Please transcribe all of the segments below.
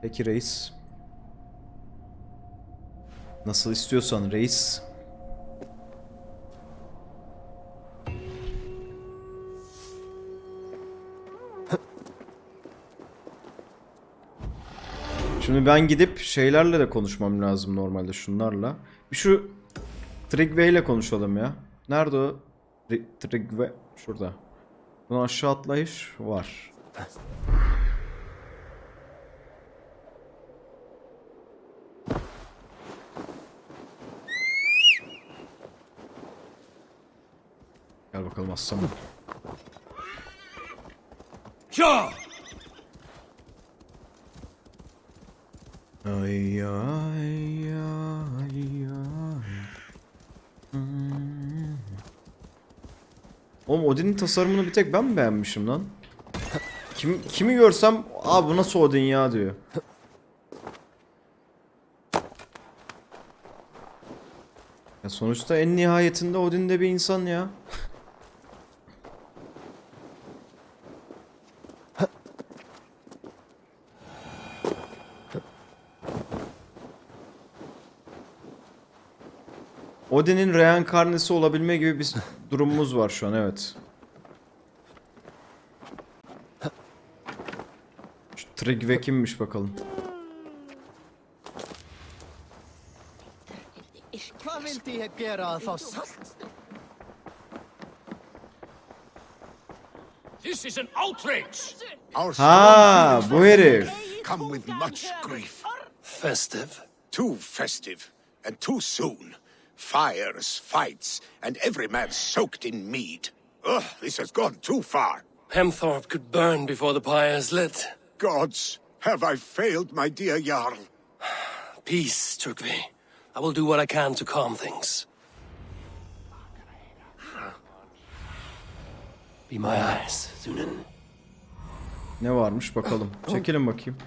Peki reis. Nasıl istiyorsan reis. Şimdi ben gidip şeylerle de konuşmam lazım normalde, şunlarla. Bir şu Trigve ile konuşalım ya. Nerede o? Trigve şurada. Buna aşağı atlayış var. Gel bakalım aslanım. Ya! Ay ay ay ay. Oğlum Odin'in tasarımını bir tek ben mi beğenmişim lan? Kimi görsem abi bu nasıl Odin ya diyor. Ya sonuçta en nihayetinde Odin de bir insan ya. Odin'in reenkarnesi olabilme gibi bir durumumuz var şu an, evet. Şu Trigve kimmiş bakalım. This is an outrage! Ha, bu herif. Come with much grief. Festive. Too festive and too soon. Fires, fights, and every man soaked in mead. Ugh, this has gone too far. Hemthorpe could burn before the pyre's lit. Gods, have I failed my dear Jarl? Peace, Turkve. I will do what I can to calm things. Be my eyes, Zunin. Ne varmış bakalım. Çekelim bakayım.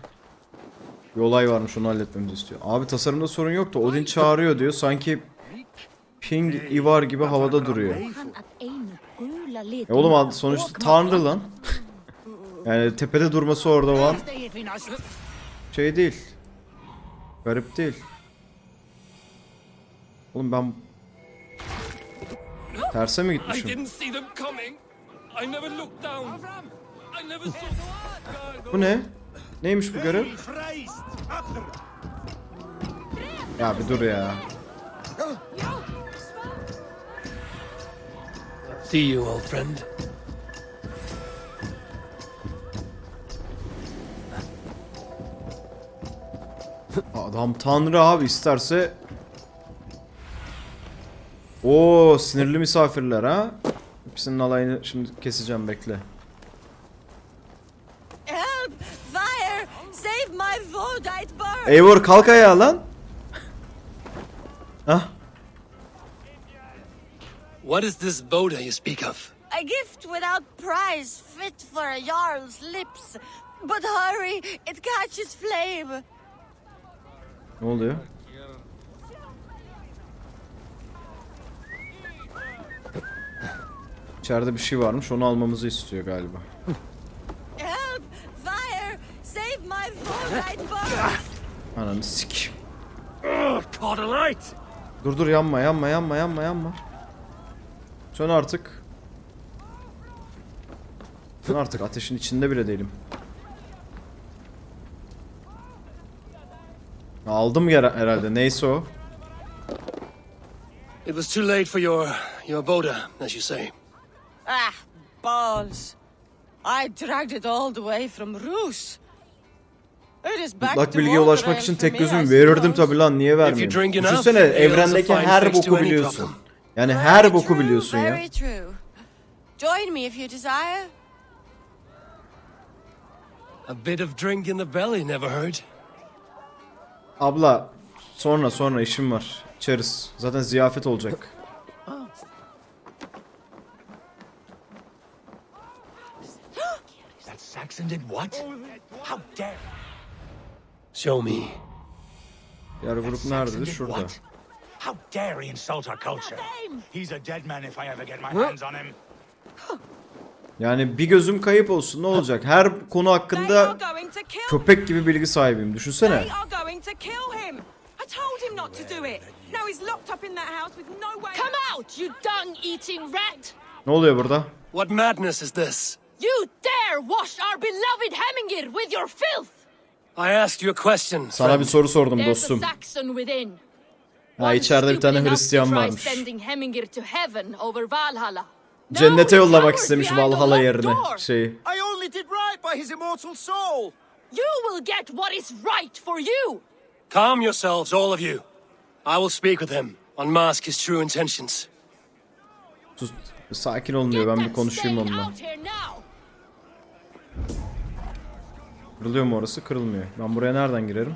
Bir olay varmış, onu halletmemizi istiyor. Abi tasarımda sorun yok da Odin çağırıyor diyor. Sanki Ping Ivar gibi havada duruyor. Oğlum sonuçta tanrı lan. Yani tepede durması orada var. Şey değil. Garip değil. Oğlum ben terse mi I gitmişim? didn't see them coming. I never looked down. I never saw. Bu ne? Neymiş bu görev? Ya bir dur ya. See you, old friend. Adam tanrı abi, isterse. Oo, sinirli misafirler ha. Hepsinin alayını şimdi keseceğim, bekle. Help! Fire! Save my food! I'd burn! Eivor kalk ayağa lan. Hah. What is this Boda you speak of? A gift without price, fit for a jarl's lips. But hurry, it catches flame. Ne oluyor? İçeride bir şey varmış, onu almamızı istiyor galiba. Help! Fire! Save my food! I'd burn! Ananı sik. Caught a light. Dur yanma. Sön artık. Sön artık, ateşin içinde bile değilim. Aldım herhalde, neyse o. It was too late for your Boda, as you say. Ah, balls. I dragged it all the way from Rus. It is back Mutlak to bilgiye water ulaşmak ale için for tek me, gözüm I verirdim suppose. tabi lan, niye vermeyeyim? drink enough, Düşünsene, you'll evrendeki find her fix to boku any biliyorsun. problem. Yani Very her boku true, biliyorsun ya. very true. Join me if you desire. A bit of drink in the belly never hurt. Abla sonra işim var. İçeriz. Zaten ziyafet olacak. That Saxon did what? How dare? Show me. Diğer grup nerededir? Şurada. How dare he insult our culture? He's a dead man if I ever get my hands on him. Yani bir gözüm kayıp olsun ne olacak? Her konu hakkında köpek gibi bilgi sahibiyim. Düşünsene. Come out, you dung-eating rat! Ne oluyor burada? What madness is this? You dare wash our beloved Hemingir with your filth! I asked you a question, Sana bir friend. soru sordum There's a dostum. Saxon within. Ha, içeride bir tane Hristiyan varmış. Sending Hemingir to heaven over Valhalla. Cennete No, yollamak cowards istemiş behind the Valhalla locked yerine door. şeyi. I only did right by his immortal soul. You will get what is right for you. Calm yourselves, all of you. I will speak with him, unmask his true intentions. Sus, sakin olun diyor. Get Ben bir that konuşayım stain onunla. out here now. Kırılıyor mu orası? Kırılmıyor. Ben buraya nereden girerim?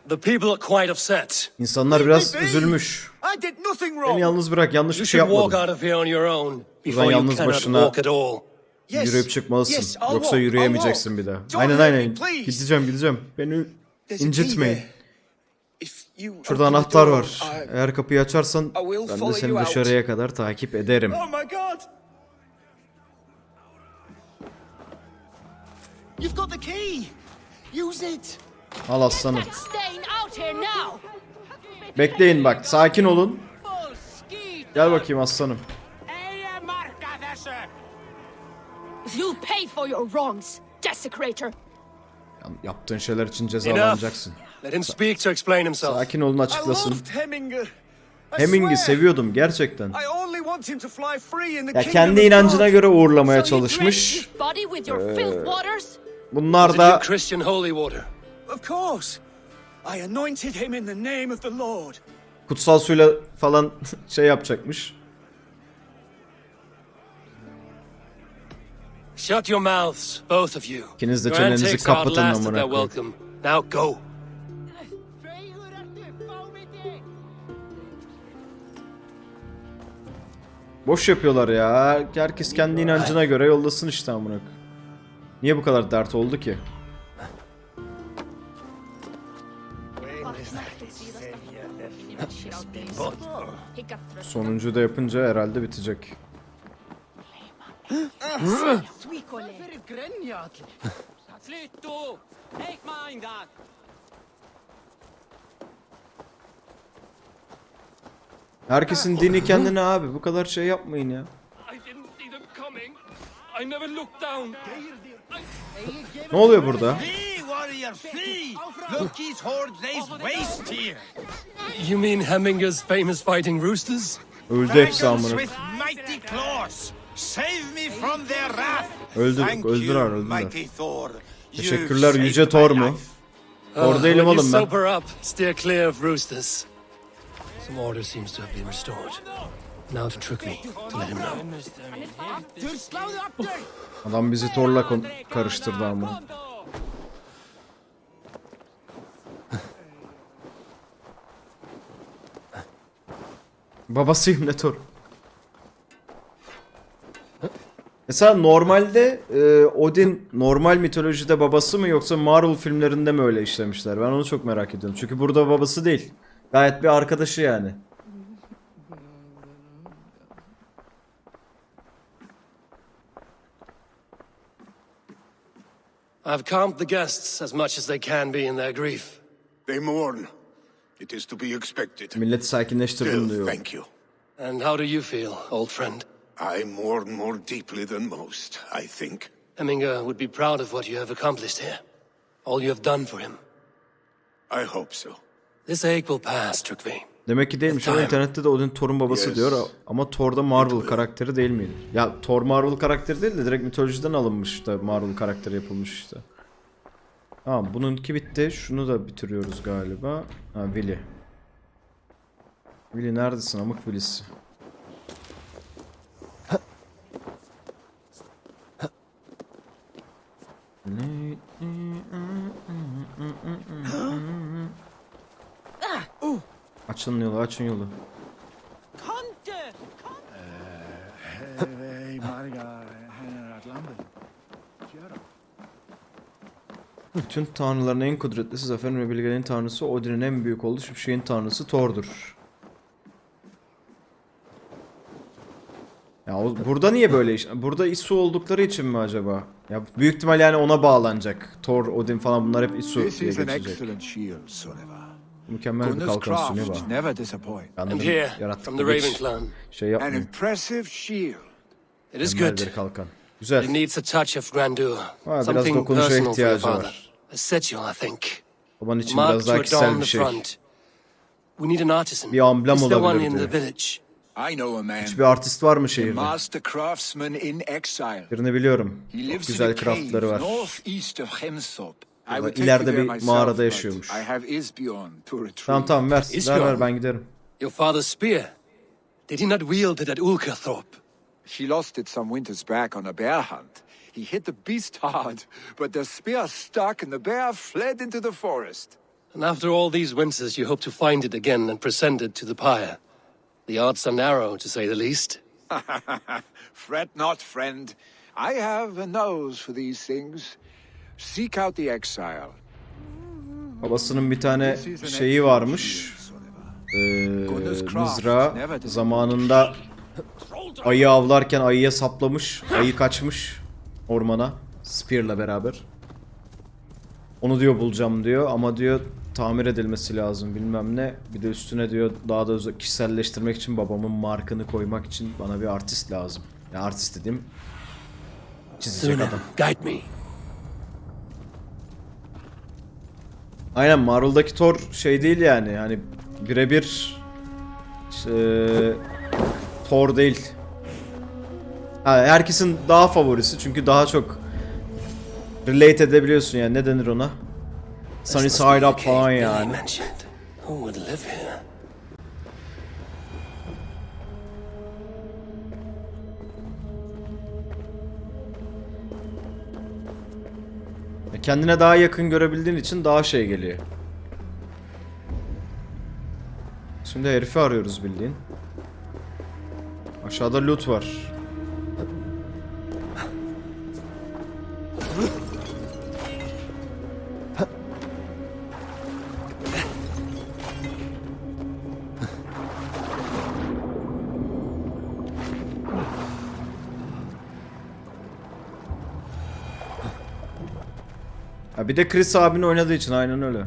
The people are quite upset. İnsanlar biraz üzülmüş. I did nothing Beni wrong. yalnız bırak. Yanlış You bir şey should walk yapmadım. out of here on your own before you yalnız cannot başına walk at all. Yes. Yürüyüp çıkmalısın. Yes, I'll Yoksa walk, yürüyemeyeceksin I'll bir daha. walk. Aynen Don't hurt aynen. me, please. Gideceğim. Beni There's a key incitmeyin. there. If you Şurada open the anahtar door, var. Eğer kapıyı açarsan will ben de follow seni you out. dışarıya kadar takip ederim. Oh my God! You've got the key. Use it. Al aslanım. That stain out here now. Bekleyin bak. Sakin olun. Gel bakayım aslanım. You'll pay for your wrongs, desecrator. Yaptığın şeyler için cezalanacaksın. Let him speak to explain himself. Sakin olun I açıklasın. loved Hemingr. I Heming'i swear. seviyordum gerçekten. I only want him to fly free in the Ya kingdom kendi of inancına God. göre uğurlamaya So you drank çalışmış. his body with your filth waters? Bunlar Is it da your Christian holy water? Of course. I anointed him in the name of the Lord. kutsal suyla falan şey yapacakmış. Shut your mouths, both of you. İkiniz de Your çenenizi antics are kapatın at last at amına their koyayım. welcome. Now go. Boş yapıyorlar ya. Herkes kendi inancına göre yollasın işte amına koyayım. Niye bu kadar dert oldu ki? Sonuncu da yapınca herhalde bitecek. Herkesin dini kendine abi. Bu kadar şey yapmayın ya. I didn't see them coming. I never looked down. Ne oluyor burada? Flee, warrior, flee! Look, his horde lays waste here. You mean Hemingir's famous fighting roosters? Öldü hepsi Dragons amına. with mighty claws. Save me from their wrath. Öldüler, Thank öldüler, you, öldüler. mighty Thor. Teşekkürler You've Yüce saved Thor my mu? life. Thor değilim When you oğlum ben. sober up, steer clear of roosters. Some order seems to have been restored. Now to trick me, to let him know. Adam bizi Thor'la karıştırdı ama. Babasıyım ne Thor? Mesela normalde Odin normal mitolojide babası mı yoksa Marvel filmlerinde mi öyle işlemişler? Ben onu çok merak ediyorum. Çünkü burada babası değil. Gayet bir arkadaşı yani. I've calmed the guests as much as they can be in their grief. They mourn. It is to be expected. Milleti sakinleştirdim Still, diyor. thank you. And how do you feel, old friend? I mourn more deeply than most, I think. Hemingr would be proud of what you have accomplished here. All you have done for him. I hope so. This ache will pass, Trygve. Demek ki değilmiş ama internette de Odin Thor'un babası Yes. diyor ama Thor'da Marvel karakteri değil miydi? Ya Thor Marvel karakteri değil de direkt mitolojiden alınmış da Marvel karakteri yapılmış işte. Tamam bununki bitti. Şunu da bitiriyoruz galiba. Ha Willy. Willy neredesin amık Willy'si? Açın yolu, açın yolu. Bütün tanrıların en kudretlisi, zaferin ve bilgeliğin tanrısı, Odin'in en büyük olduğu hiçbir şeyin tanrısı Thor'dur. Ya burada niye böyle iş? Burada Isu oldukları için mi acaba? Ya büyük ihtimal yani ona bağlanacak. Thor, Odin falan bunlar hep Isu This diye is an geçecek. excellent shield, Soneva. Mükemmel bir Gunnar's kalkan sunuyor craft bana. never disappoint. And Anladım. here, from the Yarattıkları Raven hiç clan. şey An yapmıyor. impressive shield. It is Mükemmel good. bir kalkan. It Güzel. needs a touch of grandeur. biraz Something dokunuşa personal for your ihtiyacı father. var. A sigil, I think. Baban A için mark biraz to daha kişisel adorn bir the şey. front. We need an artisan. Bir amblem Is there one olabilir in diyor. the village? I know a man. Hiçbir artist var mı A şehirde? master craftsman in exile. Birini biliyorum. He Çok lives in a güzel cave craftları var. northeast of Hemsop. I Burada would take ileride you there bir myself, mağarada but yaşıyormuş. I have Isbjorn to retrieve. Tamam tamam ver. İstiyorum. Ver ben giderim. Your father's spear. Did he not wield it at Ulkerthorpe? She lost it some winters back on a bear hunt. He hit the beast hard, but the spear stuck and the bear fled into the forest. And after all these winters, you hope to find it again and present it to the pyre. The odds are narrow, to say the least. Fret not, friend. I have a nose for these things. Seek out the exile. Babasının bir tane şeyi varmış. Mızrağı zamanında ayı avlarken ayıya saplamış. Ayı kaçmış ormana. Spear'la beraber. Onu diyor bulacağım diyor ama diyor tamir edilmesi lazım bilmem ne. Bir de üstüne diyor daha da kişiselleştirmek için babamın markını koymak için bana bir artist lazım. Ya artist dediğim çizecek Suna, adam. guide me. Aynen Marvel'daki Thor şey değil yani hani birebir Thor değil. Ha, herkesin daha favorisi çünkü daha çok relate edebiliyorsun yani ne denir ona? Sunny This must be Side the Up falan cave Billy yani. mentioned. Who would live here? Kendine daha yakın görebildiğin için daha şey geliyor. Şimdi herifi arıyoruz bildiğin. Aşağıda loot var. Ha bir de Chris abinin oynadığı için aynen öyle.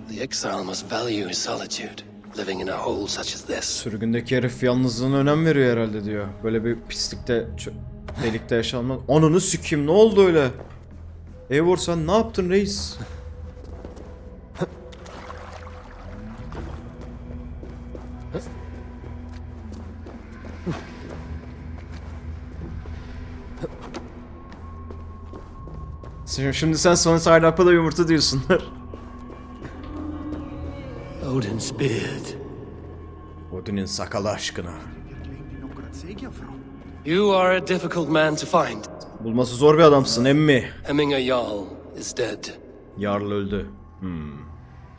The exile must value his solitude, living in a hole such as this. Sürgündeki herif yalnızlığına önem veriyor herhalde diyor. Böyle bir pislikte, delikte yaşanmaz. Ananı sikeyim ne oldu öyle? Eivor sen ne yaptın reis? Şimdi sen Sony Side Up'a da yumurta diyorsunlar. Odin's beard. Odin'in sakalı aşkına. You are a difficult man to find. Bulması zor bir adamsın emmi. Hemminger Jarl is dead. Jarl öldü.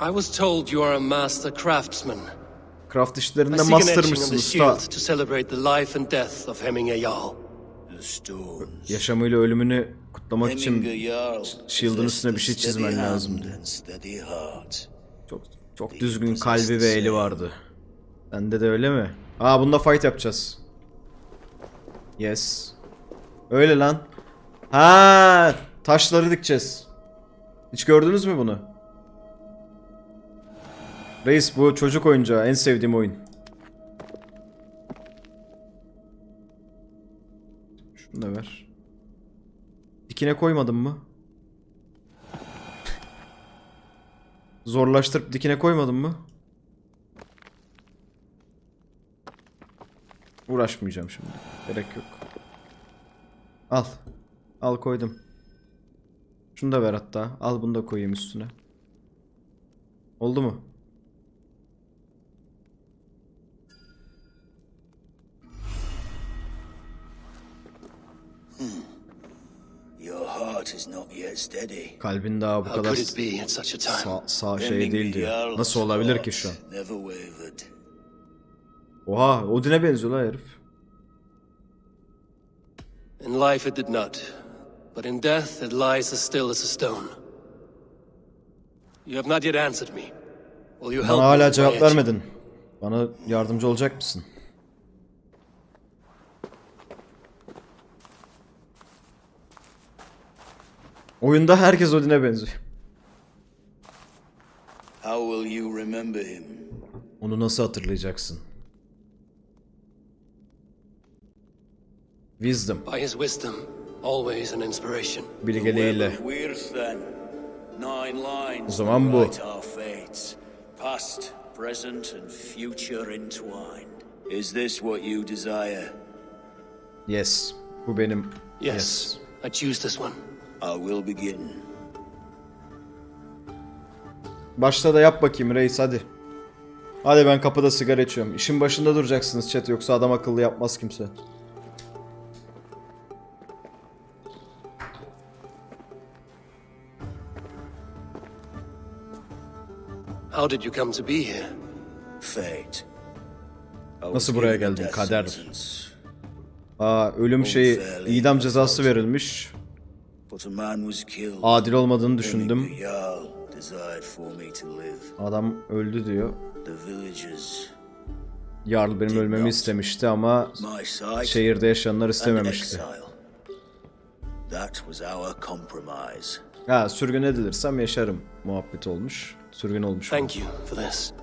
I was told you are a master craftsman. Craft I işlerinde seek an etching on mastermışsın the usta. shield to celebrate the life and death of Hemminger Jarl. The stones. Yaşamıyla ölümünü kutlamak için Jarl shield'ın üstüne bir şey çizmen lazımdı. steady heart. Çok düzgün kalbi ve eli vardı. Sende de öyle mi? Aa bunda fight yapacağız. Yes. Öyle lan. Ha, taşları dikeceğiz. Hiç gördünüz mü bunu? Reis bu çocuk oyuncağı en sevdiğim oyun. Şunu da ver. Dikine koymadın mı? Zorlaştırıp dikine koymadın mı? Uğraşmayacağım şimdi. Gerek yok. Al. Al koydum. Şunu da ver hatta. Al bunu da koyayım üstüne. Oldu mu? Your heart heart is not yet steady. Kalbin daha bu How kadar could it be at such a time? sağ şey değil diyor. Nasıl olabilir ki şu an? Never wavered. Oha, Odin'e benziyor la herif. In life it did not, but in death it lies as still as a stone. You have not yet answered me. Will you help Bana me hala with my cevap engine? vermedin. Bana yardımcı olacak mısın? Oyunda herkes Odin'e benziyor. How will you remember him? Onu nasıl hatırlayacaksın? Wisdom. By his wisdom, always an inspiration. Bilgeliğiyle. Weir's then. 9 lines. O zaman bu. Write our fates. Past, present and future entwined. Is this what you desire? Yes. Bu benim. Yes, I choose this one. I will begin. Başla da yap bakayım reis hadi. Hadi ben kapıda sigara içiyorum. İşin başında duracaksınız chat, yoksa adam akıllı yapmaz kimse. How did you come to be here? Fate. I was Nasıl buraya given a geldin? death Kader. sentence, Ölüm şeyi, idam cezası verilmiş. but a man was killed. Adil olmadığını Only düşündüm. the Jarl desired for me to live. Adam öldü diyor. The villagers, Jarl benim ölmemi istemişti ama my sight, şehirde yaşayanlar and istememişti. exile. That was our compromise. Ha, sürgün edilirsem yaşarım muhabbet olmuş. Sürgün olmuş. Thank you for this.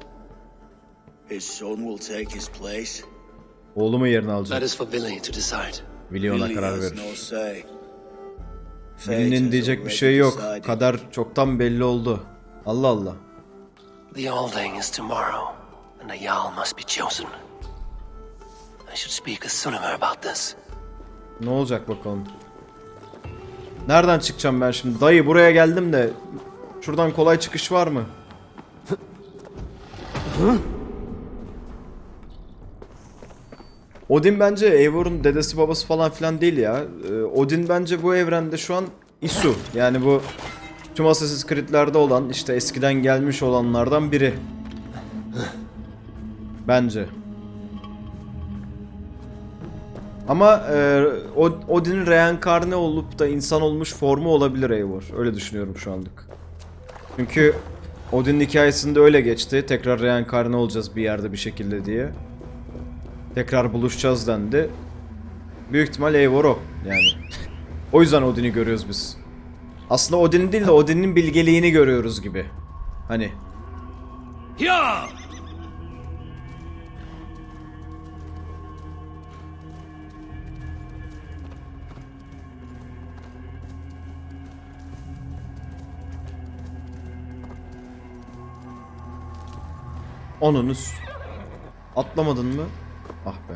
His son will take his place. Oğlumu yerine That alacak. is for Billy to decide. Willie ona Billy karar has no verir. say. Fate Billy'nin has diyecek bir already şey yok. decided. Kader çoktan belli oldu. Allah Allah. The Alding is tomorrow, and the Jarl must be chosen. I should speak with Sunimer about this. Ne olacak bakalım. Nereden çıkacağım ben şimdi? Dayı buraya geldim de şuradan kolay çıkış var mı? Odin bence Eivor'un dedesi babası falan filan değil ya. Odin bence bu evrende şu an Isu. Yani bu tüm Assassin's Creed'lerde olan, işte eskiden gelmiş olanlardan biri. Bence. Ama Odin'in reenkarne olup da insan olmuş formu olabilir Eivor. Öyle düşünüyorum şu anlık. Çünkü Odin'in hikayesinde öyle geçti. Tekrar reenkarne olacağız bir yerde bir şekilde diye. Tekrar buluşacağız dendi. Büyük ihtimal Eivor o yani. O yüzden Odin'i görüyoruz biz. Aslında Odin'i değil de Odin'in bilgeliğini görüyoruz gibi. Hani. Ya! Onunuz. Atlamadın mı? Ah be.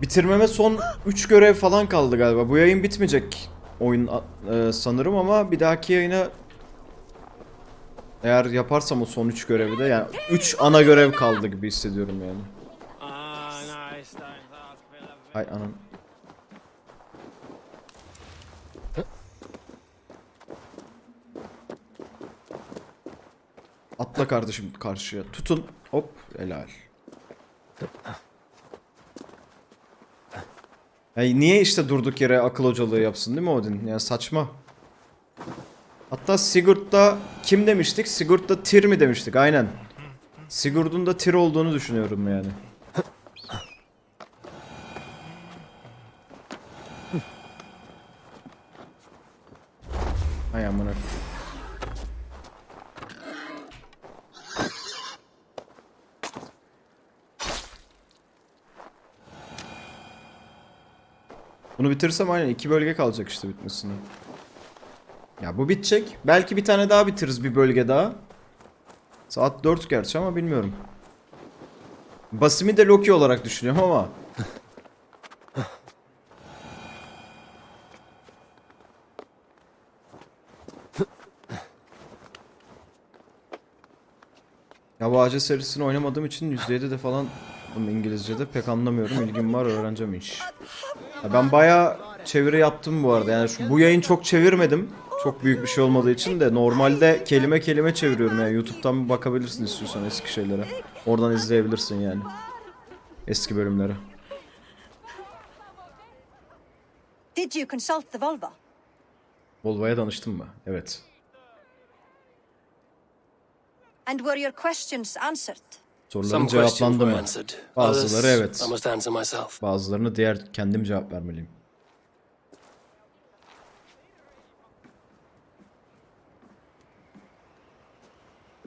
Bitirmeme son 3 görev falan kaldı galiba. Bu yayın bitmeyecek oyun sanırım ama bir dahaki yayına eğer yaparsam o son 3 görevi de, yani 3 ana görev kaldı gibi hissediyorum yani. Hay anam. Atla kardeşim karşıya. Tutun. Hop. Helal. Yani niye işte durduk yere akıl hocalığı yapsın değil mi Odin? Yani saçma. Hatta Sigurd'da kim demiştik? Sigurd'da Tyr mi demiştik? Aynen. Sigurd'un da Tyr olduğunu düşünüyorum yani. Hay amına. Bunu bitirirsem aynen 2 bölge kalacak işte bitmesine. Ya bu bitecek. Belki bir tane daha bitiririz, bir bölge daha. Saat 4 gerçi ama bilmiyorum. Basim'i de Loki olarak düşünüyorum ama. Ya bu AC serisini oynamadığım için %7 de falan İngilizce'de pek anlamıyorum. İlgim var, öğreneceğim hiç. Ya ben bayağı çeviri yaptım bu arada. Yani bu yayın çok çevirmedim. Çok büyük bir şey olmadığı için de normalde kelime kelime çeviriyorum yani. YouTube'dan bakabilirsin istiyorsan eski şeylere. Oradan izleyebilirsin yani. Eski bölümleri. Did you consult the Volva? Volvo'ya danıştın mı? Evet. And were your questions answered? Soruların Some questions cevaplandı were mı? answered. Bazıları Others evet. I must answer myself. Bazılarını kendim cevap vermeliyim.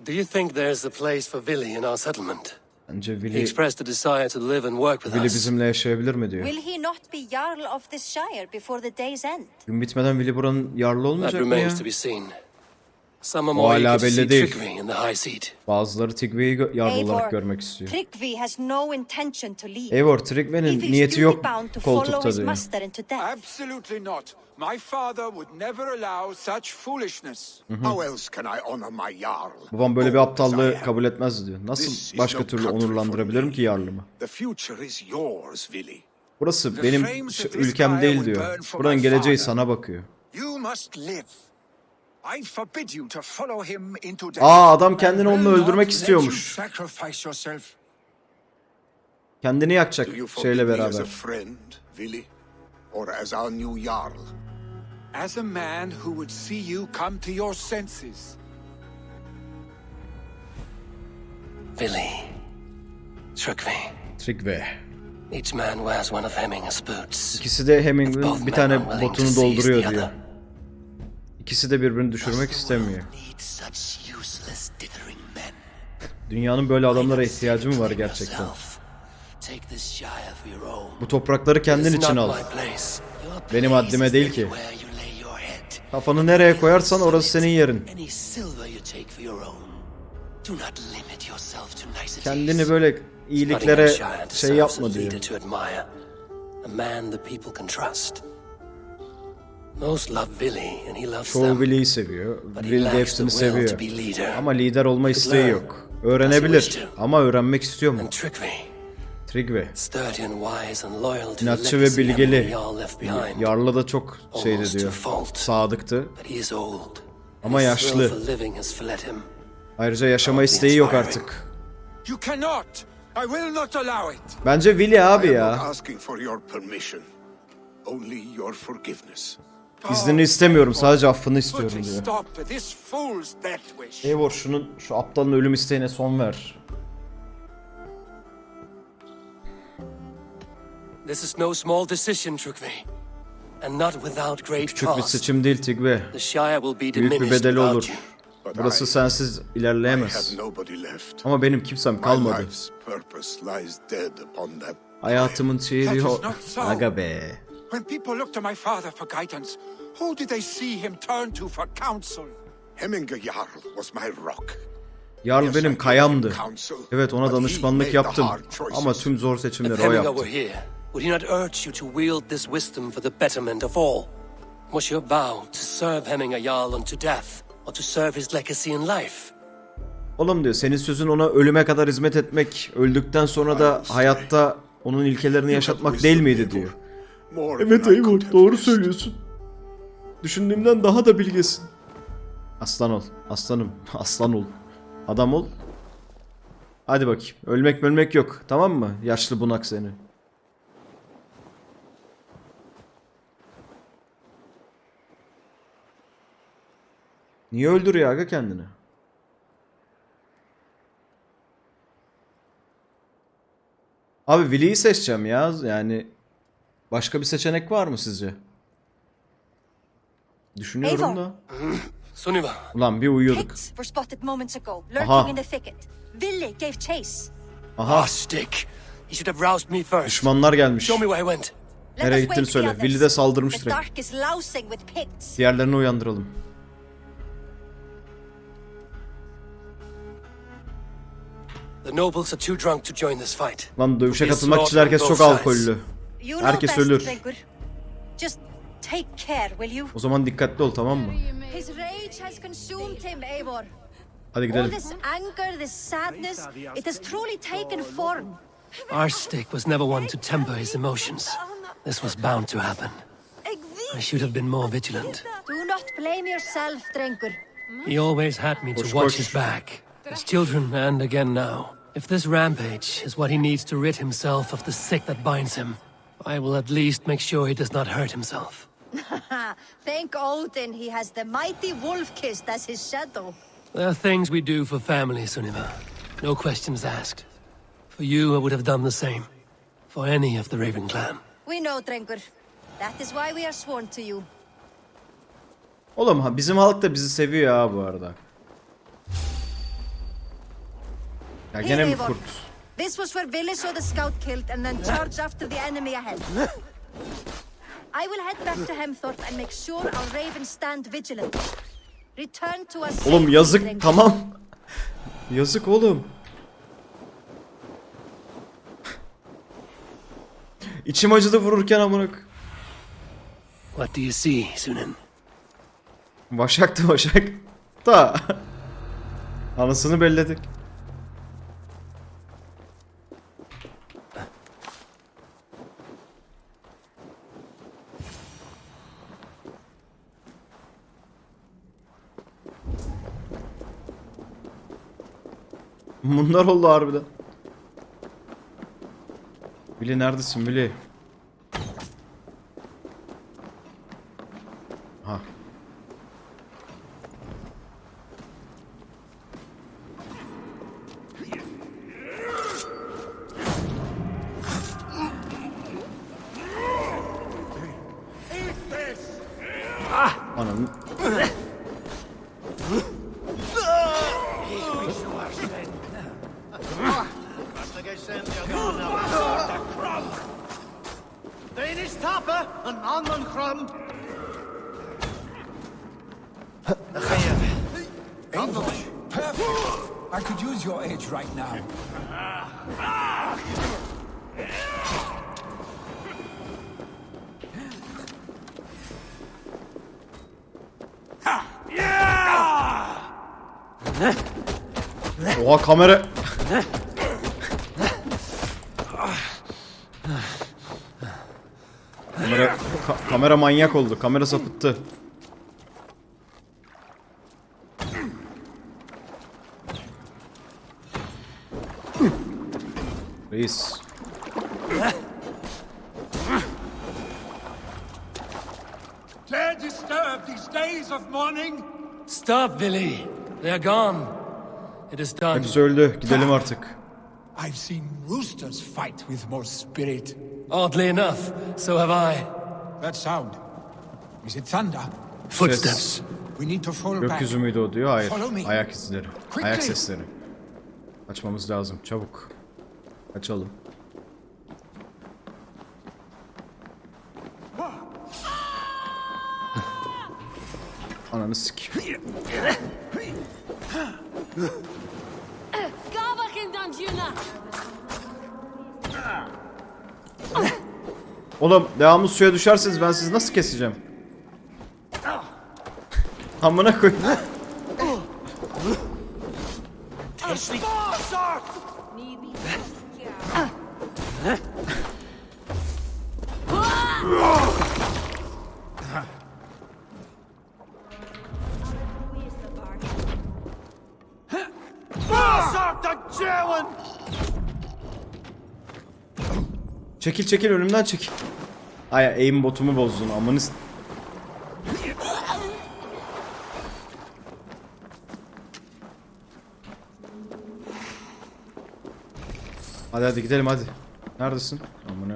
Do you think there's a place for Willy in our settlement? Bence He Willy expressed a desire to live and work with us. bizimle yaşayabilir mi diyor. Will he not be Jarl of this shire before the day's end? Gün bitmeden Willy buranın yarlı That olmayacak mı ya? remains to be seen. Some are O more hala eager to see belli değil. trickery in the high seat. Bazıları Tigve'yi yarlı olarak Eivor, görmek istiyor. Tryggvi has no intention to leave. Eivor, Tigve'nin He is niyeti yok duty-bound to follow koltukta his diyor. master into death. Absolutely not. My father would never allow such foolishness. How else can I honor my Jarl? Babam böyle bir Old as I aptallığı am? kabul etmez diyor. This Nasıl is başka no türlü country for onurlandırabilirim me. ki yarlımı? The future is yours, Willy. Burası The benim flames of this ülkem fire değil will diyor. burn for Buranın my geleceği father. sana bakıyor. You must live. I forbid you to follow him into death. Adam kendini onunla Will not öldürmek let istiyormuş. you sacrifice yourself. Kendini yakacak Do you şeyle forbid me as a beraber. friend, Willy? Or as our new Jarl? As a man who would see you come to your senses. Willy. Trickery. Trigve. Each man wears one of Hemming's boots. İkisi de Both Hemingway'in bir men tane are willing to botunu seize dolduruyor the diyor. other. İkisi de birbirini düşürmek istemiyor. Need such useless dithering men. Dünyanın böyle adamlara ihtiyacı mı var gerçekten? Take this shire for your own. Bu toprakları kendin It's için not al. my place. Your Benim place haddime is değil ki. anywhere you lay your head. Kafanı nereye koyarsan orası senin yerin. Any silver you take for your own. Do not limit yourself to niceties. Kendini böyle iyiliklere şey yapma diyor. To admire. A man the people can trust. Most love Willy and he loves Çoğu them. Willy'yi seviyor. But he Will de lacks the hepsini will seviyor. to be leader. Ama lider olma isteği yok. Öğrenebilir ama öğrenmek istiyor mu? And trickery. Trigve. Sturdy and wise and loyal to the İnatçı ve legacy bilgili. Hemming Jarl left behind. Yarlı da çok şeydi Almost diyor. to fault. Sadıktı. But he is old. Ama His yaşlı. thrill for living has fled him. Ayrıca yaşama isteği yok artık. You cannot. I will not allow it. Bence Willy abi I am not ya. asking for your permission. Only your forgiveness. İznini istemiyorum, sadece affını Put istiyorum a diyor. stop to this fool's death wish. Eivor şu aptalın ölüm isteğine son ver. This is no small decision, Trickery. And not without great Küçük bir cost. seçim değil Tigve. The Shire will be Büyük bir diminished bedeli without olur. you. But Burası sensiz I ilerleyemez. have nobody left. Ama benim kimsem My kalmadı. life's purpose lies dead upon that. Hayatımın şeyi That is yok. not so. Aga be. When people look to my father for guidance, who did they see him turn to for counsel? Hemminger Jarl was my rock. Jarl benim kayamdı. Evet, ona danışmanlık yaptım. Ama tüm zor If seçimleri o Hemminger yaptı. were here, would he not urge you to wield this wisdom for the betterment of all? Was your vow to serve Hemminger Jarl unto death, or to serve his legacy in life? Oğlum diyor, senin sözün ona ölüme kadar hizmet etmek, öldükten sonra da hayatta onun ilkelerini yaşatmak değil miydi diyor. Evet Eivor, doğru söylüyorsun. Düşündüğümden daha da bilgesin. Aslan ol, aslanım, aslan ol. Adam ol. Hadi bakayım, ölmek yok, tamam mı? Yaşlı bunak seni. Niye öldürüyor aga kendini? Abi Willy'yi seçeceğim ya. Yani başka bir seçenek var mı sizce? Düşünüyorum Eivor. da. Sunniva, Ulan bir uyuyorduk. Pigs were spotted moments ago, Aha. lurking in the thicket. Willy gave chase. Aha, stick. He should have roused me first. düşmanlar gelmiş. Show me where he went. Let Nereye us gittiğini wake the söyle. others. Willy de saldırmış The direkt. dark is lousing with pigs. Diğerlerini uyandıralım. The nobles are too drunk to join this fight. Lan dövüşe katılmak için herkes çok alkollü. You Herkes know best, ölür. Trigger. Just take care, will you? O zaman dikkatli ol, tamam mı? His rage has consumed him, Eivor. Hadi All gidelim. this anger, this sadness, it has truly taken form. Arstic was never one to temper his emotions. This was bound to happen. I should have been more vigilant. Do not blame yourself, Drengur. He always had me to Koş, watch koş. his back. As children and again now. If this rampage is what he needs to rid himself of the sick that binds him, I will at least make sure he does not hurt himself. Thank Odin he has the mighty wolf-kissed as his shadow. There are things we do for family, Sunniva. No questions asked. For you, I would have done the same. For any of the Raven clan. We know, Drengur. That is why we are sworn to you. Oğlum bizim halk da bizi seviyor ya bu arada. Ya gene Here, mi Eivor. kurt? This was where Vili saw the scout killed and then charged after the enemy ahead. I will head back to Hemthorpe and make sure our ravens stand vigilant. Return to us. Oğlum safely, yazık, Drengur. tamam. Yazık oğlum. İçim acıdı vururken amına. What do you see, Sunan? Başaktı Başak. Da. Anasını belledik. Bunlar oldu harbiden. Billy neredesin Billy? Ha. Anam. Danish topper and almond crumb. Perfect. I could use your edge right now. Oha kamera. Kamera manyak oldu. Kamera sapıttı. Reis. Dare disturb these days of mourning? Stop, Vili. They are gone. It is done. Hepsi öldü. Gidelim artık. I've seen roosters fight with more spirit. Oddly enough, so have I. That sound. Is it thunder? Footsteps. We need to fall back. Gökyüzü müydü o diyor. Hayır. Follow me. Ayak izleri. Quickly. Ayak sesleri. Kaçmamız lazım. Çabuk. Kaçalım. Ananı sikeyim. Oğlum devamlı suya düşerseniz ben sizi nasıl keseceğim? Amına koy. Çekil çekil önümden çekil. Ay aim botumu bozdun amanız. Hadi hadi gidelim hadi. Neredesin? Amına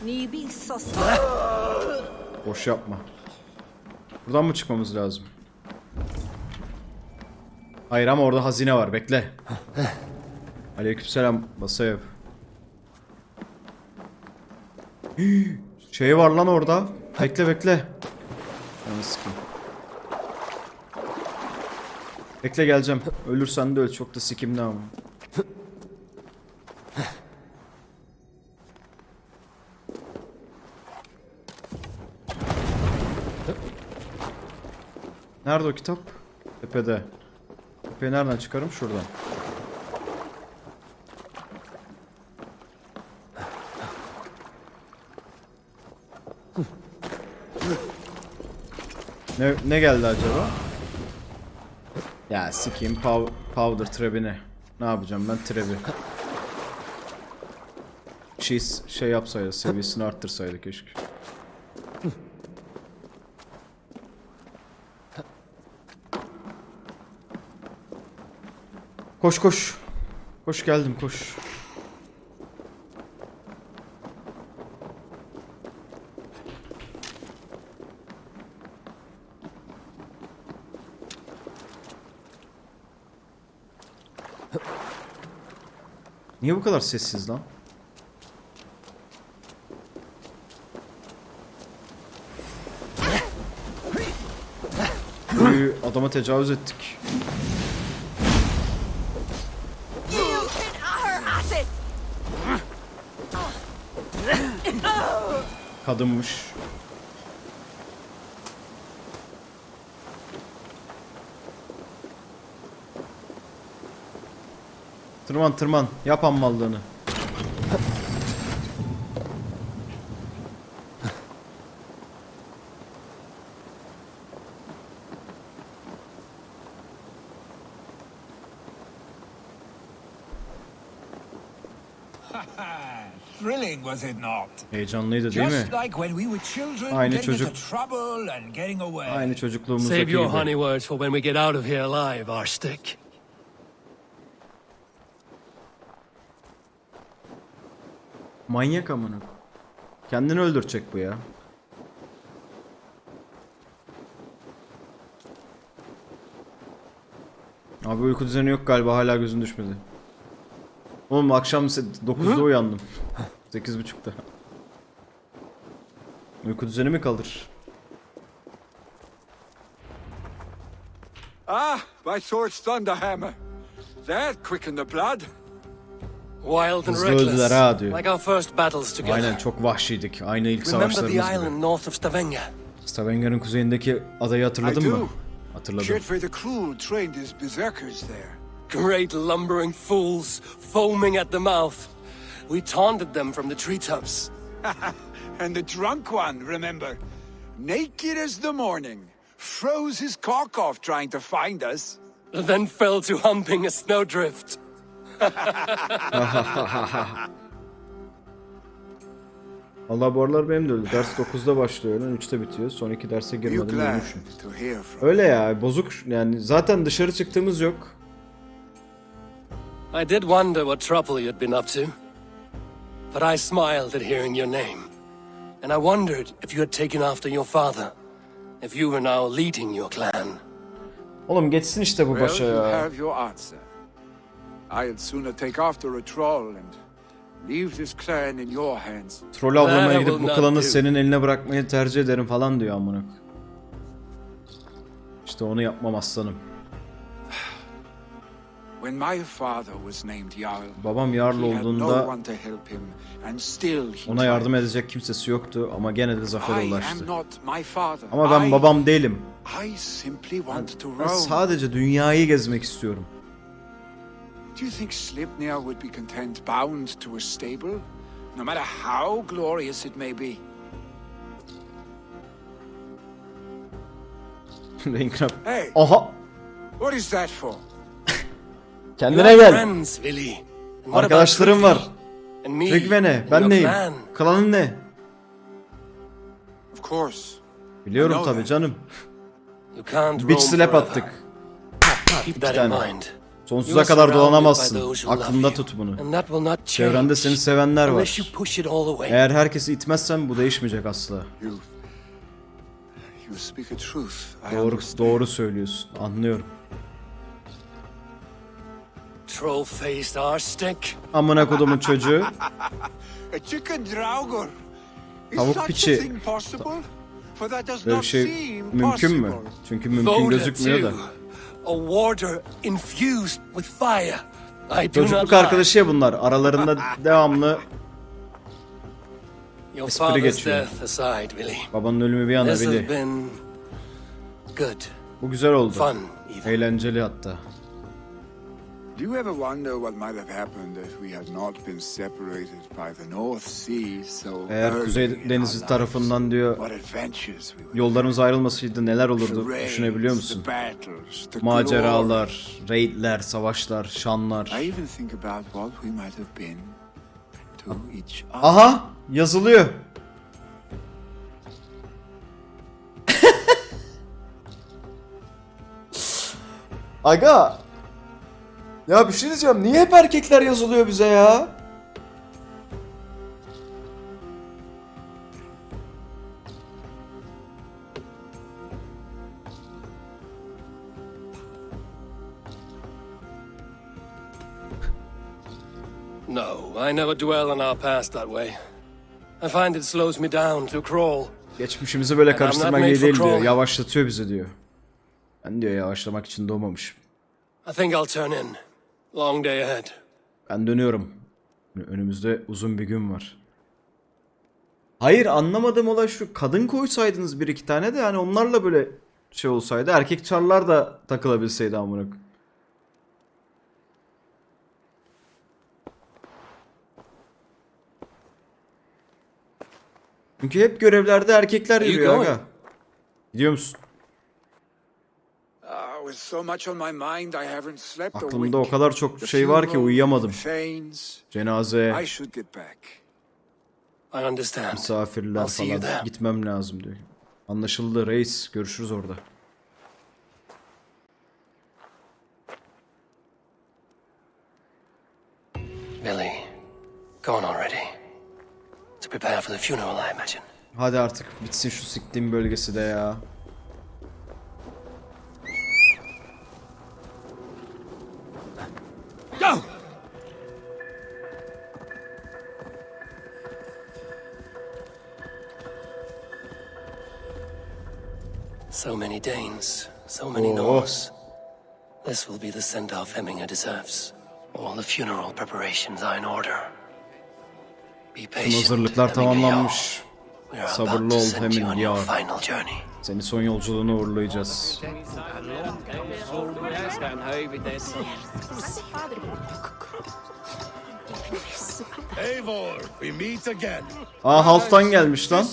koyayım. Boş yapma. Buradan mı çıkmamız lazım? Hayır ama orada hazine var. Bekle. Aleykümselam. Basayev. Şey var lan orada. Bekle bekle. Bekle geleceğim. Ölürsen de öl. Çok da sikimli ama. Nerede o kitap? Tepede. Tepeyi nereden çıkarım? Şuradan. Ne geldi acaba? Ya sikeyim powder trebini. Ne yapacağım ben trebi? Şey yapsaydı, seviyesini arttırsaydı keşke. Koş koş. Koş geldim koş. Niye bu kadar sessiz lan? Adama tecavüz ettik. Kadınmış. Tırman tırman. Yap hammallığını. Thrilling, was it not? Heyecanlıydı değil mi? Just like when we were children, Aynı getting çocuk. into trouble and getting away. Aynı çocukluğumuzdaki Save your gibi. honey words for when we get out of here alive, our stick. Manyak amına. Kendini öldürecek bu ya. Abi uyku düzeni yok galiba, hala gözün düşmedi. Oğlum akşam 9'da uyandım. 8.30'da. Uyku düzeni mi kalır? Ah, my sword's thunderhammer. That quickened the blood. Wild and Hızlı öldüler ha reckless, diyor. like our first battles together. Aynen, çok vahşiydik. Aynı ilk Remember the savaşlarımız gibi. island north of Stavanger? Stavanger'ın kuzeyindeki adayı hatırladın I mı? do. Hatırladım. Jedfrey the Cruel trained his berserkers there. Great lumbering fools, foaming at the mouth. We taunted them from the treetops. And the drunk one, remember? Naked as the morning. Froze his cock off trying to find us. Then fell to humping a snowdrift. Allah, bu aralar benim de öyle. Ders 9'da başlıyor, 3'te bitiyor. Son 2 derse You girmedim, glad uyumuşum. to hear from. Öyle ya, bozuk yani, zaten dışarı çıktığımız yok. I did wonder what trouble you'd been up to. But I smiled at hearing your name. And I wondered if you had taken after your father. If you were now leading your clan. Oğlum geçsin işte bu Well, başa you ya. have your answer. I'd sooner take after a troll and leave this clan in your hands. Troll avlamaya That gidip will bu not klanı do. senin eline bırakmayı tercih ederim falan diyor amına. İşte onu yapmam aslanım. When my father was named Jarl, Babam Jarl he had no olduğunda one to help him, and still he ona yardım tried. edecek kimsesi yoktu ama gene de zafere I am ulaştı. not my father. Ama ben babam değilim. I simply want to Ben roam. sadece dünyayı gezmek istiyorum. Do you think Sleipnir would be content bound to a stable, no matter how glorious it may be? Minecraft. Hey, Aha! what is that for? Kendine gel. Friends, Willy. And what about Arkadaşlarım var. Trygve? And me? Trygve ne? and Ben your neyim? clan? Klanın ne? Of course. Biliyorum I know tabii that. canım. You can't Bitch roam slap forever. attık. Keep that in tane. mind. Sonsuza You are kadar surrounded by dolanamazsın. those who love Aklında you, tut bunu. and that will not change Çevrende seni sevenler unless var. you push it all away. Eğer herkesi itmezsen bu değişmeyecek asla. You speak a truth. I Doğru, understand. doğru söylüyorsun. Anlıyorum. Troll-faced arstick. Amına kodumun çocuğu. A chicken draugur. Is Tavuk such a piçi. thing possible? For that does Böyle bir not şey seem mümkün mü? possible. Çünkü mümkün Voda gözükmüyor da. too. A warder infused with fire. I do not Çocukluk lie. arkadaşı ya bunlar. Aralarında devamlı Your espri father's geçiyor. death aside, Willy. babanın ölümü bir yana This has Billy. been good. Bu güzel oldu. Fun, even. Eğlenceli hatta. Do you ever wonder what might have happened if we had not been separated by the North Sea so Eğer early Kuzey in Denizi our tarafından lives? diyor What adventures we would yollarımız ayrılmasaydı neler have. olurdu The düşünebiliyor raids, musun? the battles, the Maceralar, raidler, savaşlar, glory. I şanlar. even think about what we might have been to each other. Aha! Yazılıyor. Aga! Ya bir şey diyeceğim. Niye hep erkekler yazılıyor bize ya? No, I never dwell on our past that way. I find it slows me down to crawl. Geçmişimizi böyle I'm not karıştırmak made iyi for değil diyor. crawling. Yavaşlatıyor bizi diyor. Ben diyor yavaşlamak için doğmamışım. I think I'll turn in. Long day ahead. Ben dönüyorum. Önümüzde uzun bir gün var. Hayır, anlamadığım olay şu. Kadın koysaydınız bir iki tane de yani onlarla böyle şey olsaydı. Erkek çarlar da takılabilseydi amına koyayım. Çünkü hep görevlerde erkekler Are you yürüyor going? aga. Gidiyor musun? With so much on my mind, I haven't slept a Aklımda o wink. kadar çok The şey var ki funeral, uyuyamadım. the fanes. Cenaze, I should get back. I understand. misafirler I'll see you falan. there. Gitmem lazım diyor. Anlaşıldı reis. Görüşürüz orada. Billy, gone already. To prepare for the funeral, I imagine. Hadi artık bitsin şu siktiğim bölgesi de ya. Go! So many Danes, so many Norse. This will be the send-off Hemminger deserves. All the funeral preparations are in order. Be Tüm patient, hazırlıklar Hemminger Jarl. tamamlanmış. We are Sabırlı about to ol send you on Hemminger your Jarl. final journey. Seni son yolculuğuna uğurlayacağız. Eivor, we meet again. Aa Half'tan gelmiş lan.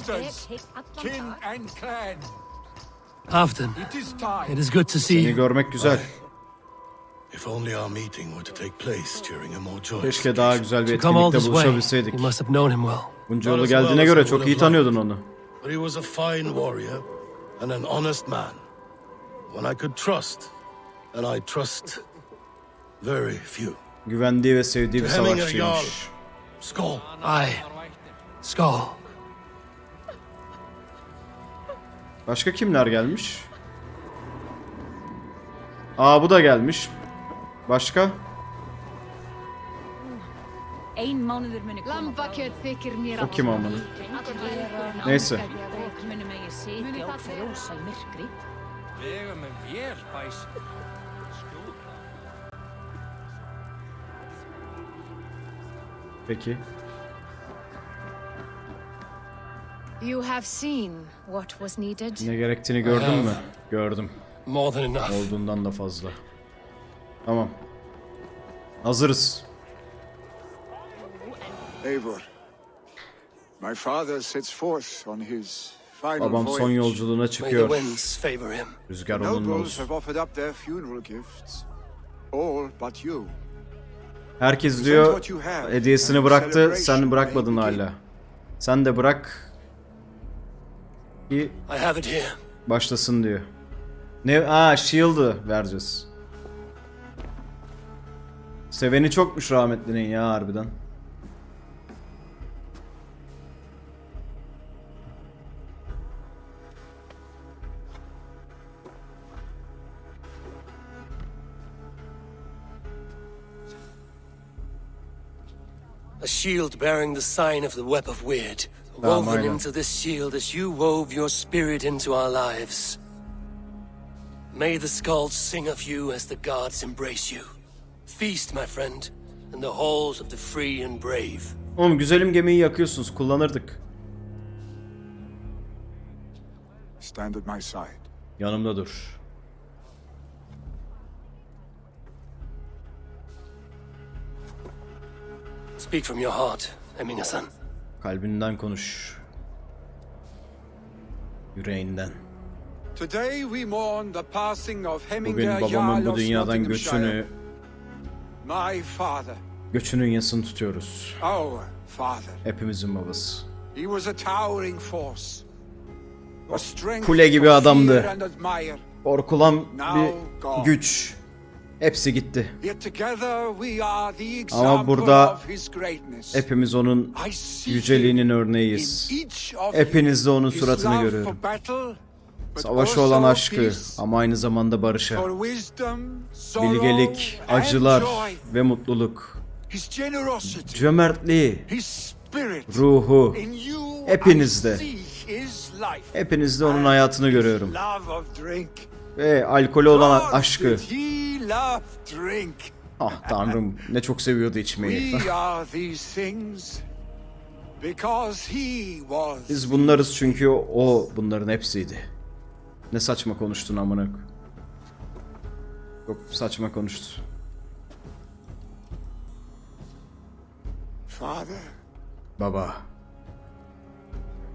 Kin and clan. Halfdan, It is time. it is good to see Seni you. görmek güzel. If only our meeting were to take place during a more joyous Keşke daha güzel bir To come all etkinlikte this way, buluşabilseydik. you must have known him well. Bunca yolu geldiğine göre çok iyi tanıyordun onu. But he was a fine warrior and an honest man. One I could trust, and I trust very few. Güvendiği ve sevdiği bir To Hemminger savaşçıymış. Skål. Aye. Skull. Başka kimler gelmiş? Aa bu da gelmiş. Başka? O kim amına? Neyse. Vegum með vél, bæs. Peki. You have seen what was needed. Ne gerektiğini gördün mü? Gördüm. More than enough. Olduğundan da fazla. Tamam. Hazırız. Eivor, my father sets forth on his final Babam son voyage. yolculuğuna May the çıkıyor. winds favor him. Rüzgar onunla Nobles olsun. have offered up their funeral gifts. All but you. Herkes diyor hediyesini bıraktı, sen bırakmadın hala. Sen de bırak ki I have it here. başlasın diyor. Ne? Aa shield'ı vereceğiz. Seveni çokmuş rahmetlinin ya harbiden. A shield bearing the sign of the Web of Weird. Tamam, Woven aynen. into this shield as you wove your spirit into our lives. May the skulls sing of you as the gods embrace you. Feast, my friend, in the halls of the free and brave. Oğlum güzelim gemiyi yakıyorsunuz, kullanırdık. Stand at my side. Yanımda dur. Speak from your heart, Eminga-san. Kalbinden konuş. Yüreğinden. Today we mourn the passing of Bugün Hemingway babamın Jarl bu of dünyadan Nottinghamshire. My father, göçünün yasını tutuyoruz. our father. Hepimizin babası. He was a towering force. A strength Kule gibi to adamdı. fear and admire. Korkulan Now bir gone. güç. Hepsi gitti. Yet together we are the Ama example burada of his greatness. hepimiz onun I see yüceliğinin in örneğiyiz. each of Hepinizde onun his suratını love görüyorum. for battle, but Savaşı also olan aşkı peace, ama aynı zamanda barışı. for wisdom, sorrow, Bilgelik, and acılar joy. ve mutluluk. His generosity, Cömertliği, his spirit. ruhu. In you Hepinizde. I see his life. Hepinizde onun hayatını görüyorum. Love of drink. Ve alkolü olan God, aşkı. did he love drink? Ah tanrım ne çok seviyordu içmeyi. We are these things because he was. Biz bunlarız çünkü o bunların hepsiydi. Ne saçma konuştun amına. Çok saçma konuştu. Father, Baba.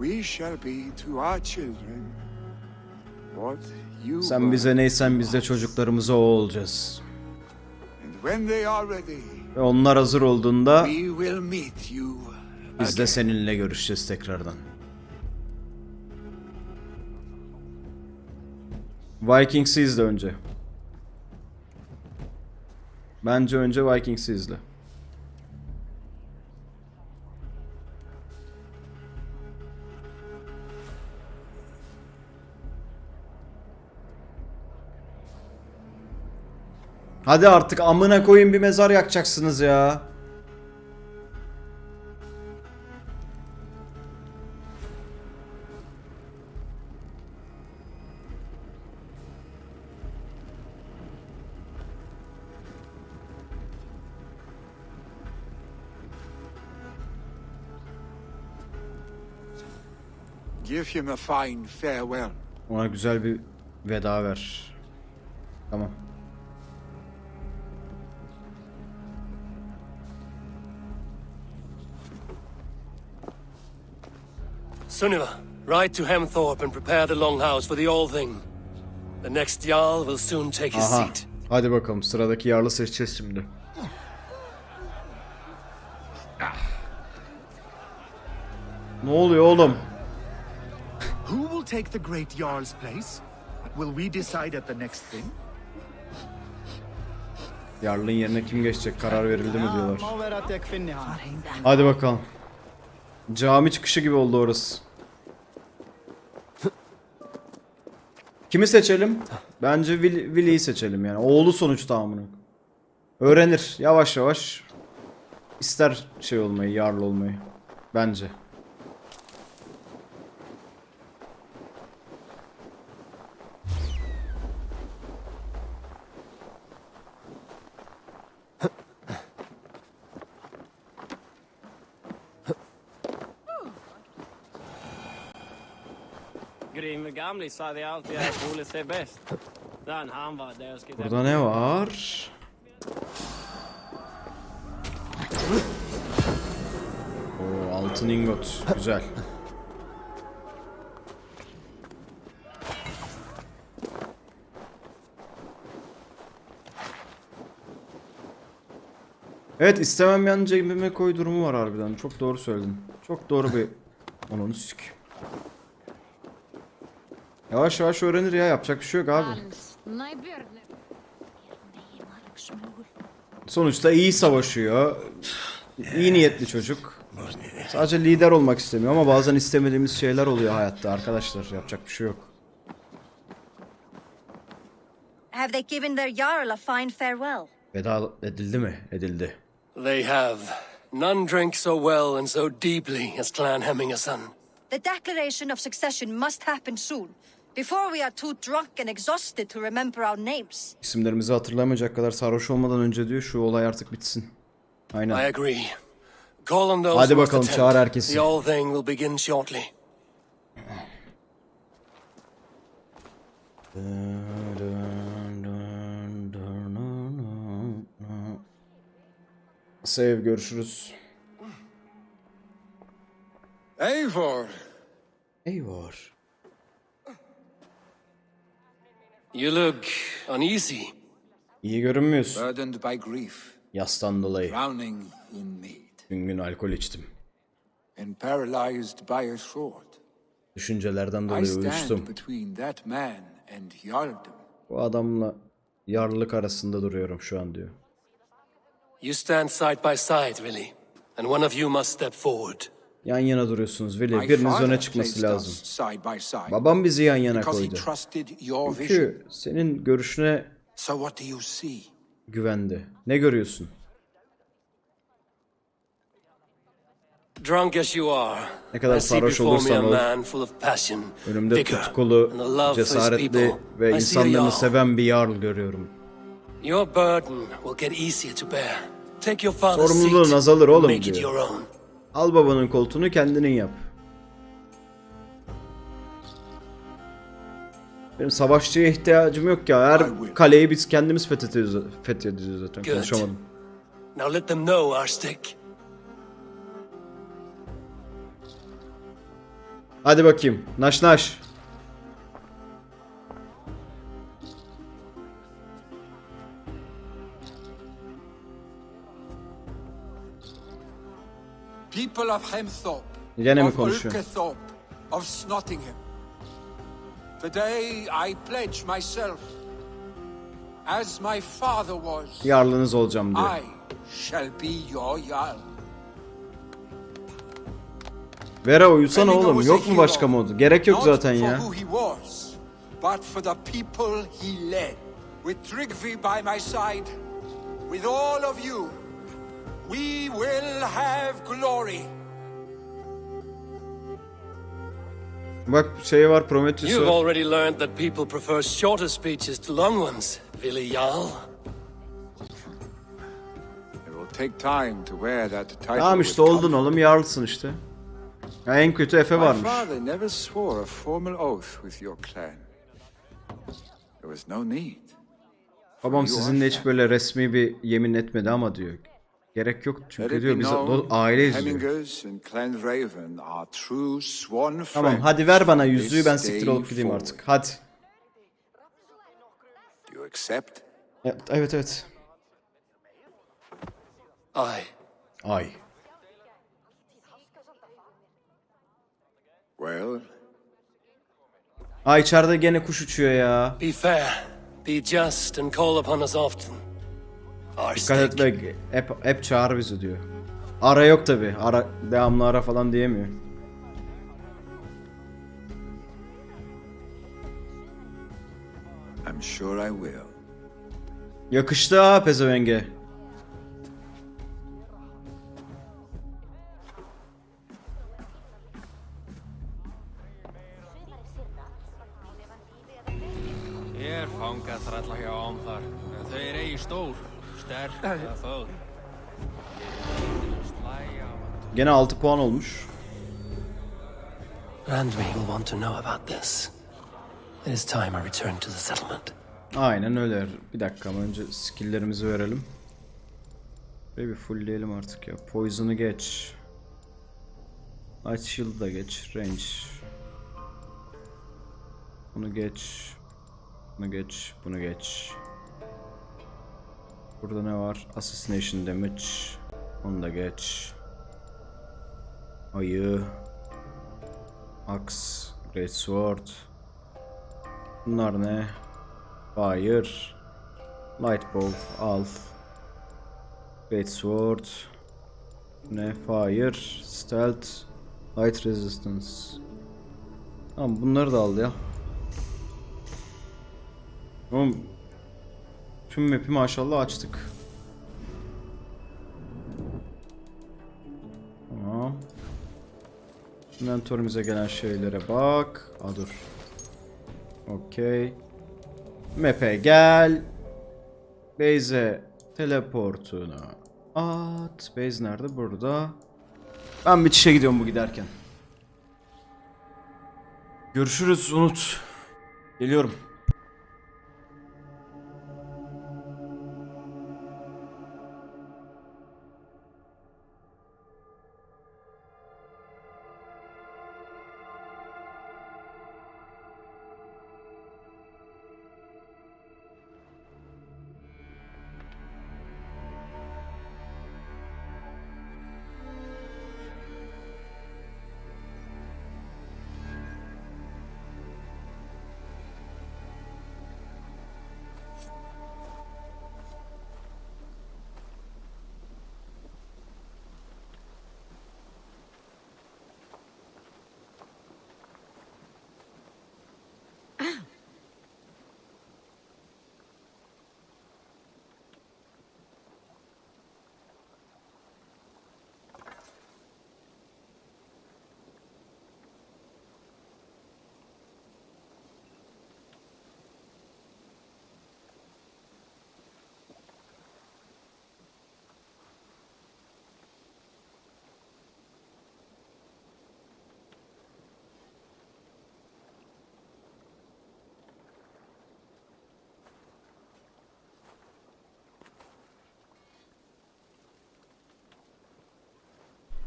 we shall be to our children what you Sen were. bize neysen biz de çocuklarımıza o olacağız. And when they are ready, Ve onlar hazır olduğunda we will meet you biz de again. seninle görüşeceğiz tekrardan. Vikings'i izle önce. Bence önce Vikings'i izle. Hadi artık amına koyun bir mezar yakacaksınız ya. Give him a fine farewell. Ona güzel bir veda ver. Tamam. Sunniva, ride to Hemthorpe and prepare the longhouse for the All Thing. The next Jarl will soon take his Aha. seat. Hadi bakalım sıradaki yarlı seçeceğiz şimdi. Ne oluyor oğlum? Who will take the great Jarl's place? Will we decide at the next thing? Yarlının yerine kim geçecek? Karar verildi mi diyorlar. Hadi bakalım. Cami çıkışı gibi oldu orası. Kimi seçelim? Bence Willy'yi seçelim yani. Oğlu sonuçta amına. Öğrenir yavaş yavaş. İster şey olmayı, yarlı olmayı. Bence. Grim gamli sa det alltid är roligt är bäst. Den han var där och skulle... Burada ne var? Oo, altın ingot. Güzel. Evet istemem yan cebime koy durumu var harbiden. Çok doğru söyledin. Çok doğru bir... Onu sük. Yavaş yavaş öğrenir ya. Yapacak bir şey yok abi. Sonuçta iyi savaşıyor. İyi niyetli çocuk. Sadece lider olmak istemiyor ama bazen istemediğimiz şeyler oluyor hayatta arkadaşlar. Yapacak bir şey yok. Have they given their Jarl a fine farewell? Veda edildi mi? Edildi. They have. None drank so well and so deeply as Clan Hemmingason. The declaration of succession must happen soon, before we are too drunk and exhausted to remember our names. İsimlerimizi hatırlamayacak kadar sarhoş olmadan önce diyor şu olay artık bitsin. Aynen. I agree. Call on those Hadi who must bakalım attend. çağır herkesi. The All Thing will begin shortly. Save görüşürüz. Eivor. Eivor. You look uneasy. İyi görünmüyorsun. Burdened by grief. Yastan dolayı. Drowning in mead. Tüm gün alkol içtim. And paralyzed by a sword. Düşüncelerden I dolayı stand uyuştum. between that man and Jarldom. Bu adamla yarlık arasında duruyorum şu an diyor. You stand side by side, Willy, and one of you must step forward. Yan yana duruyorsunuz Willy. My Biriniz father öne çıkması placed lazım. us side by side Babam bizi yan yana because he koydu. trusted your vision. Çünkü senin görüşüne So what do you see? güvendi. Ne görüyorsun? Drunk as you are, Ne kadar I see sarhoş before me olursan a ol, man full of passion, önümde vigor, tutkulu, and a love for his cesaretli people. ve I see a insanlarını jarl. seven bir jarl görüyorum. Your burden will get easier to bear. Take your father's Sorumluluğun seat azalır and oğlum make it diyor. your own. Al babanın koltuğunu kendinin yap. Benim savaşçıya ihtiyacım yok ya. Her kaleyi biz kendimiz fethediyoruz zaten. Good. Konuşamadım. Now let them know our stick. Hadi bakayım. Naş naş. People of Hemthorpe, Gene mi of konuşuyor? Ulkethorpe, of Snottingham. Today I pledge myself, as my father was, Yarlınız olacağım diyor. I shall be your Jarl. Vera uyusana Renninger oğlum. was a Yok mu başka hero, modu? Gerek yok not zaten for ya. who he was, but for the people he led. With Tryggvi by my side, with all of you, we will have glory. Bak şey var You've Prometheus var. already learned that people prefer shorter speeches to long ones, Willy Jarl. It will take time to wear that title. Tamam with işte oldun comfort. oğlum yarlsın işte. Ya en kötü Efe My varmış. father never swore a formal oath with your clan. There was no need. Babam sizinle hiç böyle resmi bir yemin etmedi ama diyor. Gerek yok Let çünkü it diyor be biz known, aileyiz diyor. Hemmingers and Clan Raven are true sworn friends. Tamam hadi ver bana yüzüğü ben This siktir day olup gideyim forward. artık. Hadi. Do you accept? Evet evet. Aye. Ay. Well, Ay içeride gene kuş uçuyor ya. Be fair, be just, and call upon us often. Our Dikkat et stick. be hep çağır bizi diyor. Ara yok tabi. Ara devamlı ara falan diyemiyor. I'm sure I will. Yakıştı ha pezevenge. Hér fanga þrælla hjá ám þar. En þau eigi stór, sterk eða fögur. Slæja og Gene 6 puan olmuş. Randvi will want to know about this. It is time I return to the settlement. Aynen öyle. Bir dakika ama önce skill'lerimizi verelim. Böyle bir fullleyelim artık ya. Poison'u geç. Ice Shield'ı da geç. Range. Bunu geç. Bunu geç. Bunu geç. Burada ne var? Assassination Damage. Onu da geç. Ayı. Axe. Great Sword. Bunlar ne? Fire. Light Bow al. Great Sword. Ne? Fire. Stealth. Light Resistance. Tamam bunları da al ya. Oğlum tüm map'i maşallah açtık. Tamam. Inventory'mize gelen şeylere bak. Aa dur. Okey. Map'e gel. Base'e teleportunu at. Base nerede? Burada. Ben bitişe gidiyorum bu giderken. Görüşürüz Unut. Geliyorum.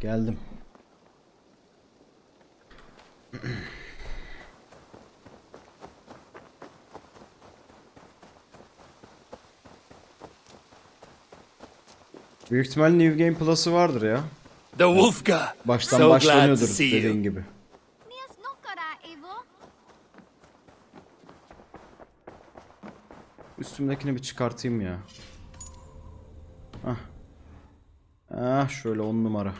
Geldim. Büyük ihtimal New Game Plus'ı vardır ya. The Wolfgar. Baştan So glad to başlanıyordur see dediğin you. gibi. Üstümdekini bir çıkartayım ya. Hah. Ah şöyle 10 numara.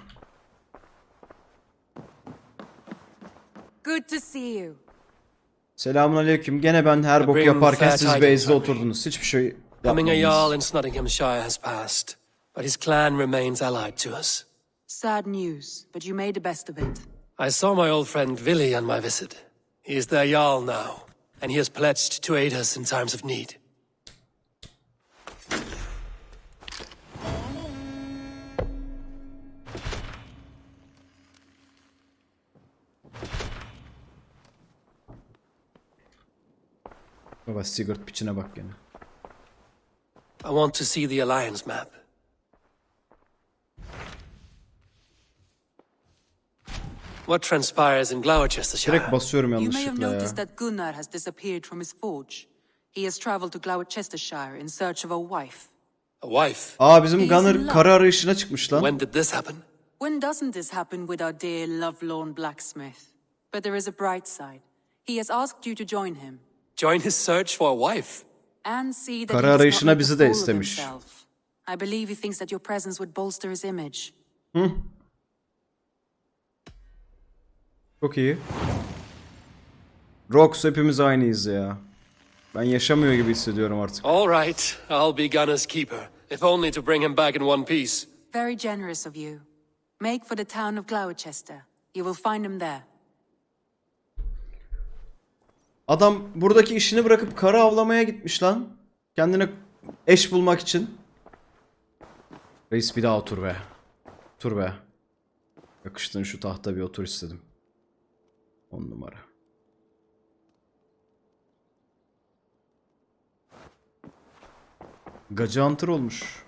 Good to see you. Selamünaleyküm. Gene ben her boku yaparken siz base'de oturdunuz. Hiçbir şey Becoming a Jarl yapmadınız. in Nottinghamshire has passed, but his clan remains allied to us. Sad news, but you made the best of it. I saw my old friend Vili on my visit. He is their Jarl now, and he has pledged to aid us in times of need. Baba sigart piçine bak gene. I want to see the Alliance map. What transpires in Gloucestershire? Direkt basıyorum You may have yanlışlıkla ya. noticed that Gunnar has disappeared from his forge. He has traveled to Gloucestershire in search of a wife. A wife? Aa bizim He's Gunnar in love. karı arayışına çıkmış lan. When did this happen? When doesn't this happen with our dear lovelorn blacksmith? But there is a bright side. He has asked you to join him. Join his search for a wife? And see that Karı he does not arayışına make a bizi de fool of istemiş. himself. I believe he thinks that your presence would bolster his image. Hı. Çok iyi. Rox hepimiz aynıyız ya. Ben yaşamıyor gibi hissediyorum artık. All right, I'll be Gunnar's keeper, if only to bring him back in one piece. Very generous of you. Make for the town of Gloucester. You will find him there. Adam buradaki işini bırakıp karı avlamaya gitmiş lan. Kendine eş bulmak için. Reis bir daha otur be. Otur be. Yakıştın şu tahta bir otur istedim. 10 numara. Gacı antır olmuş.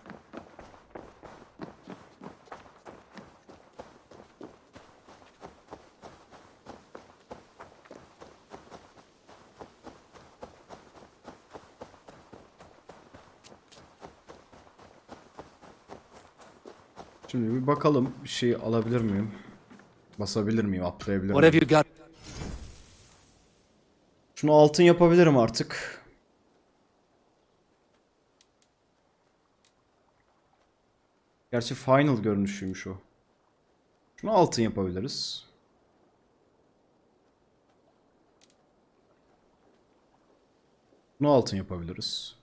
Şimdi bir bakalım bir şey alabilir miyim? Basabilir miyim? Atlayabilir What have miyim? you got? Şunu altın yapabilirim artık. Gerçi final görünüşüymüş o. Şunu altın yapabiliriz. Bunu altın yapabiliriz.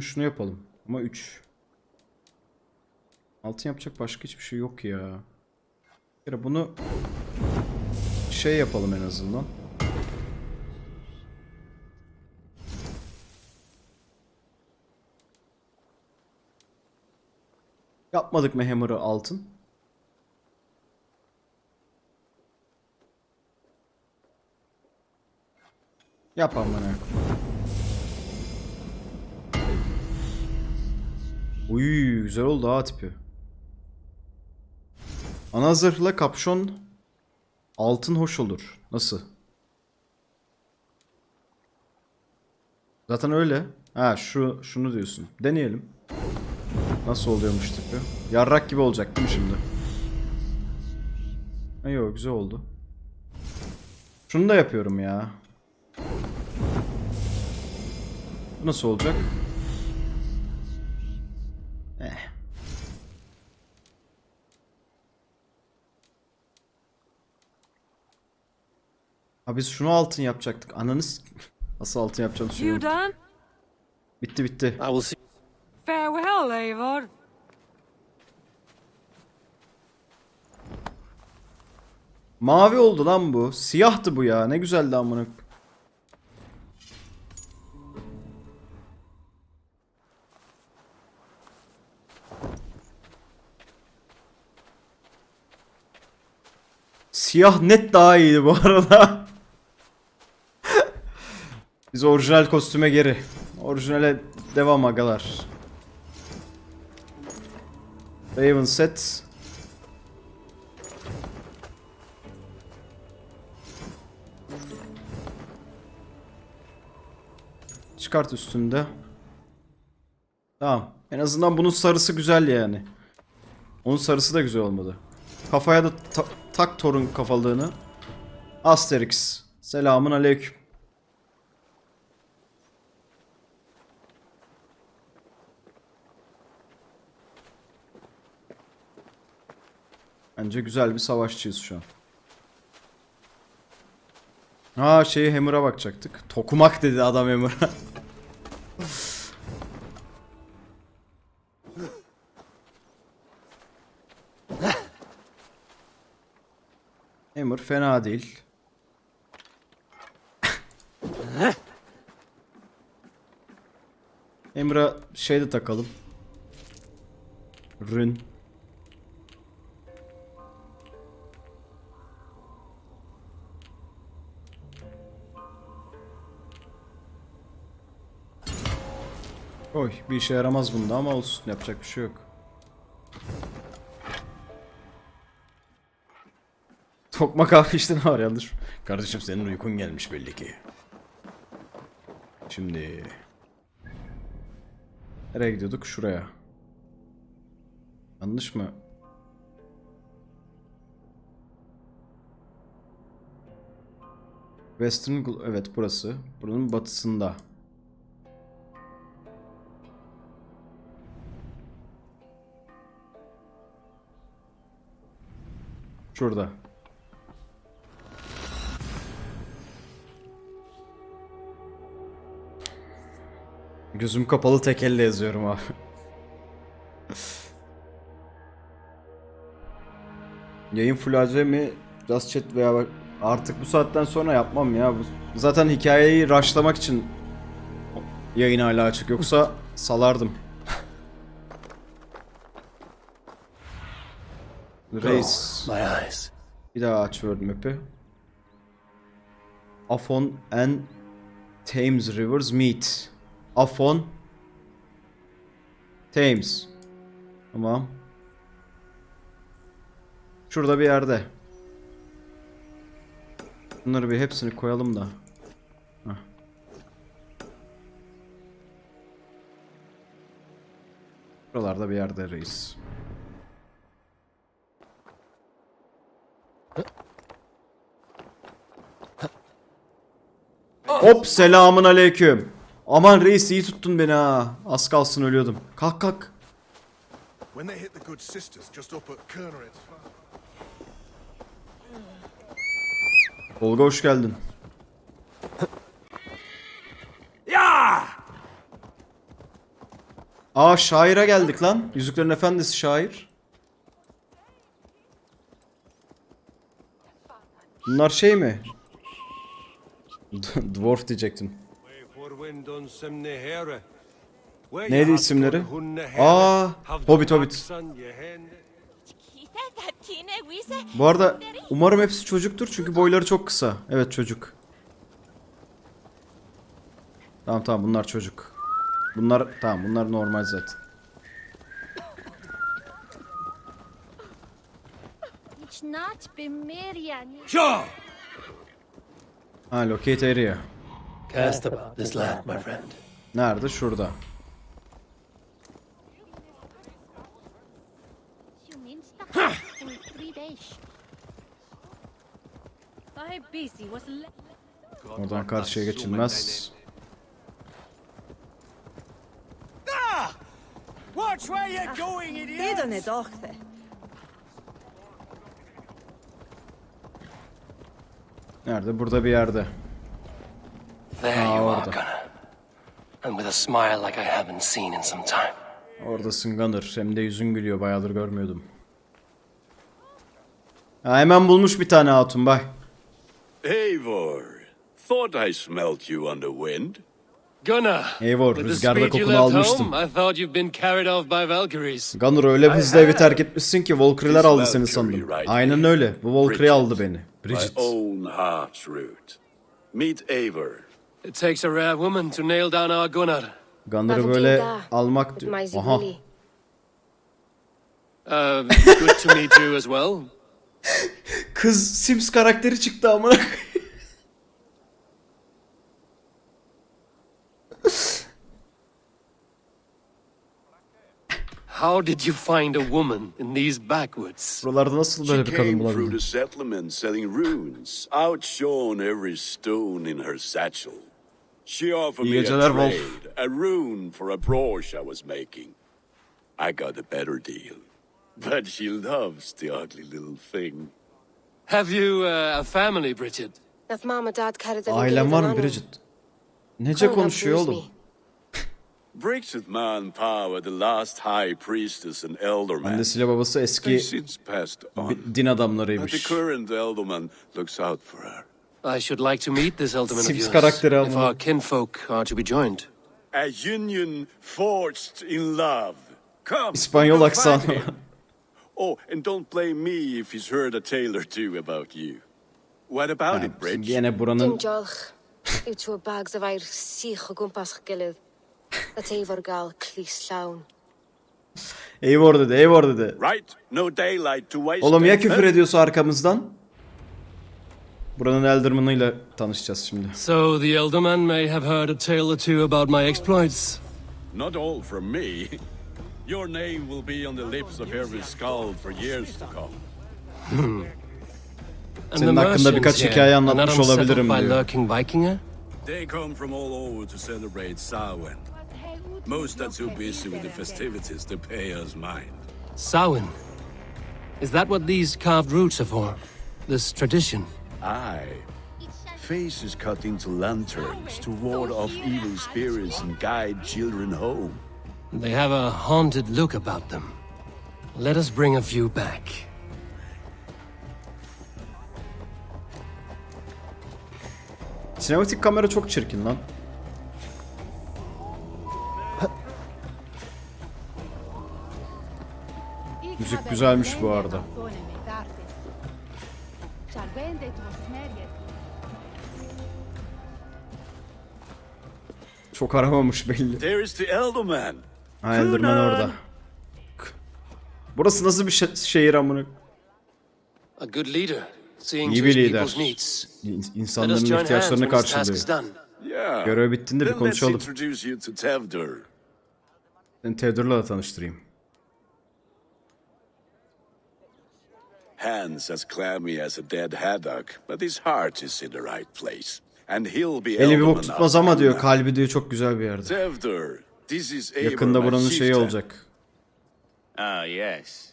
Şunu yapalım. Ama 3. Altın yapacak başka hiçbir şey yok ya. Bir kere bunu şey yapalım en azından. Yapmadık mı hammer'ı altın? Yap amına. Uy güzel oldu ha tipi. Ana zırhla kapşon altın hoş olur. Nasıl? Zaten öyle. Ha şunu diyorsun. Deneyelim. Nasıl oluyormuş tipi? Yarrak gibi olacak değil mi şimdi? Ha, yok güzel oldu. Şunu da yapıyorum ya. Bu nasıl olacak? Ha biz şunu altın yapacaktık. Ananız nasıl altın yapacağım You söyleyeyim. done? Bitti bitti. I will see. Farewell, Eivor. Mavi oldu lan bu. Siyahtı bu ya. Ne güzeldi amına. Siyah net daha iyiydi bu arada. Biz orijinal kostüme geri. Orijinale devam agalar. Raven set. Çıkart üstünde. Tamam. En azından bunun sarısı güzel yani. Onun sarısı da güzel olmadı. Kafaya da tak torun kafalığını. Asterix. Selamun aleyküm. Bence güzel bir savaşçıyız şu an. Ha Hammer'a bakacaktık. Tokumak dedi adam Hammer'a. Hammer fena değil. Hammer'a de takalım. Rün. Oy bir işe yaramaz bunda ama olsun, yapacak bir şey yok. Tokmak abi işte ne var yanlış. Kardeşim senin uykun gelmiş belli ki. Şimdi nereye gidiyorduk? Şuraya. Yanlış mı? Western, evet burası. Buranın batısında. Şurada. Gözüm kapalı tek elle yazıyorum abi. Yayın full AC mi? Just chat veya bak artık bu saatten sonra yapmam ya. Zaten hikayeyi rushlamak için yayın hala açık, yoksa salardım. Reis. Bir daha aç World Map'i. Afon and Thames Rivers meet. Afon Thames. Tamam. Şurada bir yerde. Bunları bir hepsini koyalım da. Heh. Buralarda bir yerde reis. Hop selamun aleyküm. Aman reis iyi tuttun beni ha. Az kalsın ölüyordum. Kalk kalk. Tolga hoş geldin. Aa şaire geldik lan. Yüzüklerin Efendisi şair. Bunlar şey mi? Dwarf diyecektim. Neydi isimleri? Aa, Hobbit. Bu arada umarım hepsi çocuktur çünkü boyları çok kısa. Evet çocuk. Tamam bunlar çocuk. Bunlar normal zaten. Ha, locate area. Cast about this land, my friend. Nerede? Şurada. Oradan karşıya geçilmez. Watch where you're going, idiot! Nerede? Burada bir yerde. There you are, orada. Gunnar. And with a smile like I haven't seen in some time. Oradasın Gunnar. Hem de yüzün gülüyor. Bayağıdır görmüyordum. Ha, hemen bulmuş bir tane hatun bak. Eivor, thought I smelt you on the wind. Gunnar, Eivor, with the rüzgarda speed you kokunu left almıştım. home, I thought you've been carried off by Valkyries. Gunnar öyle bir hızla evi terk etmişsin ki Valkyrie'ler aldı seni sandım. Aynen öyle. Bu Valkyrie aldı beni. Bridget. My own heart's root. Meet Eivor, It takes a rare woman to nail down our Gunnar. Gunnar'ı böyle almak diyor. Aha. Good to meet you as well. Kız Sims karakteri çıktı amına. How did you find a woman in these backwoods? Buralarda nasıl böyle bir kadın Came through bulabildin? the settlement selling runes, outshone every stone in her satchel. She offered İyi me a geceler Wolf. trade, a rune for a brooch I was making. I got a better deal. But she loves the ugly little thing. Have you a family, Bridget? Ailem var mı Bridget? Nece konuşuyor oğlum? Bridget Manpower, the last high priestess and elderman. Annesiyle babası They eski since passed on. din But adamlarıymış. the current elderman looks out for her. I should like to meet this elderman of Sims yours, karakteri if ama. our kinfolk are to be joined. A union forged in love. Come, İspanyol go aksanı. find him. Oh, and don't blame me if he's heard a tale or two about you. What about it, Bridge? Gene buranın Eivor dedi, Eivor dedi. Right, no daylight to waste. Oğlum ya then, küfür huh? ediyorsa arkamızdan? Buranın eldermanıyla tanışacağız şimdi. So the elderman may have heard a tale or two about my exploits. Not all from me. Your name will be on the lips of every skull for years to come. And Senin hakkında birkaç hikaye anlatmış olabilirim by diyor. lurking Vikinger? They come from all over to celebrate Samhain. Most are too busy with the festivities to pay us mind. Samhain. Is that what these carved roots are for? This tradition? Aye. Faces cut into lanterns to ward off evil spirits and guide children home. They have a haunted look about them. Let us bring a few back. Sinematik kamera çok çirkin lan. Müzik güzelmiş bu arada. Çok aramamış belli. There is the elderman. Ha, elderman orada. Burası nasıl bir şehir amına? A good leader, seeing İyi to bir his lider. people's needs. Let us İnsanların join hands ihtiyaçlarını when this task karşılıyor. is done. Yeah. Görev bittiğinde bir Then let's konuşalım. introduce you to Tevdur. Seni Theodor'la da tanıştırayım. Hands as clammy as a dead haddock, but his heart is in the right place. And he'll be Eli bir elderman bok tutmaz ama after diyor, now. kalbi diyor çok güzel bir yerde. Tevdur, this is Yakında Eivor, my buranın şeyi chieftain. olacak. Ah, yes.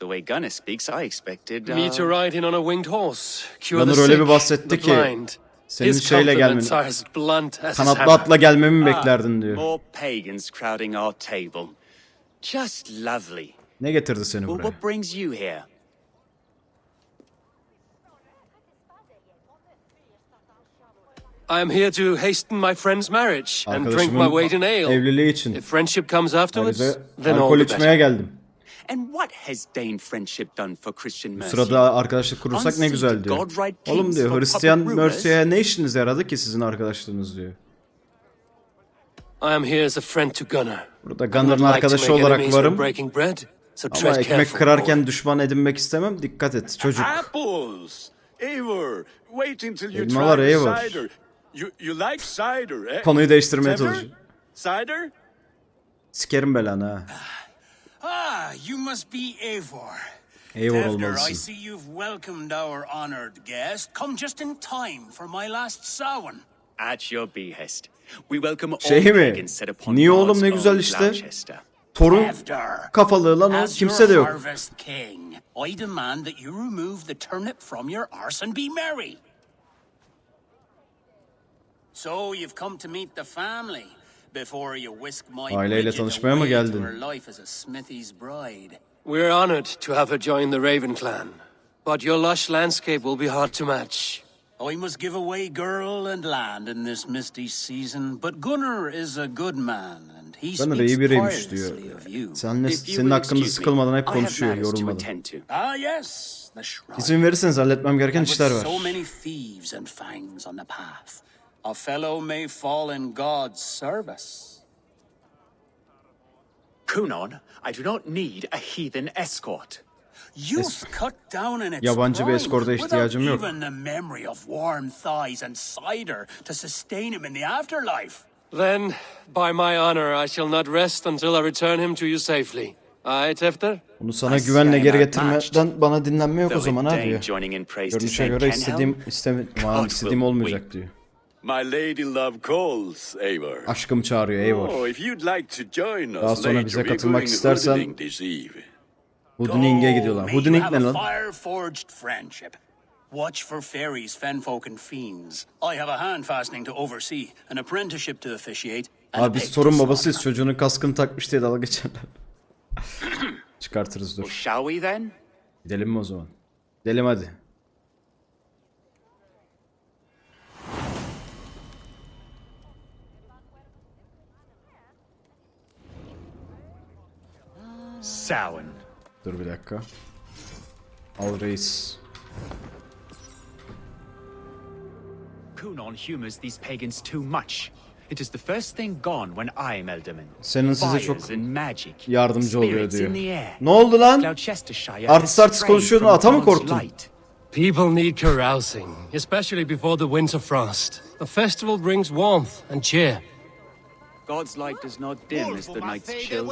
The way Gunnar speaks, I expected. Me to ride in on a winged horse, cure the Gunnar öyle bir sick, bahsetti the ki, blind. senin His şeyle compliments gelmeni, are as blunt as his kanatlı hammer. atla gelmemi mi beklerdin diyor. More pagans crowding our table. Just lovely. Ne getirdi seni Well, buraya? what brings you here? I am here to hasten my friend's marriage and drink my Arkadaşımın weight in ale. evliliği için. If friendship comes afterwards, Ayrıca then all alkol the içmeye better. geldim. And what has Dane friendship done for Christian Bu mercy? sırada arkadaşlık kurursak ne güzel diyor. Oğlum diyor, Hristiyan Mercy'ye ne işinize yaradı ki sizin arkadaşlığınız diyor. I am here as a friend to Gunnar. Burada Gunnar'ın arkadaşı olarak varım. Breaking bread, so Ama tread ekmek careful. kırarken düşman edinmek istemem. Dikkat et çocuk. Apples! Eivor, wait until you Elmalar try Eivor. cider. You like cider, eh? Konuyu değiştirmeye Tevdur? çalışıyor. Cider? Sikerim belanı ha. Ah, you must be Eivor. Eivor Tevdur, I olmalısın. see you've welcomed our honored guest. Come just in time for my last Samhain. At your behest. We welcome all Şey mi? pagans set upon Niye God's oğlum, ne güzel own işte. Gloucester. Torun Tevdur, kafalığı lan o. as Kimse your de yok. harvest king, I demand that you remove the turnip from your arse and be merry. So you've come to meet the family before you whisk my Aileyle Bridget tanışmaya mı away to geldin? her life as a smithy's bride. We're honored to have her join the Raven clan, but your lush landscape will be hard to match. I must give away girl and land in this misty season, but Gunnar is a good man, and he Gunnar speaks iyi biriymiş diyor. tirelessly of you. Senin hakkında sıkılmadan hep konuşuyor, yorulmadan. Ah yes, the shrine. İzin verirseniz halletmem gereken With işler var. so many thieves and fangs on the path. a fellow may fall in God's service. Kunon, I do not need a heathen escort. Youth cut down in its Yabancı bir eskorta prime, ihtiyacım yok. without even the memory of warm thighs and cider to sustain him in the afterlife. Then, by my honor, I shall not rest until I return him to you safely. Aye, Tefter? Bunu sana güvenle geri getirmeden bana dinlenme yok o zaman ha diyor. Görünüşe göre istediğim olmayacak diyor. My lady love calls, Eivor. Aşkım çağırıyor Eivor. Oh, if you'd like to join us Daha sonra bize later, katılmak we're istersen going this eve. Hoodining'e gidiyorlar. Hoodining ne lan? Fire-forged friendship. Watch for fairies, fenfolk and fiends. I have a hand fastening to oversee, an apprenticeship to officiate. Abi biz torun babasıyız. Çocuğunun kaskını takmış diye dalga geçerler. Çıkartırız dur. Shall we then? Gidelim mi o zaman? Gidelim hadi. Samhain. Dur bir dakika. Al reis. Kunon humors these pagans too much. It is the first thing gone when I am Elderman. Senin size çok Fires and magic, yardımcı oluyor spirits diyor. in the air. Ne oldu lan? Gloucestershire Artist has konuşuyordun, strayed ata mı from korktun? God's light. People need carousing, especially before the winter frost. A festival brings warmth and cheer. God's light does not dim as the nights chill,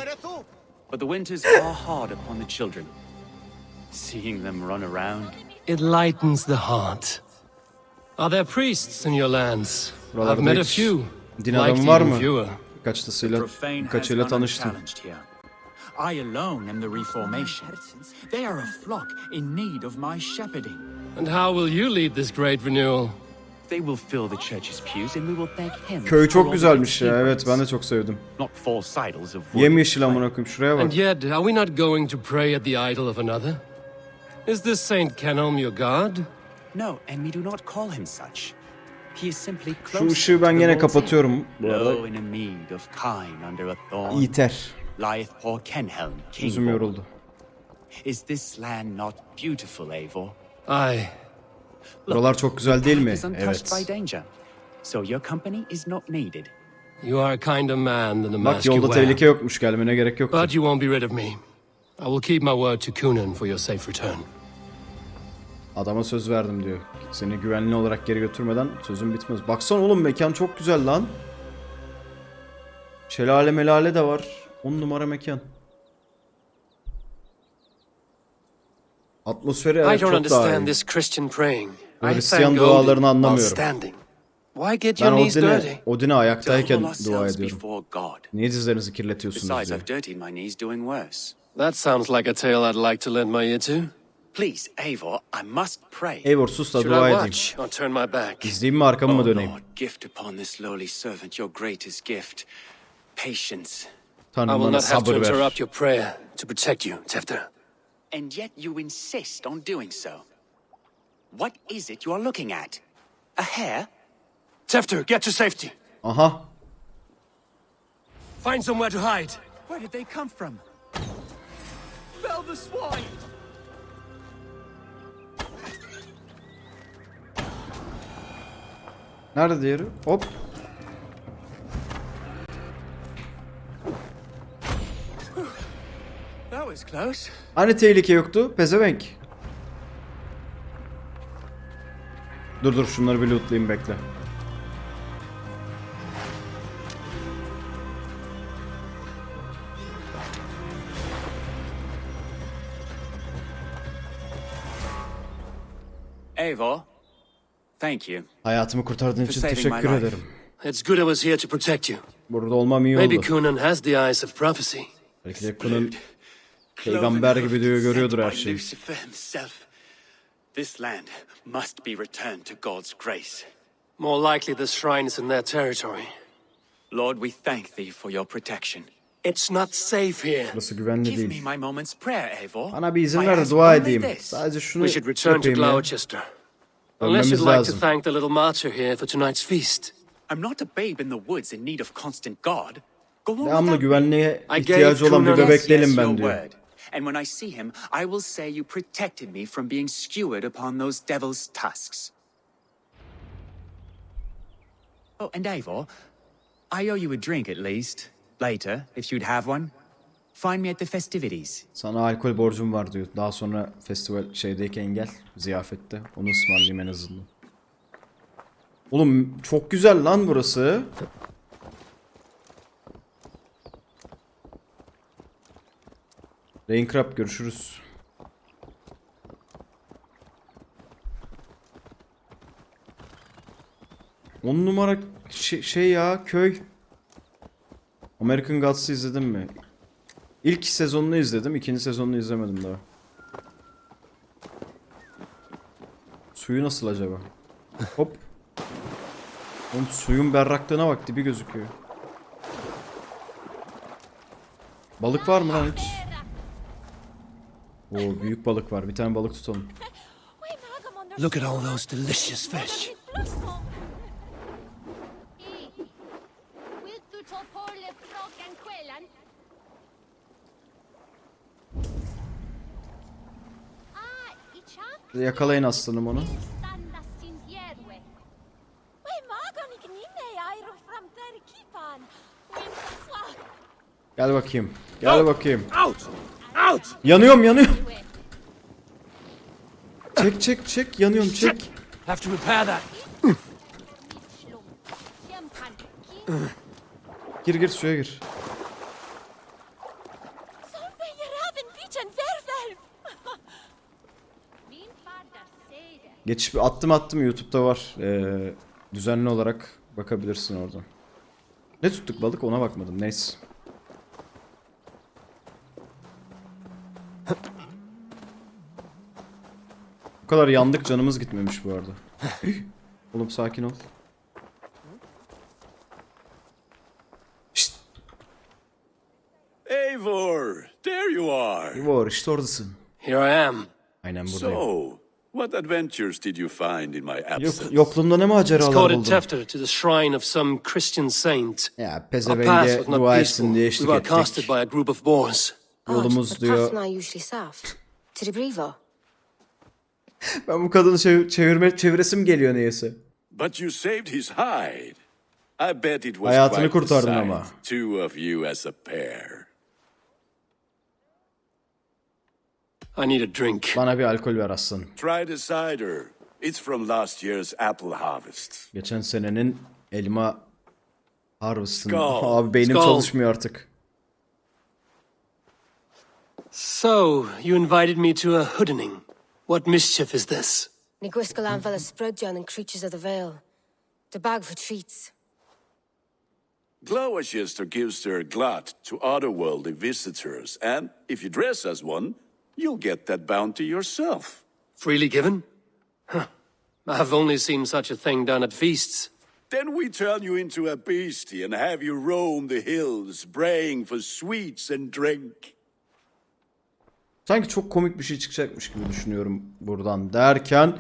but the winters are hard upon the children. Seeing them run around, It lightens the heart. Are there priests in your lands? I've Buralarda met a hiç few. din Likely adamı var even mı? fewer. Birkaçıyla tanıştım. I alone am the reformation. They are a flock in need of my shepherding. And how will you lead this great renewal? they will fill the church's pews and we will thank him. Köy çok güzelmiş ya. Evet ben de çok sevdim. Not four sidles of wood. Yemyeşil amına koyayım şuraya bak. And yet, are we not going to pray at the idol of another? Is this Saint Kenelm your god? No, and we do not call him such. He is simply Şu close. ışığı ben gene kapatıyorum bu arada. Low in a mead of kine under a thorn. Yeter. Lieth poor Kenhelm, king. Gözüm yoruldu. Is this land not beautiful, Eivor? Aye. Buralar çok güzel değil mi? Is untouched by Evet. danger. So your company is not needed. You are a kinder man than the Bak mask you yolda wear. tehlike yokmuş, gelmene gerek yok. But you won't be rid of me. I will keep my word to Kunan for your safe return. Adama söz verdim diyor. Seni güvenli olarak geri götürmeden sözüm bitmez. Baksana oğlum mekan çok güzel lan. Şelale melale de var. 10 numara mekan. Atmosferi I evet don't çok daha understand iyi. this Christian praying. I Hristiyan thank dualarını Odin while anlamıyorum. standing. Why get Ben your knees dirty? Odin'e ayaktayken To humble dua ourselves ediyorum. before God. Niye dizlerinizi kirletiyorsunuz Besides, diyor. I've dirtied my knees doing worse. That sounds like a tale I'd like to lend my ear to. Please, Eivor, I must pray. Eivor sus da Should dua I edeyim. watch or turn my back? İzleyeyim mi arkamı mı Oh döneyim? Lord, gift upon this lowly servant your greatest gift. Patience. I Tanrım will bana not have to sabır ver. interrupt your prayer to protect you, Tefter. And yet you insist on doing so. What is it you are looking at? A hare? Tefter, get to safety. Aha. Find somewhere to hide. Where did they come from? Fell the swine! Nerede diğeri? Hop. That was close. Hani tehlike yoktu? Pezevenk. Dur şunları bir lootlayayım bekle. Eivor, thank you. Hayatımı kurtardığın için For saving my teşekkür life. ederim. It's good I was here to protect you. Burada olmam iyi Maybe oldu. Kunan has the eyes of prophecy. Belki de Kun'un peygamber gibi diyor, görüyordur her şeyi. Lucifer himself. This land must be returned to God's grace. More likely the shrine is in their territory. Lord, we thank thee for your protection. It's not safe here. Burası güvenli Give değil. me my moment's prayer, Eivor. Bana bir izin I ver de ask dua only edeyim. this. Sadece şunu We should return to yapayım ya. Gloucester. Unless Ölmemiz you'd like to lazım. thank the little martyr here for tonight's feast. I'm not a babe in the woods in need of constant guard. Go on Devamlı without me. güvenliğe I ihtiyacı gave olan bir Kunan- bebek değilim Yes, ben your diyor. word. And when I see him, I will say you protected me from being skewered upon those devil's tusks. Oh, and Eivor, I owe you a drink at least. Later, if you'd have one. Find me at the festivities. Sana alkol borcum var diyor. Daha sonra festival şeydeyken gel. Ziyafette. Onu ısmarlayayım en azından. Oğlum çok güzel lan burası. Raincrab görüşürüz. On numara şey ya köy. American Gods'ı izledin mi? İlk sezonunu izledim. İkinci sezonunu izlemedim daha. Suyu nasıl acaba? Hop. Oğlum suyun berraklığına bak, dibi gözüküyor. Balık var mı lan hiç? Oo, büyük balık var. Bir tane balık tutalım. Look at all those delicious fish. Yakalayın aslanım onu. Gel bakayım. Gel bakayım. Yanıyorum. Çek. Yanıyorum, çek. Have to repair that. Gir suya gir. Geçip attım YouTube'da var. Düzenli olarak bakabilirsin oradan. Ne tuttuk balık, ona bakmadım, neyse. Bu kadar yandık, canımız gitmemiş bu arada. Oğlum sakin ol. Şşt. Eivor, there you are. Eivor, işte oradasın. Here I am. Aynen buradayım. So, what adventures did you find in my absence? Yokluğumda ne maceralar buldun? Escorted Tefter to the shrine of some Christian saint. Ya Our path pezevenge was not dua peaceful. etsin diye We eşlik were accosted ettik. by a group of boars. Yolumuz diyor. usually south. To the Brevo. Ben bu kadını çeviresim geliyor neyse. But you saved his hide. I bet it was Hayatını quite the kurtardın sight, ama. two of you as a pair. I need a drink. Bana bir alkol ver aslan. Try the cider. It's from last year's apple harvest. Geçen senenin elma harvest'ını. Skull. Abi beynim Skull. çalışmıyor artık. So, you invited me to a hoodening. What mischief is this? Niguiscalan Vela Sprudjan and creatures of the Vale. The bag for treats. Glowachester gives their glut to otherworldly visitors, and if you dress as one, you'll get that bounty yourself. Freely given? Huh. I've only seen such a thing done at feasts. Then we turn you into a beastie and have you roam the hills, braying for sweets and drink. Sanki çok komik bir şey çıkacakmış gibi düşünüyorum buradan derken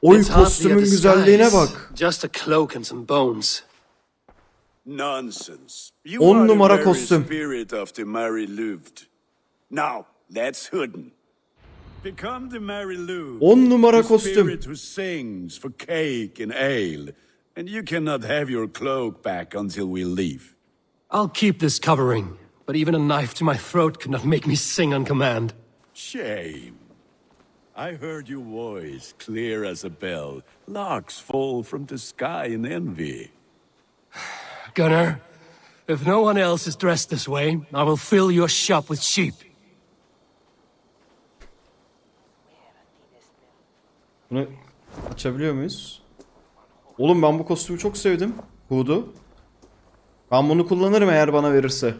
oy kostümün güzelliğine bak. Just a cloak and some bones. Nonsense. You 10 are the numara very kostüm. spirit of the Mary Louved. Now, let's hooden. Become the Mary Lou. 10 numara the kostüm. spirit who sings for cake and ale. And you cannot have your cloak back until we leave. I'll keep this covering, but even a knife to my throat could not make me sing on command. Shame. I heard your voice clear as a bell. Larks fall from the sky in envy. Gunnar, if no one else is dressed this way, I will fill your shop with sheep. Bunu açabiliyor muyuz? Oğlum ben bu kostümü çok sevdim. Hood'u. Ben bunu kullanırım eğer bana verirse.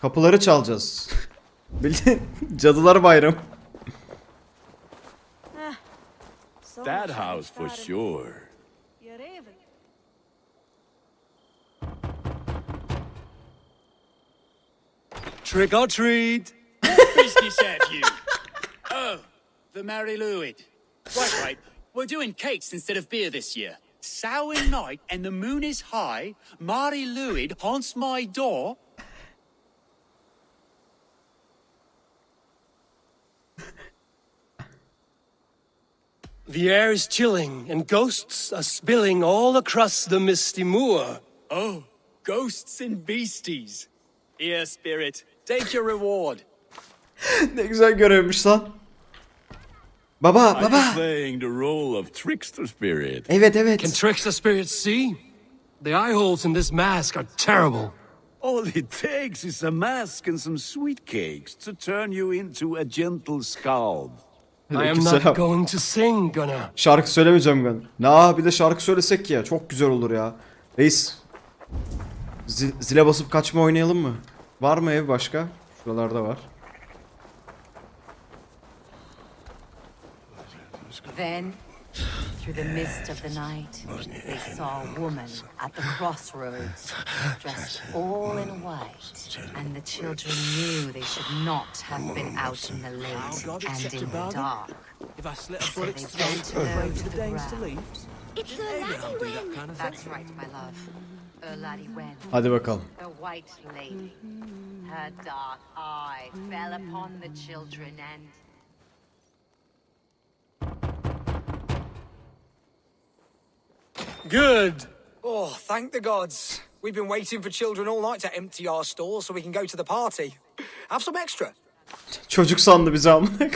Kapıları çalacağız. Bildiğin Cadılar Bayramı. That house for sure. Trick or treat! What business have you? Oh, the Mary Louid. Right. We're doing cakes instead of beer this year. Sour night and the moon is high. Mary Louid haunts my door. The air is chilling, and ghosts are spilling all across the misty moor. Oh, ghosts and beasties. Here, spirit, take your reward. Ne güzel görevmiş lan. Baba, Are you baba. playing the role of trickster spirit? Evet, evet. Can trickster spirits see? The eye holes in this mask are terrible. All it takes is a mask and some sweet cakes to turn you into a gentle scald. I am not going to sing, Gunnar. Şarkı söylemeyeceğim Gun. Bir de şarkı söylesek ya. Çok güzel olur ya. Reis. Zile basıp kaçma oynayalım mı? Var mı ev başka? Şuralarda var. Then, through the mist of the night, they saw a woman at the crossroads, dressed all in white, and the children knew they should not have been out in the late and in the dark. So they bent low to the ground. It's a laddie Wen. That's right, my love. A laddie Wen. Hadi bakalım. The white lady. Her dark eye fell upon the children and... Good. Oh, thank the gods. We've been waiting for children all night to empty our stores so we can go to the party. Have some extra. Çocuk sandı bizi amına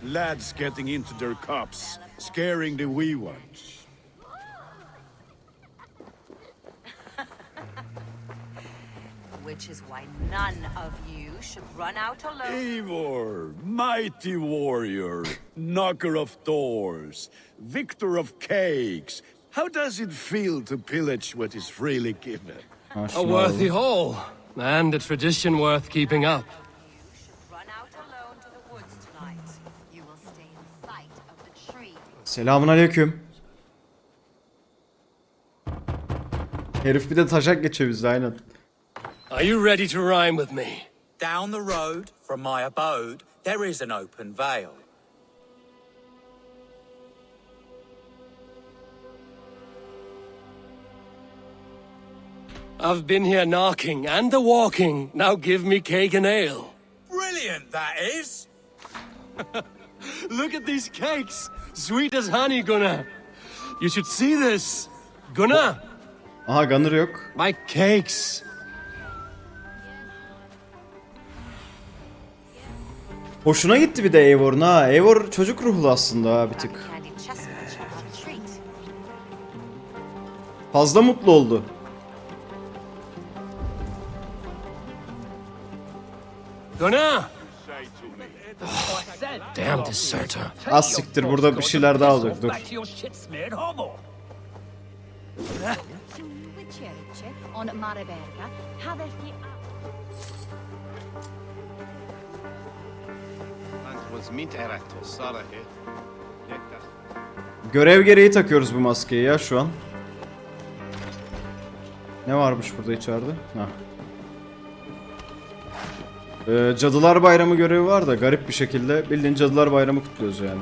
Lads getting into their cups, scaring the wee ones. Which is why none of you should run out alone. Eivor, mighty warrior, knocker of doors, victor of cakes. How does it feel to pillage what is freely given? A worthy haul, and a tradition worth keeping up. Selamun aleyküm. Herif bir de taşak geçiyor bizde aynen. Are you ready to rhyme with me? Down the road from my abode, there is an open vale. I've been here knocking and the walking. Now give me cake and ale. Brilliant, that is. Look at these cakes. Sweet as honey, Gunnar. You should see this. Gunnar. Aha Gunnar yok. My cakes. Hoşuna gitti bir de Eivor'un ha. Eivor çocuk ruhlu aslında ha bir tık. Fazla mutlu oldu. Gunnar. Damn deserter. Az siktir burada bir şeyler daha olacak dur. Görev gereği takıyoruz bu maskeyi ya şu an. Ne varmış burada içeride? Ha. Cadılar Bayramı görevi var da garip bir şekilde bildiğin Cadılar Bayramı kutluyoruz yani.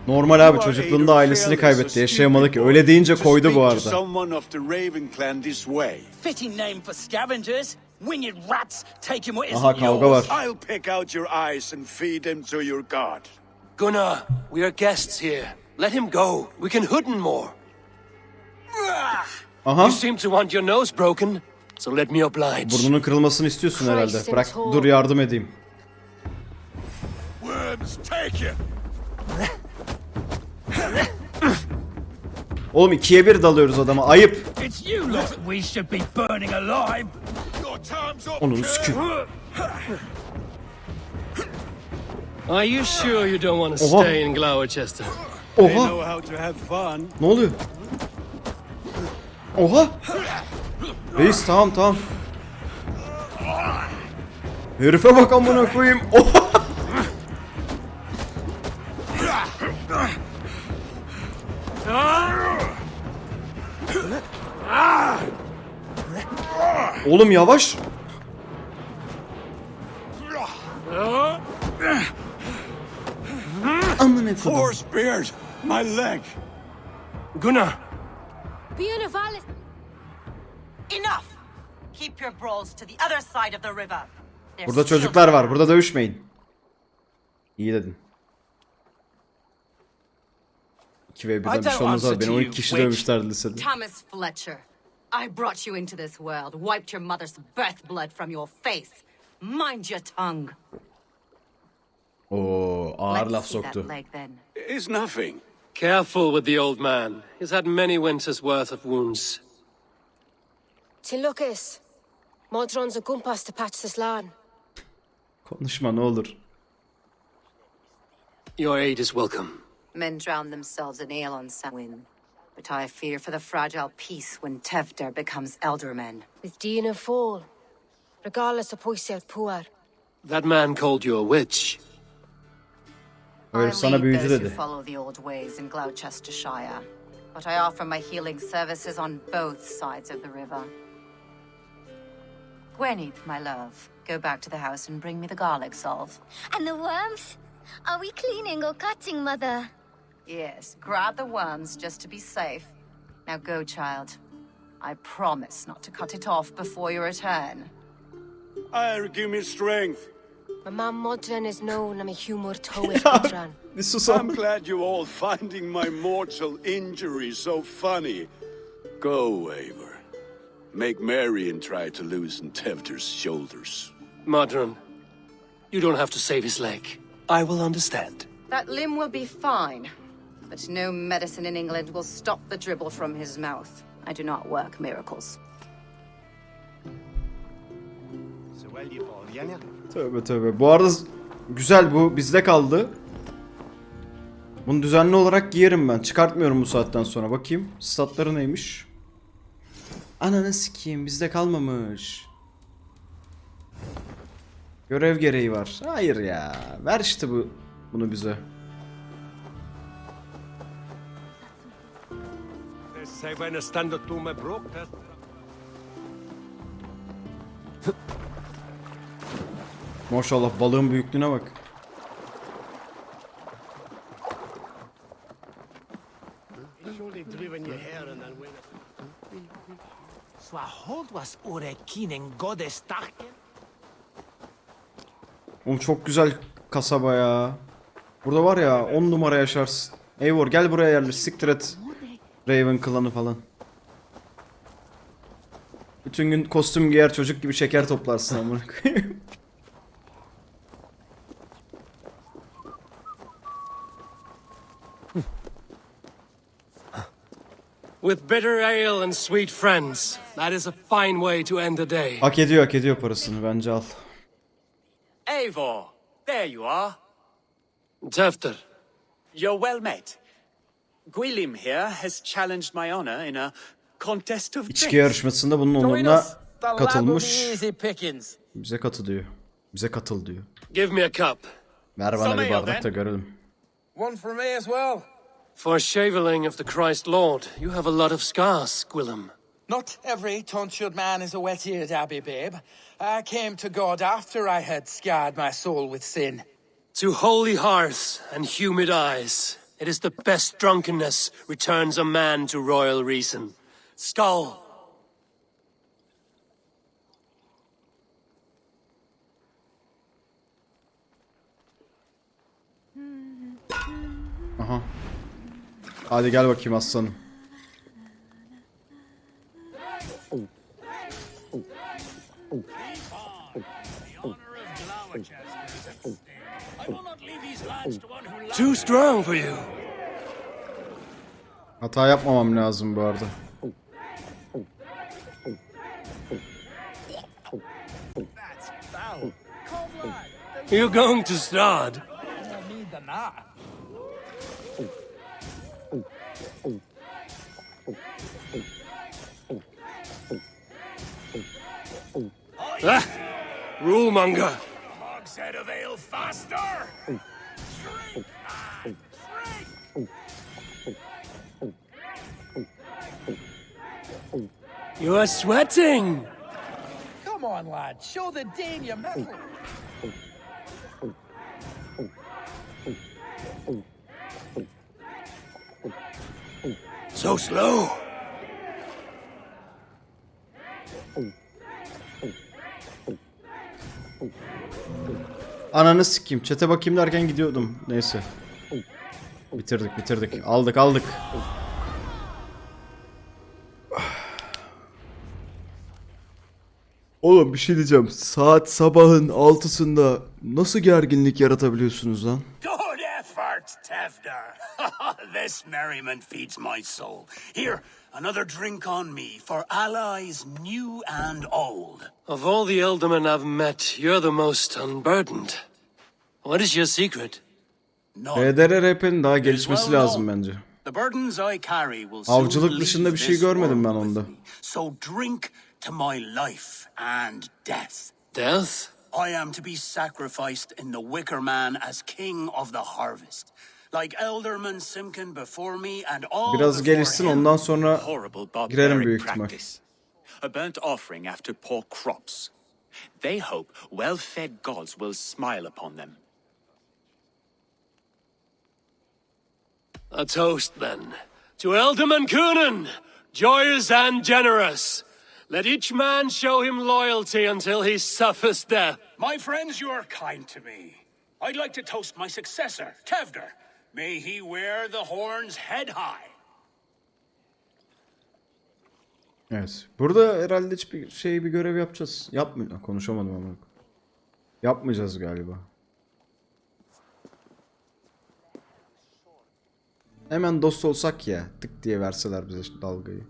Normal abi çocukluğunda ailesini kaybetti, yaşayamadı ki. Öyle deyince koydu bu arada. Fitting name for scavengers. Winged rats, take him what Aha isn't kavga var. I'll pick out your eyes and feed them to your god. Gunnar, we are guests here. Let him go. We can hood him more. Aha. You seem to want your nose broken, so let me oblige. Burnunun kırılmasını istiyorsun herhalde. Bırak dur yardım edeyim. Worms, take it. Oğlum 2'ye 1 dalıyoruz adama. Ayıp. It's you lot that we should be burning alive. Onun sükü. Are you sure you don't want to Oha. stay in Gloucester? Oha. Ne oluyor? Oha. Reis tamam. Herife bak amına koyayım. Oha. Oğlum yavaş. Amına koyayım. Force beard, my leg. Gunnar! Enough! Keep your brawls to the other side of the river. Burada çocuklar var. Burada dövüşmeyin. İyi dedin. 2v1'den bir şey olmaz abi. Beni 12 kişi dövmüşlerdi lisede. Thomas Fletcher, I brought you into this world, wiped your mother's birth blood from your face. Mind your tongue. Oo, ağır laf Let's see that soktu. leg then. It's nothing. Careful with the old man. He's had many winters' worth of wounds. Til Lucas. Modron's a gumpas to patch this lan. Konuşma ne olur. Your aid is welcome. Men drown themselves in ale on Samhain, but I fear for the fragile peace when Tevder becomes eldermen. With Dean and Fall. Regardless of Poisiat Puar. That man called you a witch. Öyle sana I büyücü lead those dedi. who follow the old ways in Gloucestershire, but I offer my healing services on both sides of the river. Gweneth, my love, go back to the house and bring me the garlic salve. And the worms? Are we cleaning or cutting, Mother? Yes, grab the worms just to be safe. Now go, child. I promise not to cut it off before your return. Give me strength. My mom Modron is known I'm a humor toilet Modron. I'm glad you all finding my mortal injury so funny. Go, Eivor. Make Marion try to loosen Tevder's shoulders. Modron, you don't have to save his leg. I will understand. That limb will be fine, but no medicine in England will stop the dribble from his mouth. I do not work miracles. Tövbe tövbe. Bu arada güzel, bu bizde kaldı. Bunu düzenli olarak giyerim ben. Çıkartmıyorum bu saatten sonra. Bakayım statları neymiş. Ananı sikeyim, bizde kalmamış. Görev gereği var. Hayır ya. Ver işte bunu bize. Maşallah, balığın büyüklüğüne bak. Oğlum çok güzel kasaba ya. Burada var ya 10 numara yaşarsın. Eivor gel buraya yerleş, siktir et. Raven klanı falan. Bütün gün kostüm giyer çocuk gibi şeker toplarsın amına koyayım. With bitter ale and sweet friends, that is a fine way to end the day. Hak ediyor parasını, bence al. Eivor, there you are. Tevder. You're well met. Gwilym here has challenged my honor in a contest of İçki yarışmasında bunun onuruna katılmış. Bize katıl diyor. Give me a cup. Ver bana bir bardak da görelim. One for me as well. For shaveling of the Christ Lord, you have a lot of scars, Gwilym. Not every tonsured man is a wet-eared Abbey babe. I came to God after I had scarred my soul with sin. To holy hearths and humid eyes, it is the best drunkenness returns a man to royal reason. Skull. Aha. Hadi gel bakayım aslanım. Too strong for you. Hata yapmamam lazım bu arada. You're going to Strahd. Ah, rulemonger. Hogshead of ale faster! You are sweating. Come on, lad. Show the Dane your mettle. So slow. Ananı sikeyim. Çete bakayım derken gidiyordum. Neyse. Bitirdik. Aldık. Oğlum bir şey diyeceğim. Saat sabahın 6'sında nasıl gerginlik yaratabiliyorsunuz lan? Good effort, Tevder. This merriment feeds my soul. Here, another drink on me for allies new and old. Of all the Eldermen I've met, you're the most unburdened. What is your secret? RDR RP'nin daha gelişmesi lazım bence. The burdens I carry will soon Avcılık dışında leave bir şey this görmedim ben world with onda. me. So drink to my life and death. Death? I am to be sacrificed in the Wicker Man as king of the harvest. Like Elderman Simkin before me and all Biraz before gelişsin, him. ondan sonra Horrible girerim barbaric büyük ihtimal. practice. A burnt offering after poor crops. They hope well-fed gods will smile upon them. A toast, then. To Elderman Coonan, joyous and generous. Let each man show him loyalty until he suffers death. My friends, you are kind to me. I'd like to toast my successor, Tevder. May he wear the horns head high. Evet. Burada herhalde hiçbir bir görev yapacağız. Konuşamadım ama. Yapmayacağız galiba. Hemen dost olsak ya. Tık diye verseler bize dalgayı.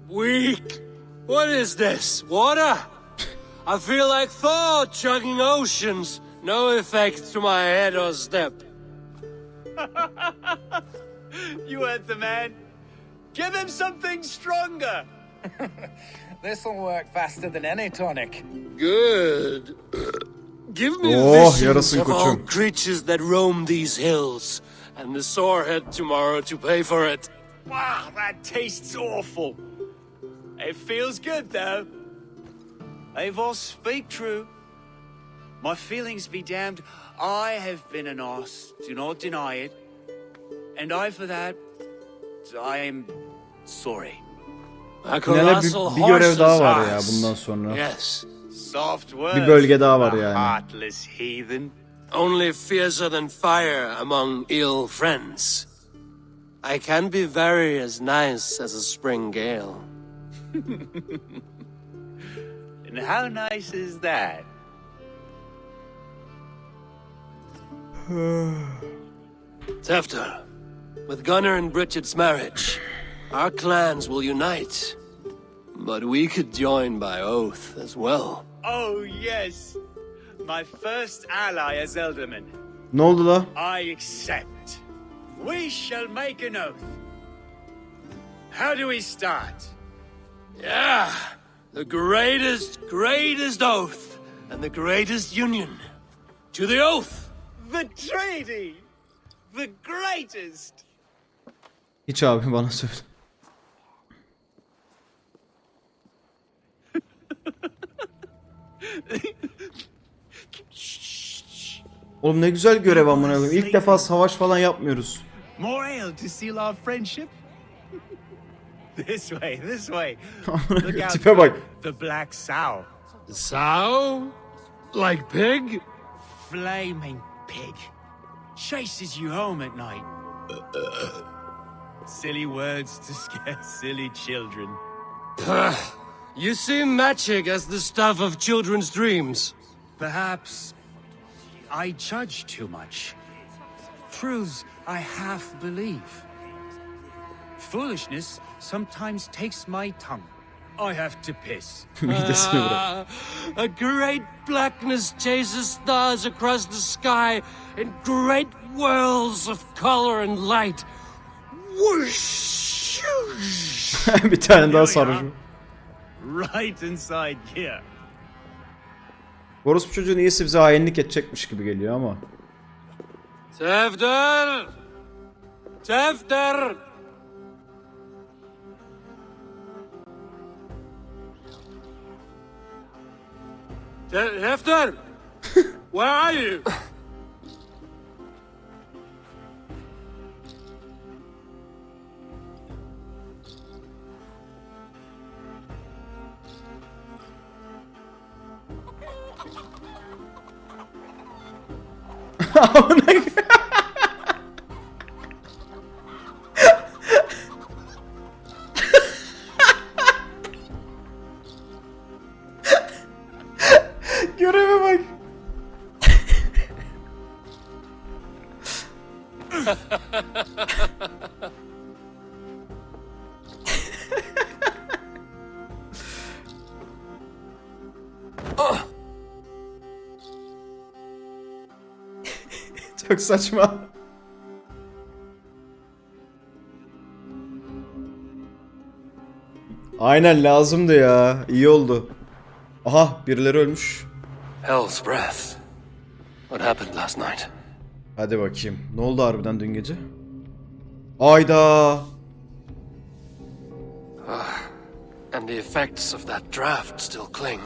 Weak. What is this? Water? I feel like Thor chugging oceans. No effect to my head or step. You heard the man. Give him something stronger. This'll work faster than any tonic. Good. Give me Oh, visions yarasın of all koçum. creatures that roam these hills, and the sorehead tomorrow to pay for it. Wow, that tastes awful. It feels good, though. Eivor, speak true. My feelings be damned. I have been an ass, do not deny it. And for that, I am sorry. Finale bir görev daha var ya bundan sonra. Yes. Soft words, Bir bölge daha var the yani. heartless heathen. Only fiercer than fire among ill friends. I can be very as nice as a spring gale. And how nice is that? Tefter, with Gunnar and Bridget's marriage, our clans will unite. But we could join by oath as well. Oh, yes. My first ally as Elderman. Ne oldu la? I accept. We shall make an oath. How do we start? Yeah, the greatest oath and the greatest union. To the oath! The treaty! The greatest! Hiç abi bana söyle. Oğlum ne güzel görev amına koyayım. İlk defa savaş falan yapmıyoruz. More ale to seal our friendship? This way. Look out Tipe bak. the black sow. Sow? Like pig? Flaming pig. Chases you home at night. Silly words to scare silly children. You seem magic as the stuff of children's dreams. Perhaps I judge too much. Truths I half believe. Foolishness sometimes takes my tongue. I have to piss. Midesine bırak. A great blackness chases stars across the sky in great whirls of color and light. Whoosh! Bir tane daha sarhoşum. Right inside here. Orospu çocuğu niyeyse bize hainlik edecekmiş gibi geliyor ama. Tefter! Tefter! Tefter! Where are you? Göreve bak. Çok saçma. Aynen lazımdı ya. İyi oldu. Aha birileri ölmüş. Hell's breath. What happened last night? Hadi bakayım. Ne oldu harbiden dün gece? Ayda. And the effects of that draft still cling.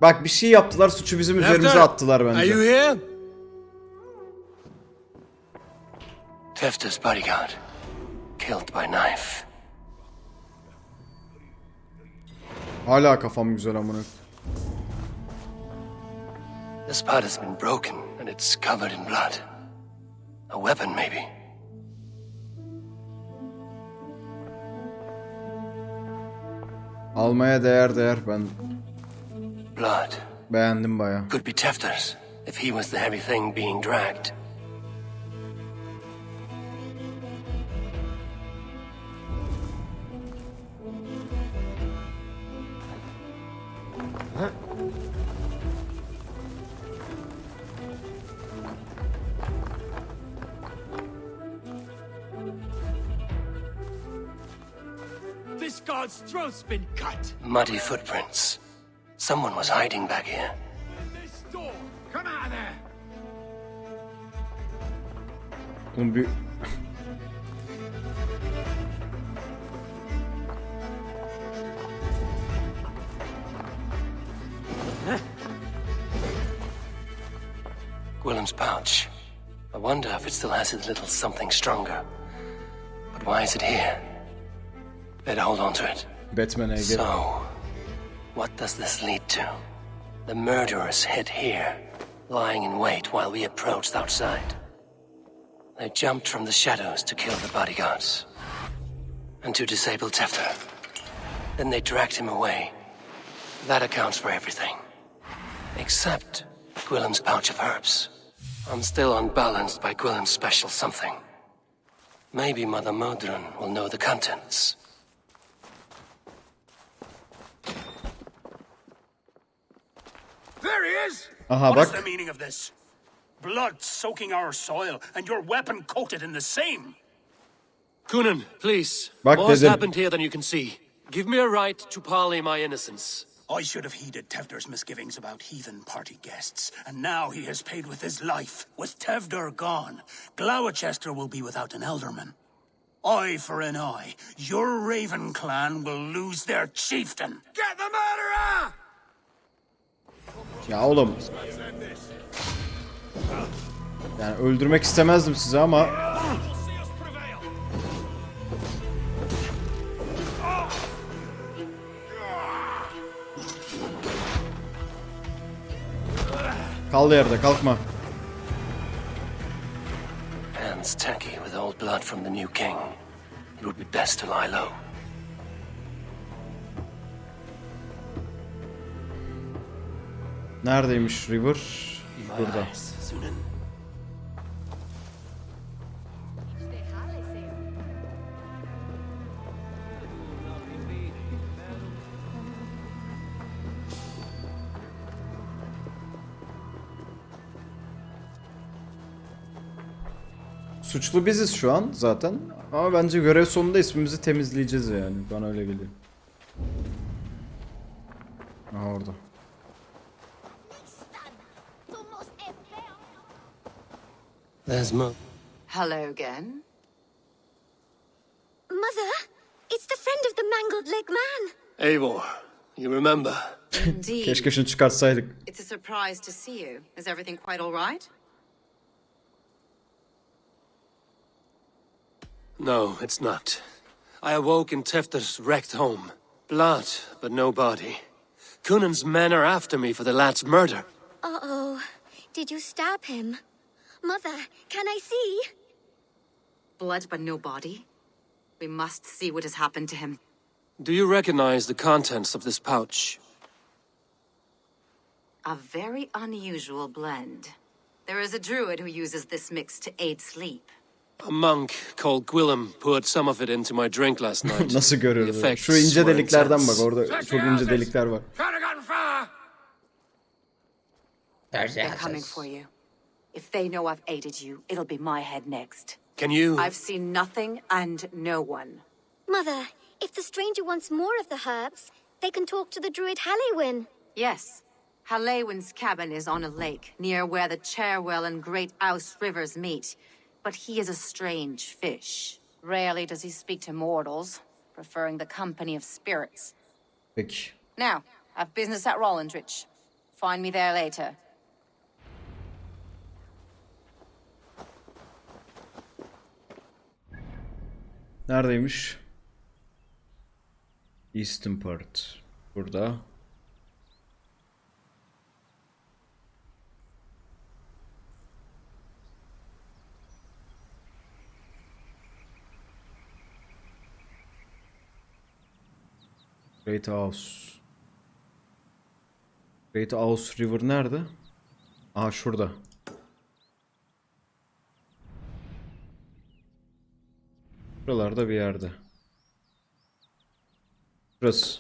Bak bir şey yaptılar, suçu bizim üzerimize attılar bence. Are you here? Tefter's bodyguard, killed by knife. Hala kafam güzel amına. This part has been broken and it's covered in blood. A weapon, maybe. Almaya değer ben Blood. beğendim baya. Could be Tefter's, if he was the heavy thing being dragged. This god's throat's been cut. Muddy footprints. Someone was hiding back here. This door. Come out of there. Oğlum bir... Gwillem's pouch. I wonder if it still has his little something stronger. But why is it here? Better hold on to it. Batman'e gel. So, what does this lead to? The murderers hid here, lying in wait while we approached outside. They jumped from the shadows to kill the bodyguards. And to disable Tefter. Then they dragged him away. That accounts for everything. Except Gwillem's pouch of herbs. I'm still unbalanced by Gwillem's special something. Maybe Mother Modron will know the contents. There he is! Aha What is bak. the meaning of this? Blood soaking our soil, and your weapon coated in the same. Kunin, please. Bak More has dedim. happened here than you can see. Give me a right to parley my innocence. I should have heeded Tevder's misgivings about heathen party guests, and now he has paid with his life. With Tevder gone, Gloucester will be without an elderman. Eye for an eye, your Raven clan will lose their chieftain. Get the murderer! Ya oğlum. Yani öldürmek istemezdim sizi ama. Kal yerde, kalkma. Hands tacky with old blood from the new king. It would be best to lie low. Neredeymiş River? Burada. Suçlu biziz şu an zaten. Ama bence görev sonunda ismimizi temizleyeceğiz yani. Bana öyle geliyor. Aha orada. There's Mo. Hello again. Mother, it's the friend of the mangled leg man. Eivor, you remember? Indeed. Keşke şunu çıkartsaydık. It's a surprise to see you. Is everything quite all right? No, it's not. I awoke in Tefter's wrecked home. Blood, but no body. Kunin's men are after me for the lad's murder. Uh-oh. Did you stab him? Mother, can I see? Blood but no body? We must see what has happened to him. Do you recognize the contents of this pouch? A very unusual blend. There is a druid who uses this mix to aid sleep. A monk called Gwillem poured some of it into my drink last night. Nasıl The görüyoruz? effects Şu ince were deliklerden bak, intense. orada çok ince delikler var. They're coming for you. If they know I've aided you, it'll be my head next. Can you... I've seen nothing and no one. Mother, if the stranger wants more of the herbs, they can talk to the druid Halloween. Yes. Halloween's cabin is on a lake, near where the Cherwell and Great Ouse rivers meet. But he is a strange fish. Rarely does he speak to mortals, preferring the company of spirits. Peki. Now, I've business at Rollindrich. Find me there later. Neredeymiş? Eastern part. Burada. Great House. Great House River nerede? Aha şurada. Buralarda bir yerde. Burası.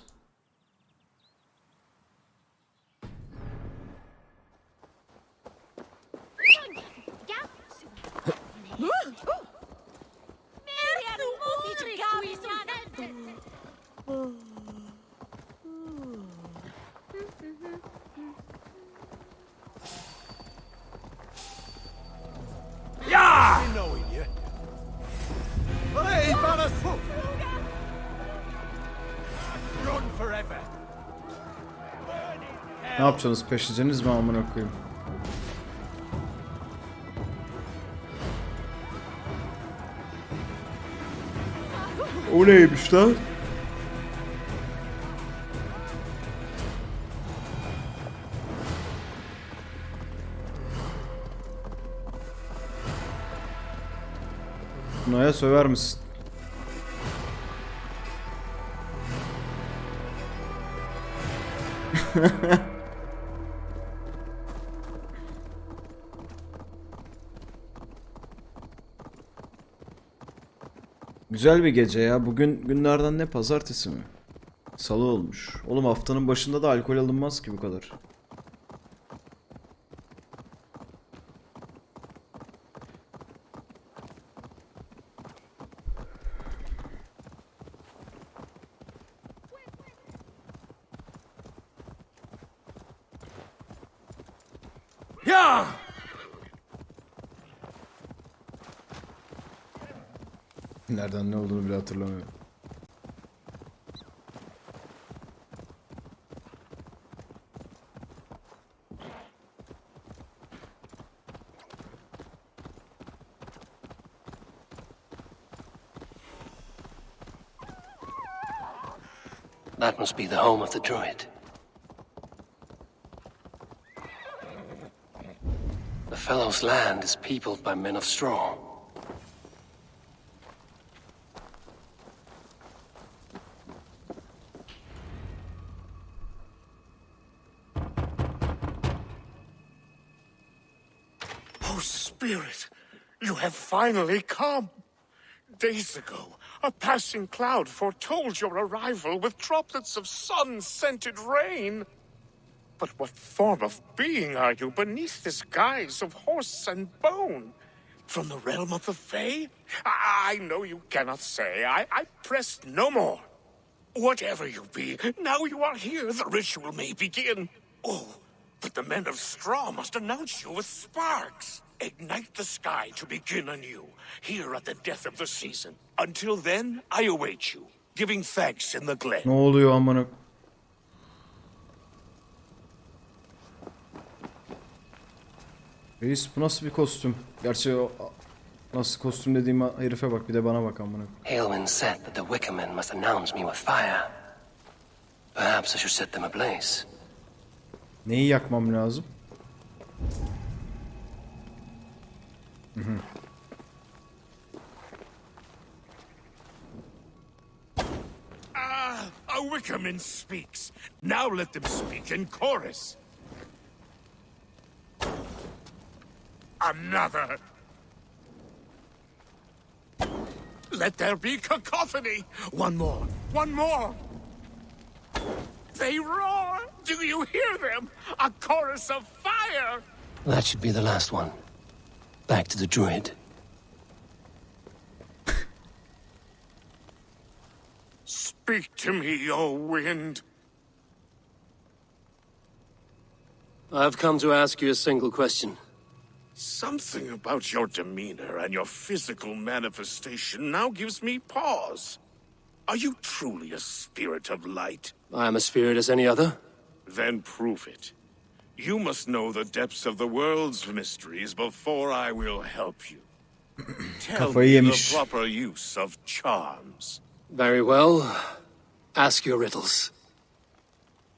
Yeah! Knowing you. Hey, Ballas! Run forever. Ne yapacaksınız? Peşleyeceğiniz mi amına koyayım? O neymiş lan? Bunaya söver misin? Güzel bir gece ya. Bugün günlerden ne? Pazartesi mi? Salı olmuş. Oğlum haftanın başında da alkol alınmaz ki bu kadar. Ya! Nereden ne olduğunu bile hatırlamıyorum. That must be the home of the druid. The fellow's land is peopled by men of straw. Oh, Spirit, you have finally come. Days ago, a passing cloud foretold your arrival with droplets of sun-scented rain. But what form of being are you beneath this guise of horse and bone? From the realm of the Fae? I know you cannot say. I press no more. Whatever you be, now you are here, the ritual may begin. Oh, but the men of straw must announce you with sparks. Ignite the sky to begin anew, here at the death of the season. Until then, I await you, giving thanks in the glen. Ne oluyor amına? Reis bu nasıl bir kostüm? Gerçi o nasıl kostüm dediğim herife bak, bir de bana bak amına. Halewind said that the Wickermen must announce me with fire. Perhaps I should set them ablaze. Neyi yakmam lazım? A Wickerman speaks. Now let them speak in chorus. Another. Let there be cacophony. One more. One more. They roar. Do you hear them? A chorus of fire. That should be the last one. Back to the druid. Speak to me, O wind. I've come to ask you a single question. Something about your demeanor and your physical manifestation now gives me pause. Are you truly a spirit of light? I am a spirit as any other. Then prove it. You must know the depths of the world's mysteries before I will help you. Tell me the proper use of charms. Very well. Ask your riddles.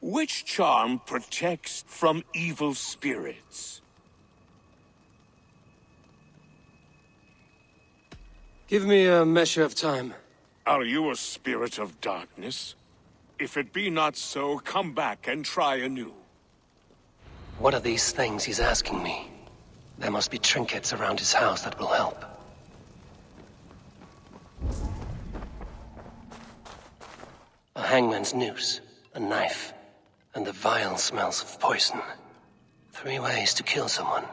Which charm protects from evil spirits? Give me a measure of time. Are you a spirit of darkness? If it be not so, come back and try anew. What are these things he's asking me? There must be trinkets around his house that will help. A hangman's noose, a knife, and the vile smells of poison. 3 ways to kill someone.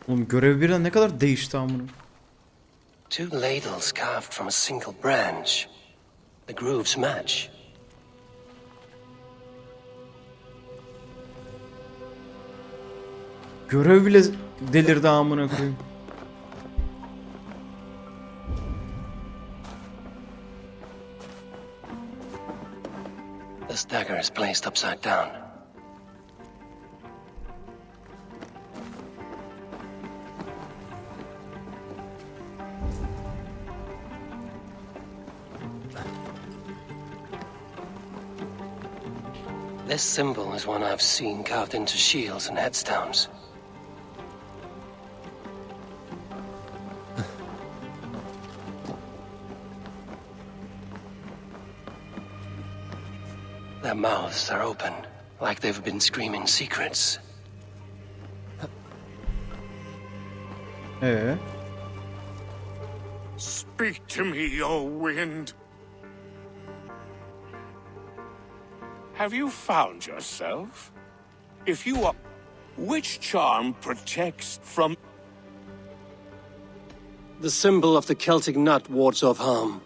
Oğlum görev birden ne kadar değişti amına. 2 ladles carved from a single branch. The grooves match. Görev bile delirdi amına koyayım. This dagger is placed upside down. This symbol is one I've seen carved into shields and headstones. Their mouths are open, like they've been screaming secrets. Speak to me, O wind. Have you found yourself? If you are... Which charm protects from... The symbol of the Celtic nut wards off harm.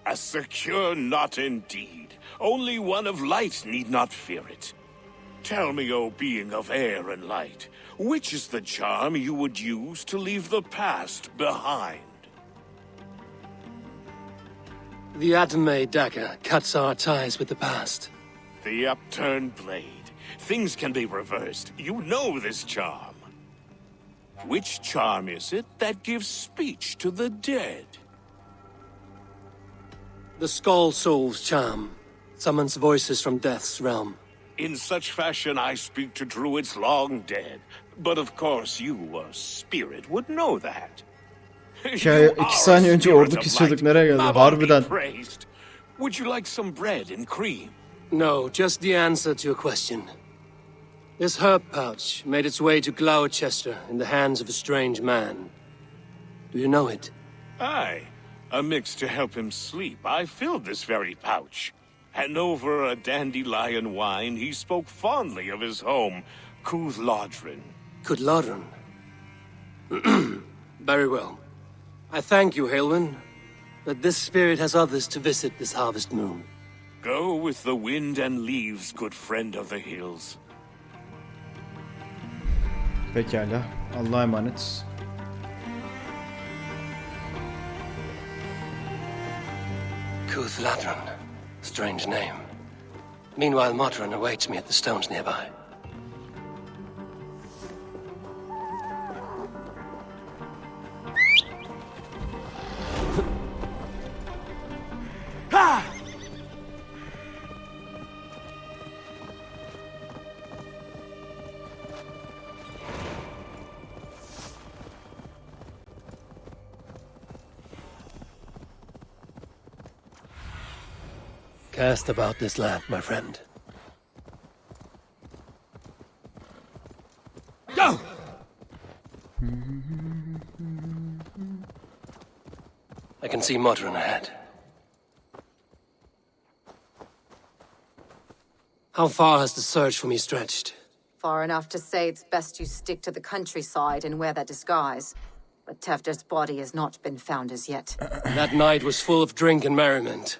A secure knot indeed. Only one of light need not fear it. Tell me, O being of air and light, which is the charm you would use to leave the past behind? The Adame dagger cuts our ties with the past. The upturned blade. Things can be reversed. You know this charm. Which charm is it that gives speech to the dead? The Skull Soul's charm summons voices from death's realm. In such fashion I speak to druids long dead. But of course you, a spirit, would know that. Ya 2 saniye önce ordu kesiyorduk, nereye geldi? Harbiden. Would you like some bread and cream? No, just the answer to your question. This herb pouch made its way to Gloucester in the hands of a strange man. Do you know it? Aye. A mix to help him sleep. I filled this very pouch. And over a dandelion wine, he spoke fondly of his home, Cúthládrin. Cúthládrin? Very well. I thank you, Haelwyn, but this spirit has others to visit this harvest moon. Go with the wind and leaves, good friend of the hills. Pekala. Allah'a emanet. Cúthládrin. Strange name. Meanwhile, Modron awaits me at the stones nearby. Cast about this land, my friend. Go! I can see Modron ahead. How far has the search for me stretched? Far enough to say it's best you stick to the countryside and wear that disguise. But Tevder's body has not been found as yet. That night was full of drink and merriment.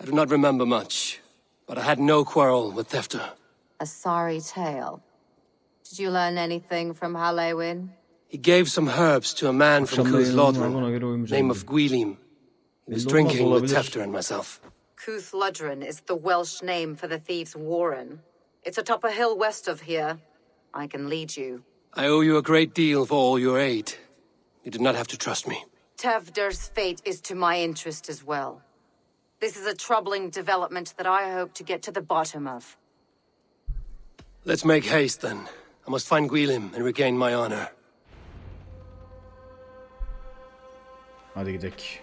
I do not remember much, but I had no quarrel with Tevder. A sorry tale. Did you learn anything from Halewin? He gave some herbs to a man from Kuth-Lodren, name of Gwilim. He was drinking with Tevder and myself. Kuth-Lodren is the Welsh name for the thieves' warren. It's atop a hill west of here. I can lead you. I owe you a great deal for all your aid. You did not have to trust me. Tevder's fate is to my interest as well. This is a troubling development that I hope to get to the bottom of. Let's make haste, then. I must find Gwilim and regain my honor. Hadi gidelim.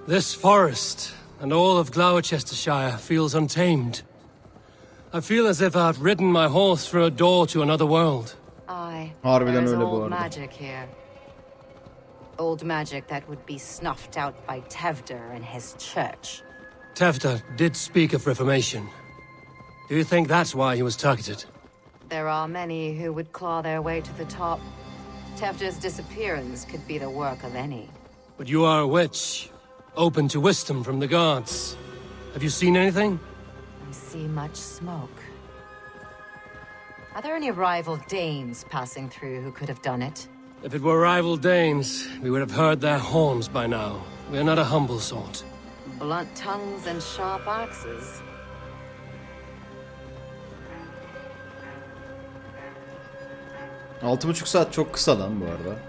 This forest and all of Gloucestershire feels untamed. I feel as if I've ridden my horse through a door to another world. Aye, Harbiden there's öyle bu old arada. magic here. Old magic that would be snuffed out by Tevder and his church. Tevder did speak of reformation. Do you think that's why he was targeted? There are many who would claw their way to the top. Tevder's disappearance could be the work of any. But you are a witch, open to wisdom from the gods. Have you seen anything? I see much smoke. Are there any rival Danes passing through who could have done it? If it were rival Danes, we would have heard their horns by now. We are not a humble sort. Blunt tongues and sharp axes. 6,5 saat çok kısa lan bu arada.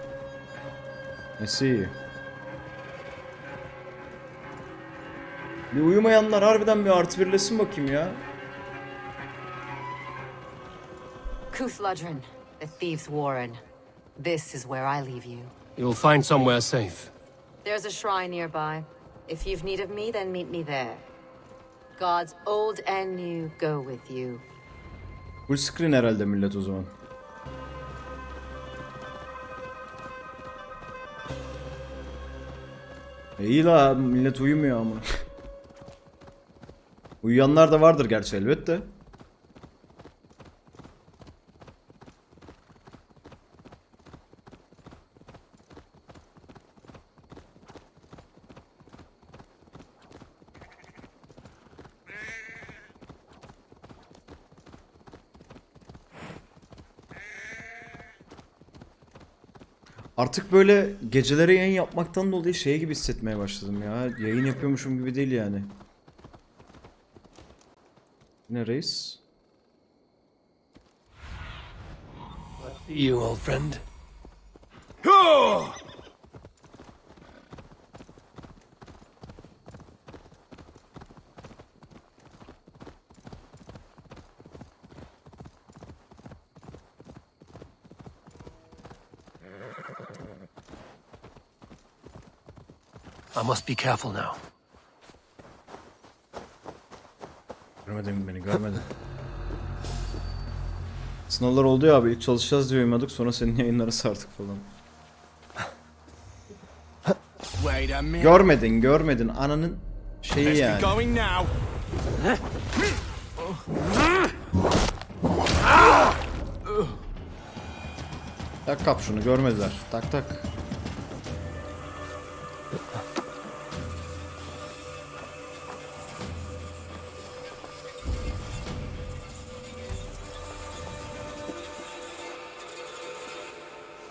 Nesi? Bir uyumayanlar harbiden bir artı birlesin bakayım ya. Kuth-Lodren, the thieves' warren. This is where I leave you. You'll find somewhere safe. There's a shrine nearby. If you've need of me, then meet me there. Gods old and new go with you. Full screen herhalde millet o zaman. İyi la millet uyumuyor ama. Uyuyanlar da vardır gerçi elbette. Artık böyle geceleri yayın yapmaktan dolayı şey gibi hissetmeye başladım ya. Yayın yapıyormuşum gibi değil yani. Ne reis? You, old friend. I must be careful now. Görmedin beni, görmedin. Sınavlar oldu ya abi, ilk çalışacağız diye uyumadık, sonra senin yayınları sardık falan. Görmedin ananın şeyi yani. Tak kap şunu, görmediler. Tak tak.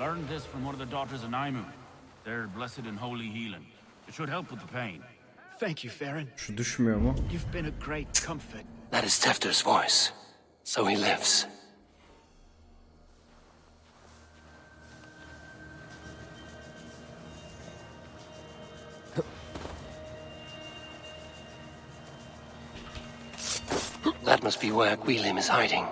Learned this from one of the daughters of Naimu. They're blessed in holy healing. It should help with the pain. Thank you, Farron. Şu düşmüyor mu? You've been a great comfort. That is Tefter's voice. So he lives. That must be where Gwilym is hiding.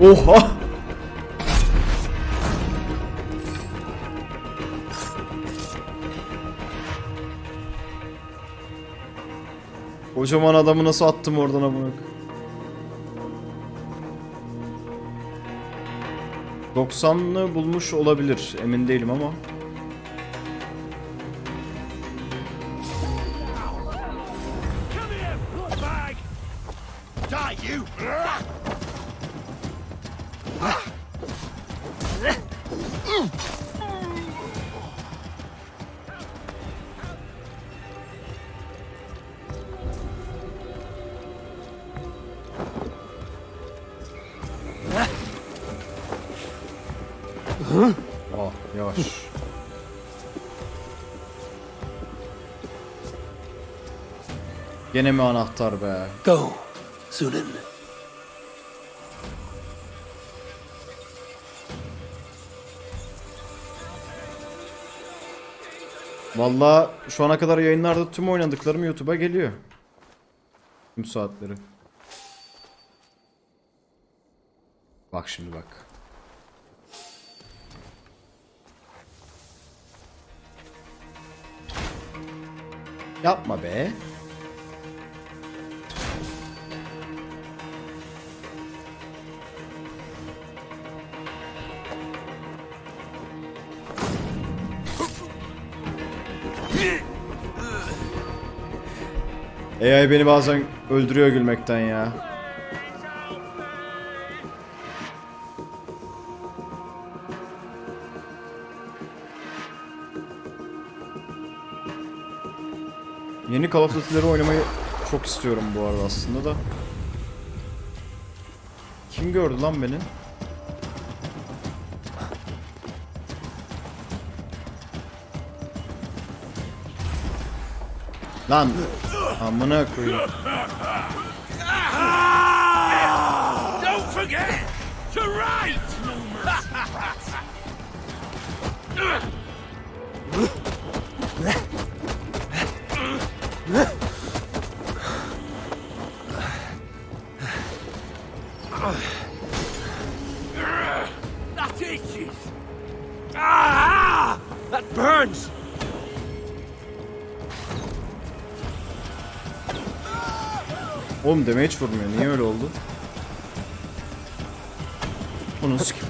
Oha! Kocaman adamı nasıl attım oradan amına. 90'lı bulmuş olabilir. Emin değilim ama. Die, you! Ah, yavaş. Gene mi anahtar be? Go, Zulin. Vallahi şu ana kadar yayınlarda tüm oynadıklarım YouTube'a geliyor. Tüm saatleri. Bak şimdi bak. Yapma be. AI beni bazen öldürüyor gülmekten ya. Yeni Call of Duty'leri oynamayı çok istiyorum bu arada aslında da. Kim gördü lan beni? Lan amına koyayım. Don't forget to write! That itches! Ah! That burns! Oğlum damage vurmuyor. Niye öyle oldu? Onu sikim.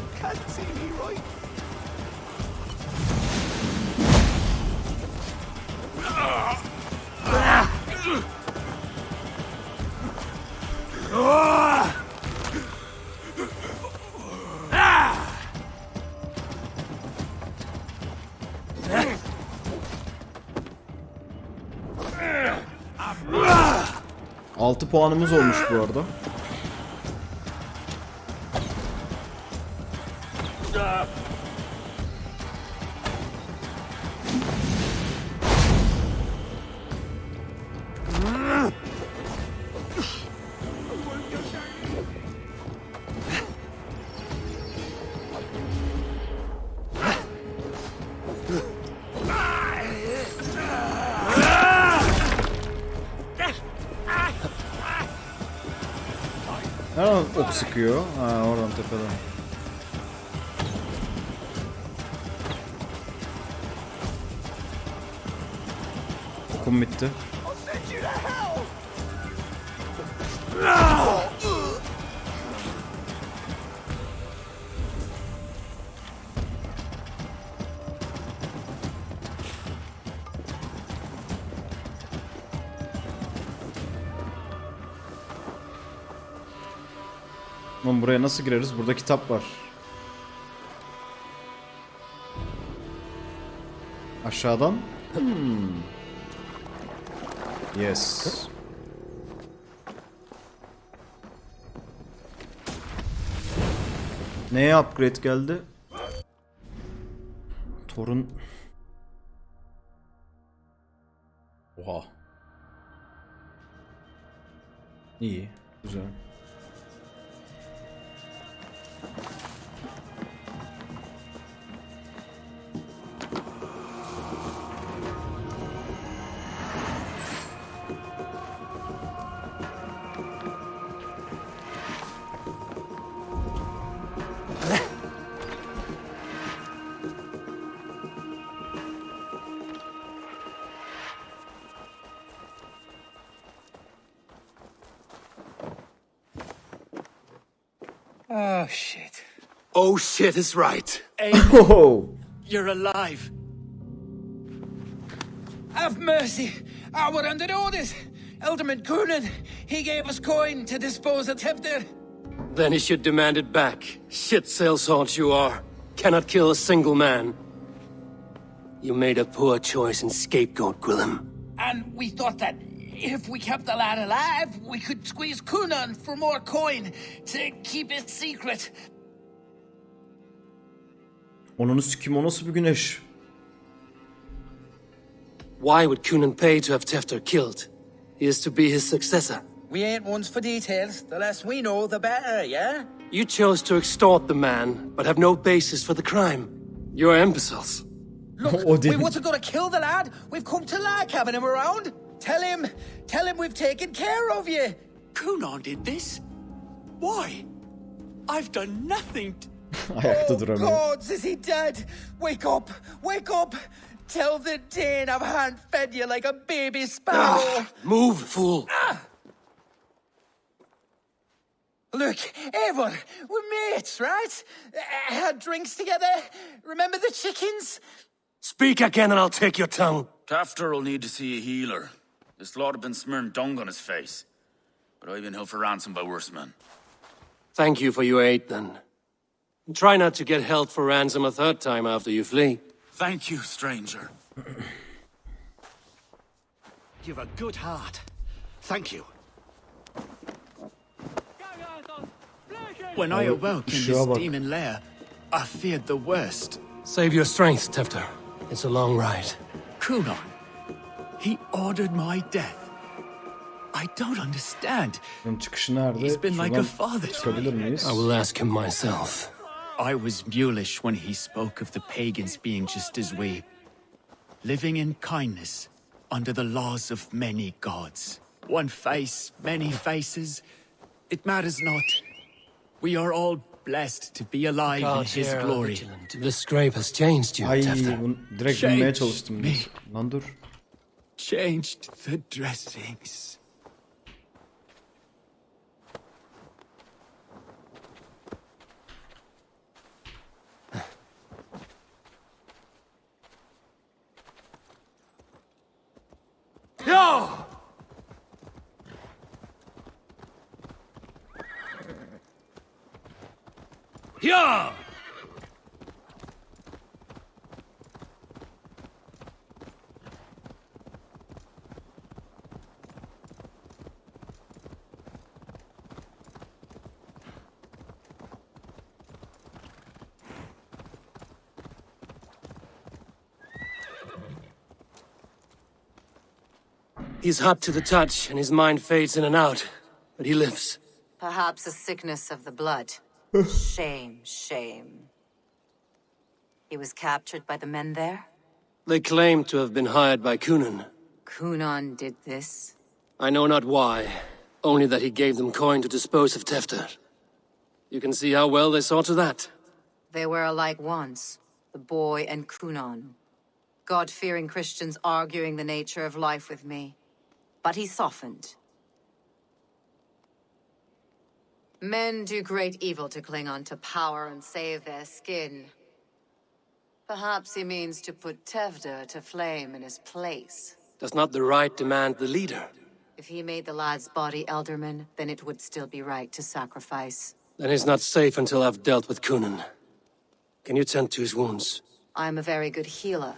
Altı puanımız olmuş bu arada. Nereden ok sıkıyor? Ha, oradan tepeden. Okum bitti. Lan buraya nasıl gireriz? Burada kitap var. Aşağıdan. Yes. Neye upgrade geldi? Torun. Oha. İyi. Güzel. Oh, shit. Oh shit is right. Oh. You're alive. Have mercy! We're under orders! Alderman Coonan, he gave us coin to dispose of Tevder. Then he should demand it back. Shit sellsword you are. Cannot kill a single man. You made a poor choice in scapegoat, Gwillem. And we thought that if we kept the lad alive, we could squeeze Coonan for more coin to keep it secret. Onunu sikim, o nasıl bir güneş? Why would Coonan pay to have Tefter killed? He is to be his successor. We ain't ones for details. The less we know, the better, yeah? You chose to extort the man, but have no basis for the crime. You're imbeciles. Look, we wasn't gonna kill the lad. We've come to like having him around. Tell him we've taken care of you. Coonan did this? Why? I've done nothing. Ayakta duramıyor. Gods, is he dead? Wake up! Wake up! Tell the Dane I've hand-fed you like a baby sparrow. Move, fool. Look, Eivor, we're mates, right? Had drinks together. Remember the chickens? Speak again and I'll take your tongue. Tafter will need to see a healer. This lot have been smearing dung on his face. But I've been held for ransom by worse men. Thank you for your aid, then. Try not to get held for ransom a third time after you flee. Thank you, stranger. You've a good heart. Thank you. When I awoke in this demon lair, I feared the worst. Save your strength, Tefter. It's a long ride. Coonan, he ordered my death. I don't understand. Çıkışı nerede? He's been like a father to çıkabilir me. miyiz? I will ask him myself. I was mulish when he spoke of the pagans being just as we, living in kindness under the laws of many gods. One face, many faces. It matters not. We are all blessed to be alive in his glory. The scrape has changed you, Ay, Tefter. direkt bilmeye çalıştım. Lan dur. Changed the dressings. Yo! Yeah! He's hot to the touch, and his mind fades in and out. But he lives. Perhaps a sickness of the blood. Shame, shame. He was captured by the men there? They claim to have been hired by Coonan. Coonan did this? I know not why, only that he gave them coin to dispose of Tefter. You can see how well they saw to that. They were alike once, the boy and Coonan. God-fearing Christians arguing the nature of life with me. But he softened. Men do great evil to cling on to power and save their skin. Perhaps he means to put Tevder to flame in his place. Does not the right demand the leader? If he made the lad's body Elderman, then it would still be right to sacrifice. Then he's not safe until I've dealt with Coonan. Can you tend to his wounds? I am a very good healer.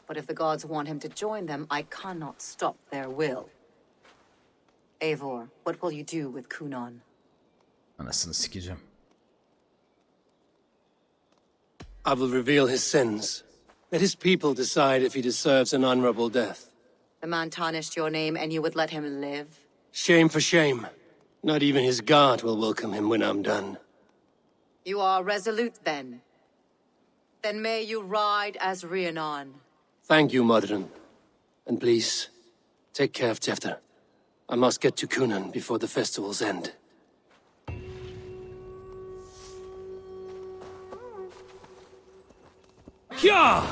But if the gods want him to join them, I cannot stop their will. Eivor, what will you do with Coonan? Anasını sikeceğim. I will reveal his sins. Let his people decide if he deserves an honorable death. The man tarnished your name and you would let him live? Shame for shame. Not even his guard will welcome him when I'm done. You are resolute, then. Then may you ride as Rhiannon. Thank you, Modron. And please, take care of Tefter. I must get to Cunan before the festival's end. Ya!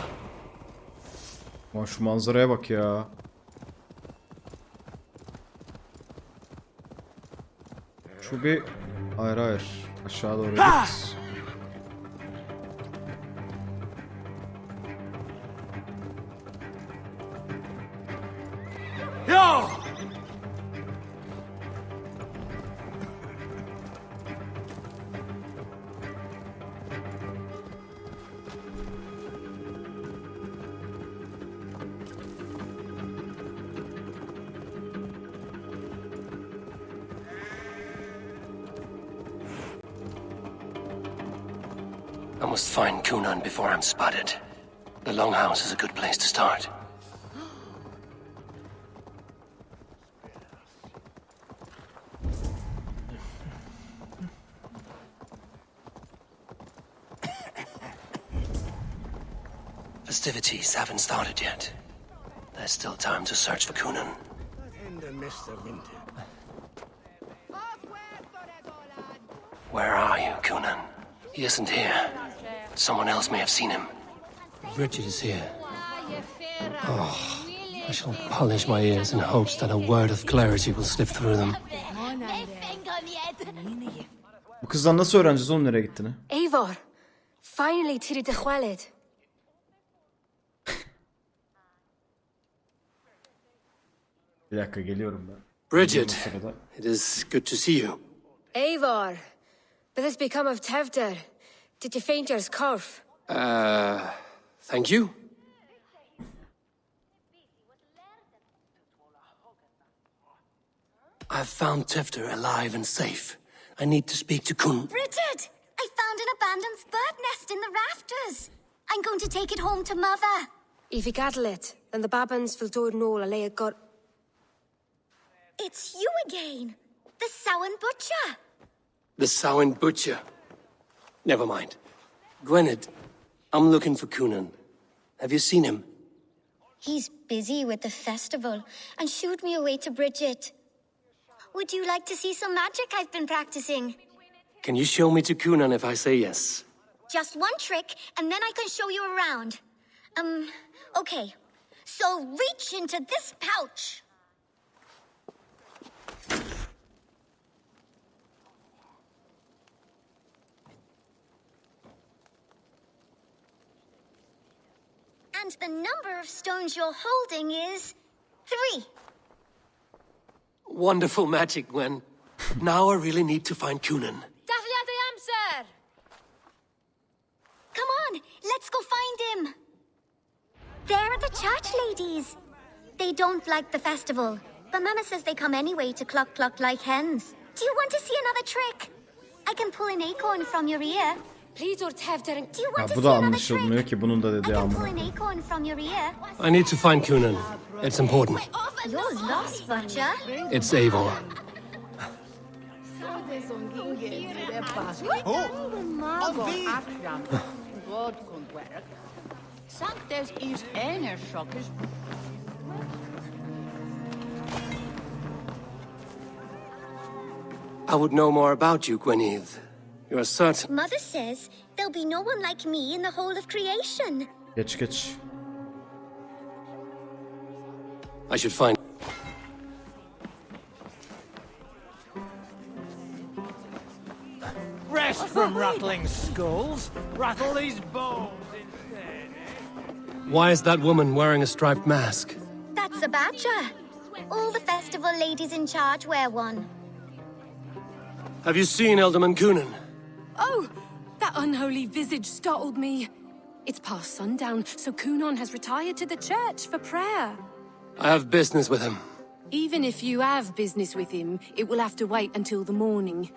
Lan şu manzaraya bak ya. Şu bir... Hayır hayır. Aşağı doğru git. Ya! I must find Cunan before I'm spotted. The Longhouse is a good place to start. Festivities haven't started yet. There's still time to search for Cunan. In the mist of winter. Where are you, Cunan? He isn't here. Someone else may have seen him. Richard is here. Oh, I shall polish my ears in hopes that a word of clarity will slip through them. Bu kızdan nasıl öğreneceğiz oğlum nereye gittiğini? Eivor, finally tiri de chwaled. Bir dakika geliyorum ben. Bridget, it is good to see you. Eivor, what has become of Tevder? Did you find your scarf? Thank you. I've found Tefter alive and safe. I need to speak to Kun. Bridget! I found an abandoned bird nest in the rafters. I'm going to take it home to Mother. If you gather it, then the Babans will do no a lay got. It's you again. The Samhain Butcher. The Samhain Butcher. Never mind. Gwynedd, I'm looking for Cunan. Have you seen him? He's busy with the festival and shooed me away to Bridget. Would you like to see some magic I've been practicing? Can you show me to Cunan if I say yes? Just one trick, and then I can show you around. Okay. So reach into this pouch. And the number of stones you're holding is 3. Wonderful magic, Gwen. Now I really need to find Cunan. Come on, let's go find him. They're the church ladies. They don't like the festival, but Mama says they come anyway to cluck cluck like hens. Do you want to see another trick? I can pull an acorn from your ear. Please or Tevder. Do you want Ya to bu see da another anlaşılmıyor trick? ki bunun da dediği Pull amına. an acorn from your ear. I need to find Cunan. It's important. You're lost, Butcher. It's Eivor. I would know more about you, Gwynedd. You are certain. Mother says there'll be no one like me in the whole of creation. Geç geç. I should find. Rest from rattling skulls. Rattle these bones instead. Why is that woman wearing a striped mask? That's a badger. All the festival ladies in charge wear one. Have you seen Elderman Cunan? Oh, that unholy visage startled me. It's past sundown, so Cunan has retired to the church for prayer. I have business with him. Even if you have business with him, it will have to wait until the morning.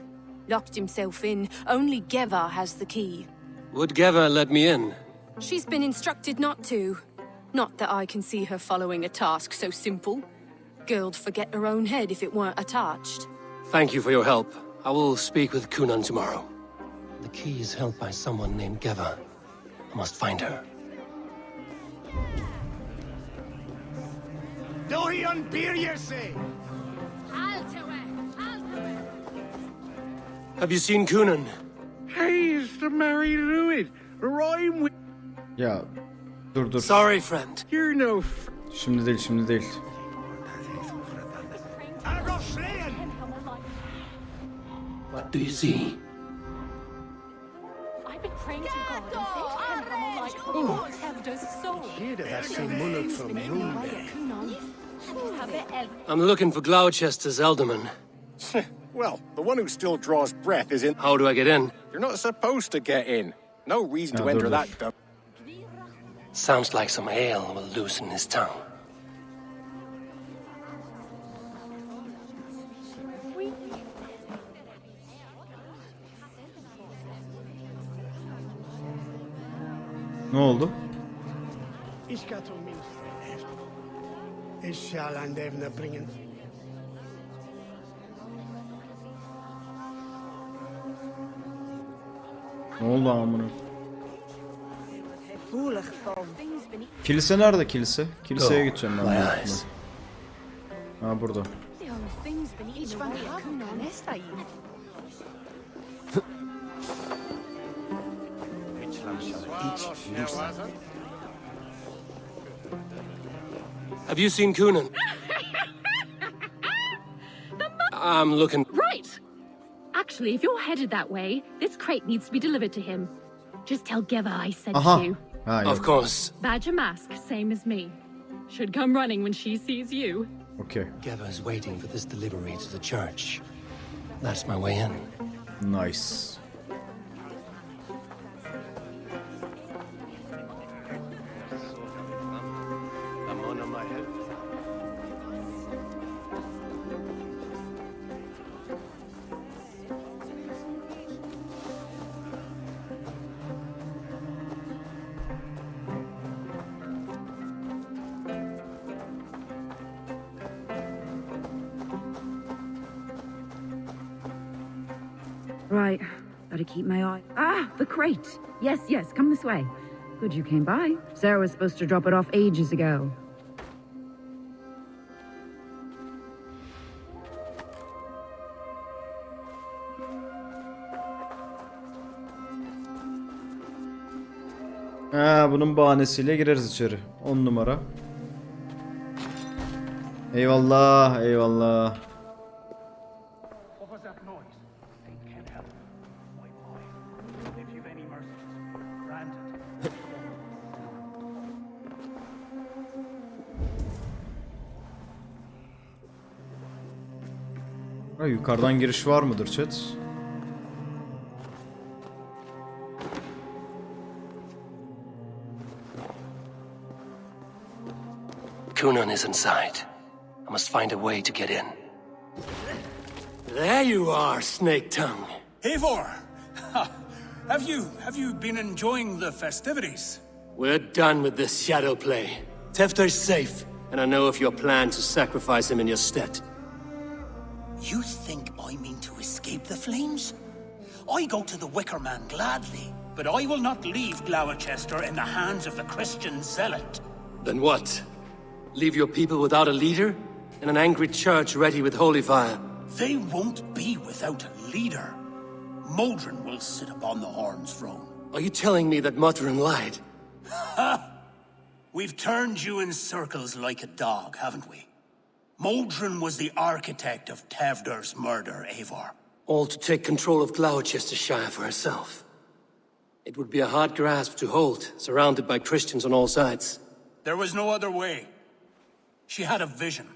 Locked himself in. Only Geva has the key. Would Geva let me in? She's been instructed not to. Not that I can see her following a task so simple. Girl'd forget her own head if it weren't attached. Thank you for your help. I will speak with Kunan tomorrow. The key is held by someone named Geva. I must find her. Do you unbear yourself? Have you seen Kunan? Hey, it's the Mary Louis. Rhyme with... Ya dur. Sorry friend. You're no... Şimdi değil. What do you see? I've been praying to God Tevder's soul. I'm looking for Gloucester's Elderman. Well, the one who still draws breath is in... How do I get in? You're not supposed to get in. No reason to enter that dump. Sounds like some ale will loosen his tongue. Ne oldu? Ich gaat om minst. Ik zal aan devne brengen. Ne oldu amına? Kilise nerede kilise? Kiliseye gideceğim ben. Ha burada. Have you seen Kunan? I'm looking... Right! Actually, if you're headed that way, this crate needs to be delivered to him. Just tell Geva I sent you. Of course. Badger mask, same as me. Should come running when she sees you. Okay. Geva's waiting for this delivery to the church. That's my way in. Nice. Right, gotta keep my eye. Ah, the crate! Yes, come this way. Good you came by. Sarah was supposed to drop it off ages ago. Bunun bahanesiyle gireriz içeri. 10 numara. Eyvallah. Yukarıdan giriş var mıdır chat? Kunan is inside. I must find a way to get in. There you are, Snake Tongue. Eivor! Have you been enjoying the festivities? We're done with this shadow play. Tefter's safe, and I know of your plan to sacrifice him in your stead. You think I mean to escape the flames? I go to the Wicker Man gladly, but I will not leave Gloucester in the hands of the Christian zealot. Then what? Leave your people without a leader? And an angry church ready with holy fire? They won't be without a leader. Modron will sit upon the Horn's throne. Are you telling me that Modron lied? Ha! We've turned you in circles like a dog, haven't we? Modron was the architect of Tevder's murder, Eivor. All to take control of Gloucestershire for herself. It would be a hard grasp to hold, surrounded by Christians on all sides. There was no other way. She had a vision.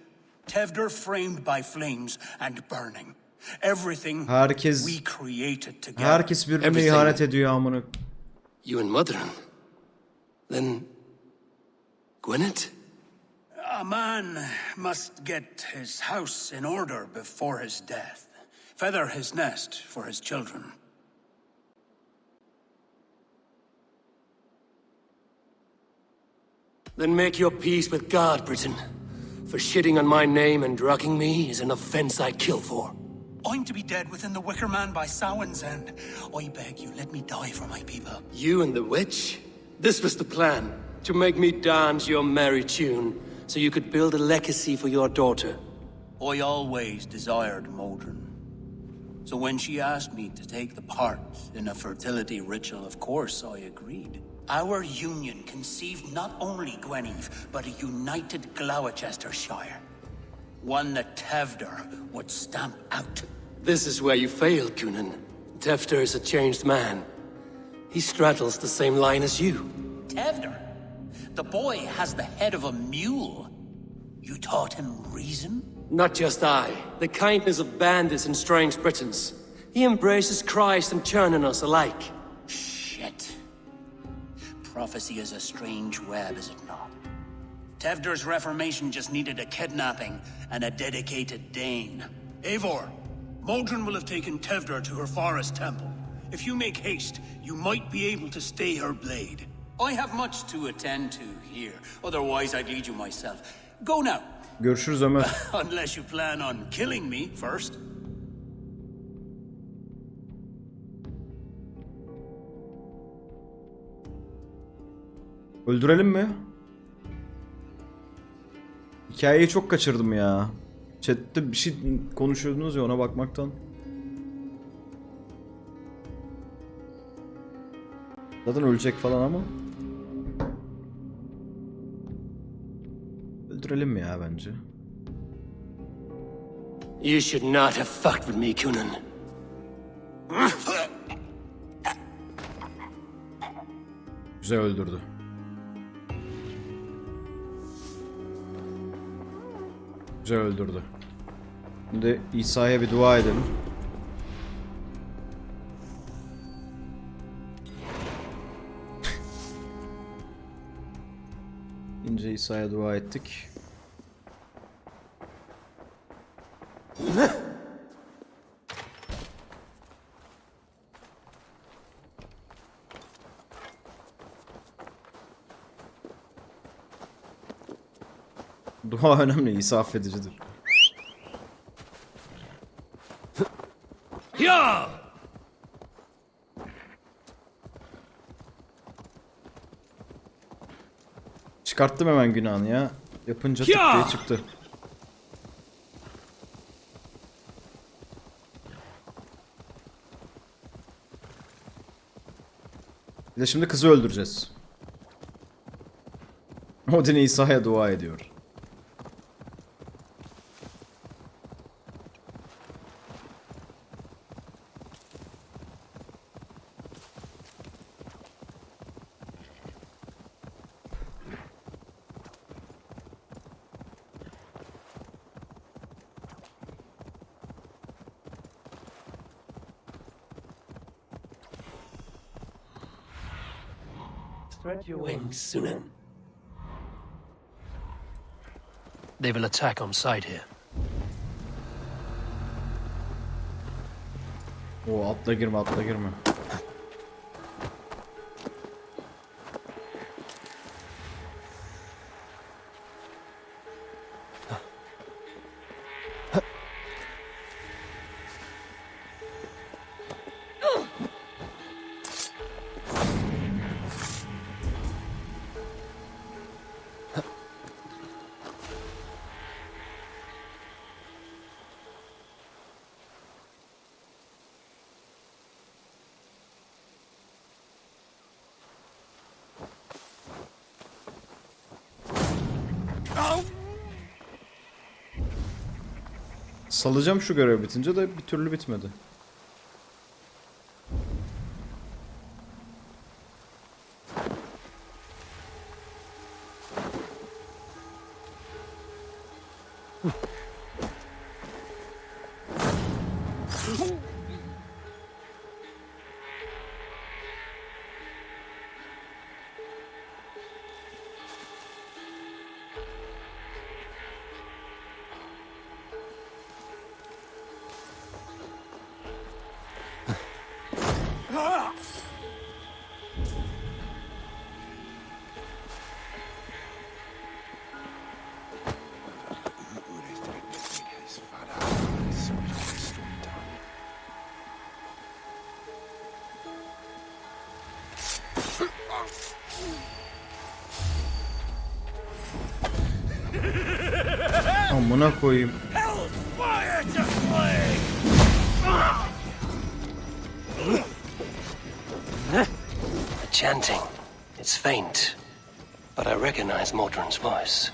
Tevder framed by flames and burning. Everything we created together. Herkes birbirine ihanet ediyor amına. You and Modron? Then... Gwyneth? A man must get his house in order before his death. Feather his nest for his children. Then make your peace with God, Britain. For shitting on my name and drugging me is an offense I kill for. I'm to be dead within the Wicker Man by Samhain's end. I beg you, let me die for my people. You and the witch? This was the plan. To make me dance your merry tune, so you could build a legacy for your daughter. I always desired Modron. So when she asked me to take the part in a fertility ritual, of course I agreed. Our union conceived not only Gweneve, but a united Gloucestershire. One that Tevder would stamp out. This is where you failed, Cunan. Tevder is a changed man. He straddles the same line as you. Tevder? The boy has the head of a mule. You taught him reason? Not just I. The kindness of bandits and strange Britons. He embraces Christ and Churn on us alike. Shit. Prophecy is a strange web, is it not? Tevder's reformation just needed a kidnapping and a dedicated Dane. Eivor, Modron will have taken Tevder to her forest temple. If you make haste, you might be able to stay her blade. I have much to attend to here. Otherwise, I'd lead you myself. Go now. Görüşürüz Ömer. Unless you plan on killing me first. Öldürelim mi? Hikayeyi çok kaçırdım ya. Chat'te bir şey konuşuyordunuz ya, ona bakmaktan. Zaten ölecek falan ama. Öldürelim mi ya bence? You should not have fucked with me, Cunan. Güzel öldürdü. Güzel öldürdü. Şimdi İsa'ya bir dua edelim. İnce İsa'ya dua ettik. Dua önemli, İsa affedicidir. Ya! Çıkarttım hemen günahını ya. Yapınca tık diye çıktı. Bir de şimdi kızı öldüreceğiz. Odin İsa'ya dua ediyor. Spread your wings, Sunan. They will attack on sight here. Oo, atla girme, atla girme. Salacağım şu görev bitince de bir türlü bitmedi. Amına koyayım. The chanting. It's faint, but I recognize Mordrin's voice.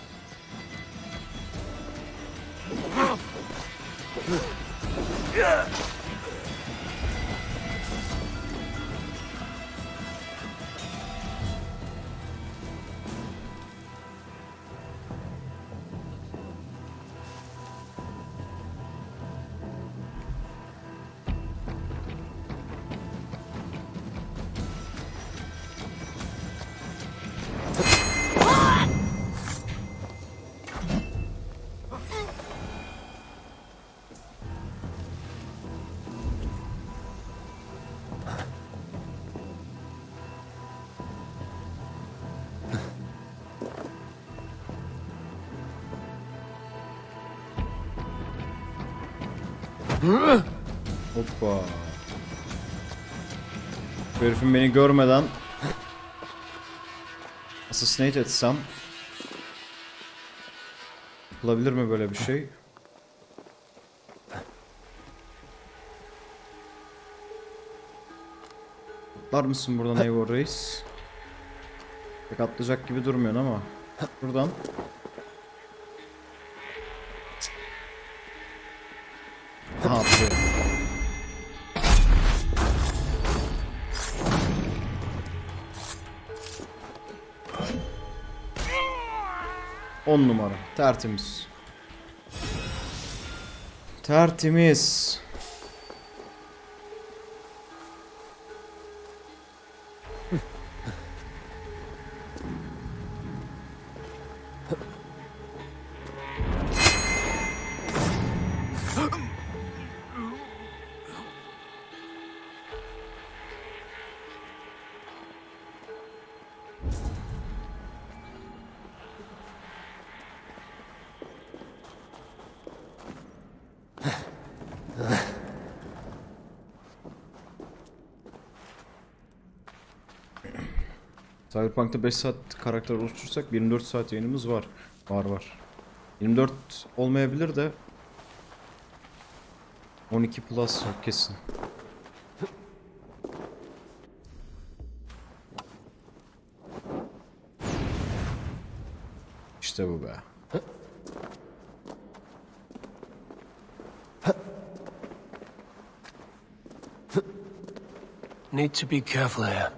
Hoppa. Bu herifin beni görmeden assassinate etsem olabilir mi böyle bir şey? Atlar mısın buradan Eivor Reis? Pek atlayacak gibi durmuyorsun ama buradan. Aha atlıyor. On numara. Tertemiz. Tertemiz. Cyberpunk'ta 5 saat karakter oluşturursak 24 saat yayınımız var. Var. 24 olmayabilir de 12 plus yok kesin. İşte bu be. Need to be careful here.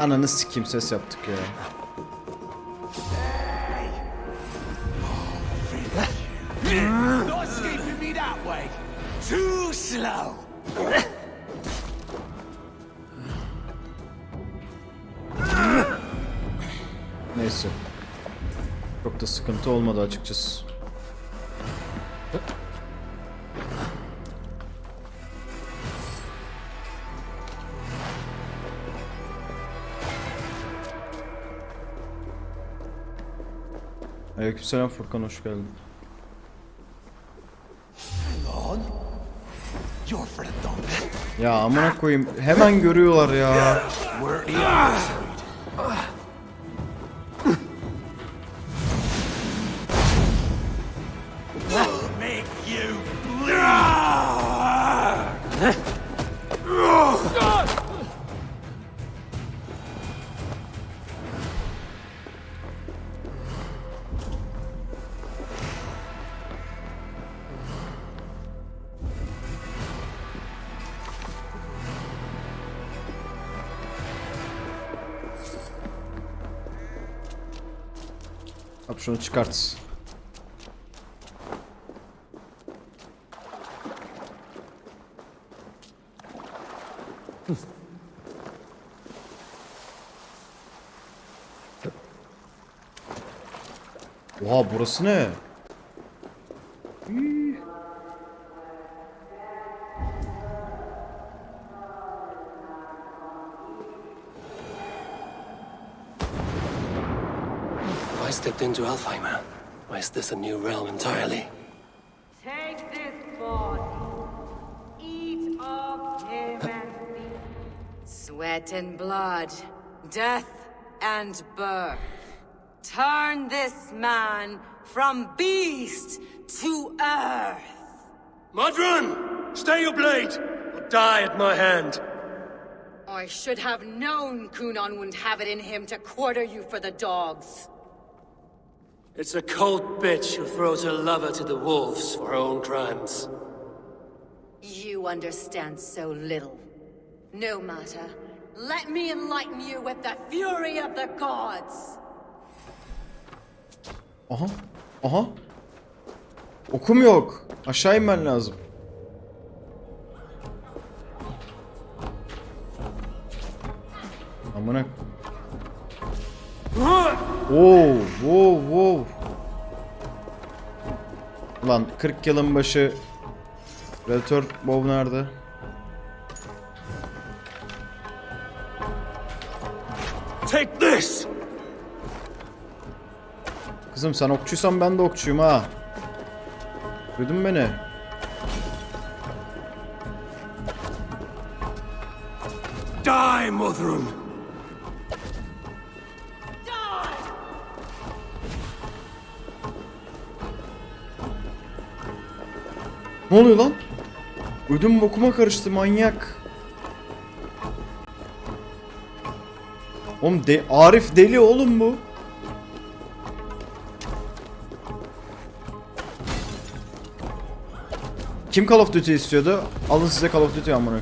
Ananı sikeyim, ses yaptık ya. Not escaping me that way. Too slow. Neyse. Çok da sıkıntı olmadı açıkçası. Aleykümselam Furkan, hoş geldin. Ya amına koyayım, hemen görüyorlar ya. Abi şunu çıkart. Oha burası ne? I stepped into Alfheim. Why is this a new realm entirely? Take this body. Eat of him and be. Sweat and blood, death and birth. Turn this man from beast to earth. Modron! Stay your blade, or die at my hand. I should have known Kunan wouldn't have it in him to quarter you for the dogs. It's a cold bitch who throws her lover to the wolves for her own crimes. You understand so little. No matter. Let me enlighten you with the fury of the gods. Aha. Aha. Okum yok. Aşağı inmen lazım. Amına. Wow, wow, wow. Ulan 40 yılın başı Predator Bow nerede? Take this. Kızım sen okçuysan ben de okçuyum ha. Duydun beni? Die, Modron. Ne oluyor lan? Ödüm bokuma karıştı manyak. Oğlum Arif deli oğlum bu. Kim Call of Duty istiyordu? Alın size Call of Duty amına.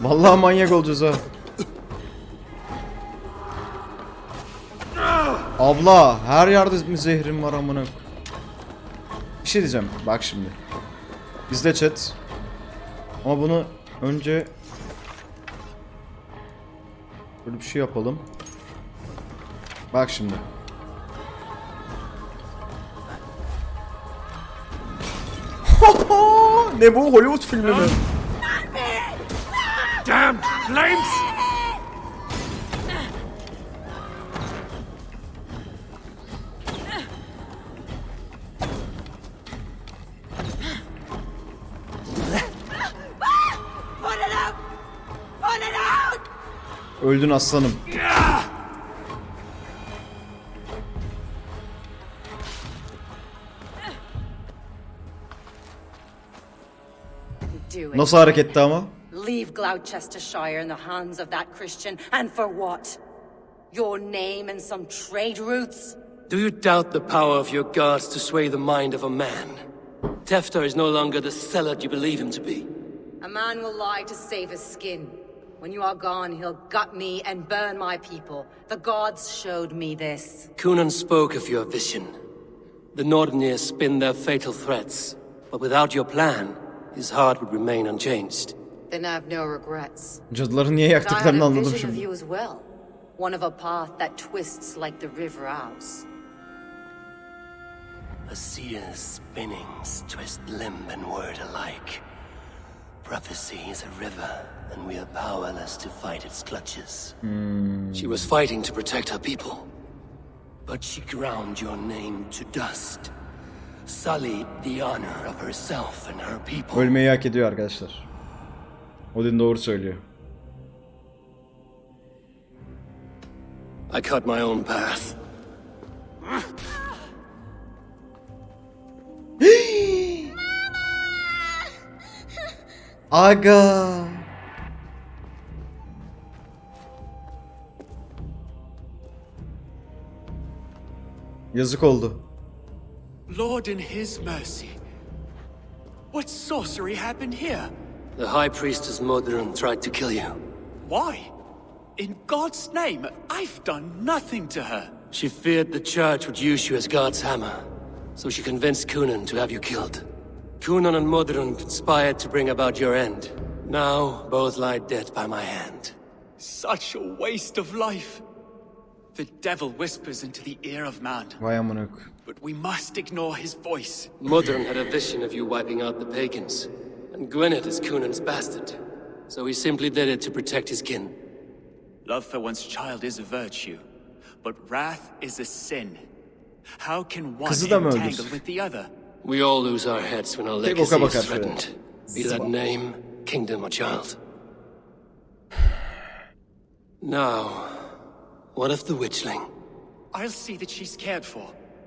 Vallahi manyak olacağız ha. Abla her yerde mi zehrim var amına. Bir şey diyeceğim bak şimdi. İzle chat. Ama bunu önce böyle bir şey yapalım. Bak şimdi. Ne bu Hollywood filmi mi? Damn flames! Öldün aslanım. Nasıl hareketti ama? Leave Gloucestershire in the hands of that Christian, and for what? Your name and some trade routes? Do you doubt the power of your gods to sway the mind of a man? Tefter is no longer the zealot you believe him to be. A man will lie to save his skin. When you are gone, he'll gut me and burn my people. The gods showed me this. Kunan spoke of your vision. The Nordenir spin their fatal threats, but without your plan, his heart would remain unchanged. Then I have no regrets. Cadıları niye But I had yaktıklarını a anladım vision of şimdi. you as well. One of a path that twists like the river Ouse. A seer's spinnings twist limb and word alike. Prophecy is a river, and we are powerless to fight its clutches. She was fighting to protect her people, but she ground your name to dust, sullied the honor of herself and her people. Ölmeyi hak ediyor arkadaşlar. Odin doğru söylüyor. I cut my own path. Aga. Yazık oldu. Lord in his mercy. What sorcery happened here? The High Priestess Modron tried to kill you. Why? In God's name, I've done nothing to her. She feared the Church would use you as God's hammer, so she convinced Kunan to have you killed. Kunan and Modron conspired to bring about your end. Now, both lie dead by my hand. Such a waste of life. The devil whispers into the ear of man. Vay amına koyayım. But we must ignore his voice. Modern had a vision of you wiping out the pagans, and Gwynedd is Cunan's bastard. So he simply did it to protect his kin. Love for one's child is a virtue, but wrath is a sin. How can one entangle with the other? We all lose our heads when our legacy is threatened. Be that name, kingdom, or child. Now, what of the witchling? I'll see that she's cared for.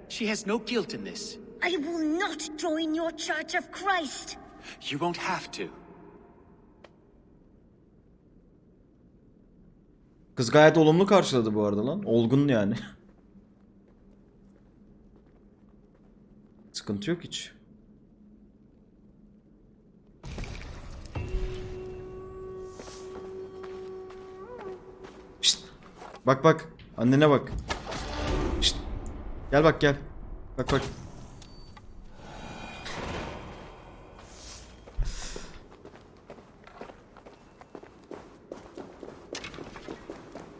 She has no guilt in this. I will not join your Church of Christ. You won't have to. Kız gayet olumlu karşıladı bu arada lan. Olgun yani. Sıkıntı yok hiç. Şşt. Bak bak. Annene bak. Şşt. Gel bak gel. Bak bak.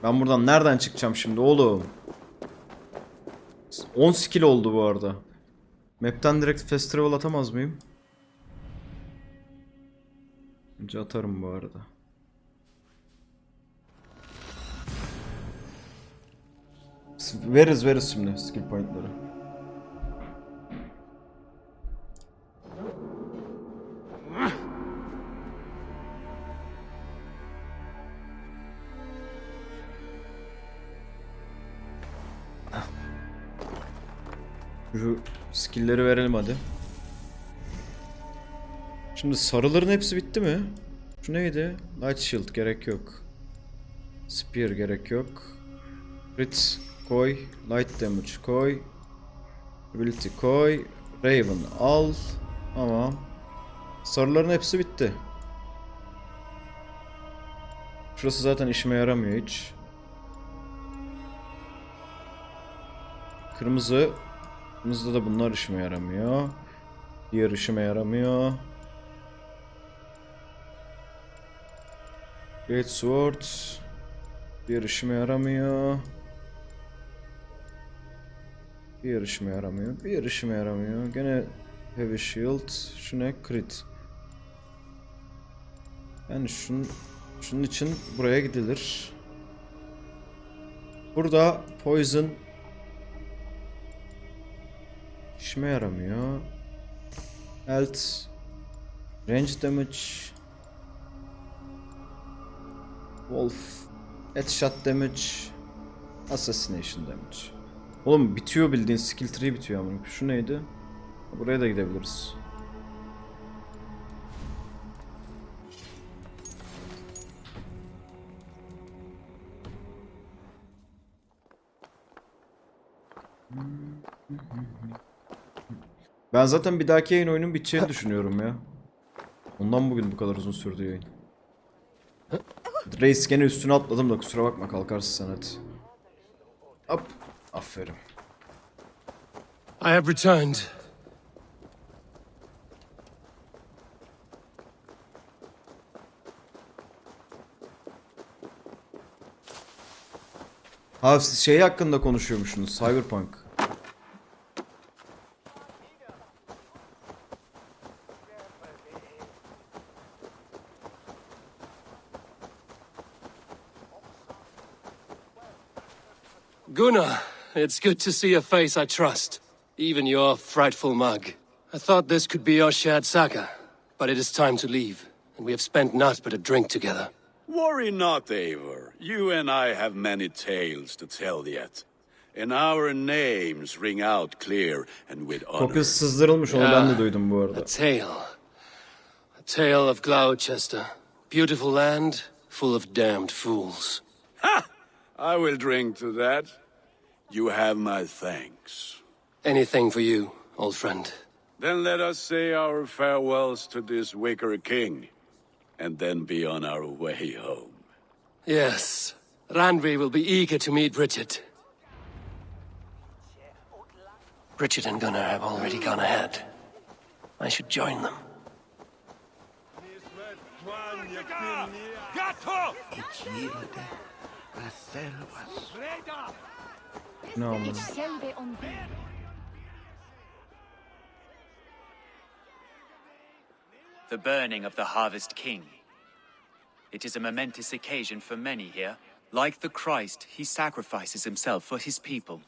Ben buradan nereden çıkacağım şimdi oğlum? 10 skill oldu bu arada. Map'ten direkt festival atamaz mıyım? Önce atarım bu arada. Veririz şimdi skill point'ları. Şu skill'leri verelim hadi. Şimdi sarıların hepsi bitti mi? Şu neydi? Light Shield gerek yok. Spear gerek yok. Crit koy. Light Damage koy. Ability koy. Raven al. Tamam. Sarıların hepsi bitti. Şurası zaten işime yaramıyor hiç. Kırmızı. Kırmızıda da bunlar işime yaramıyor. Diğer işime yaramıyor. Great Sword. Diğer işime yaramıyor. Diğer işime yaramıyor. Diğer işime yaramıyor. Gene Heavy Shield. Şu ne? Crit. Yani şunun için buraya gidilir. Burada Poison İşime yaramıyor. Health, range damage, wolf, headshot damage, assassination damage. Oğlum bitiyor bildiğin skill tree bitiyor ama. Şu neydi? Buraya da gidebiliriz. Ben zaten bir dahaki yayın oyunun biteceğini düşünüyorum ya. Ondan bugün bu kadar uzun sürdü yayın. Reis gene üstüne atladım da kusura bakma, kalkarsın sen hadi. Hop. Aferin. I have returned. Ha siz şey hakkında konuşuyormuşsunuz, Cyberpunk. Gunnar, it's good to see a face I trust. Even your frightful mug. I thought this could be our shared saga, but it is time to leave, and we have spent naught but a drink together. Worry not, Eivor. You and I have many tales to tell yet. And our names ring out clear and with honor. Kokusu sızdırılmış, onu ben de duydum bu arada. A tale of Gloucester. Beautiful land, full of damned fools. Ha! I will drink to that. You have my thanks. Anything for you, old friend. Then let us say our farewells to this wicker king, and then be on our way home. Yes, Randvi will be eager to meet Bridget. Bridget and Gunnar have already gone ahead. I should join them. Ne oldu? The burning of the Harvest King. It is a momentous occasion for many here. Like the Christ, he sacrifices himself for his people,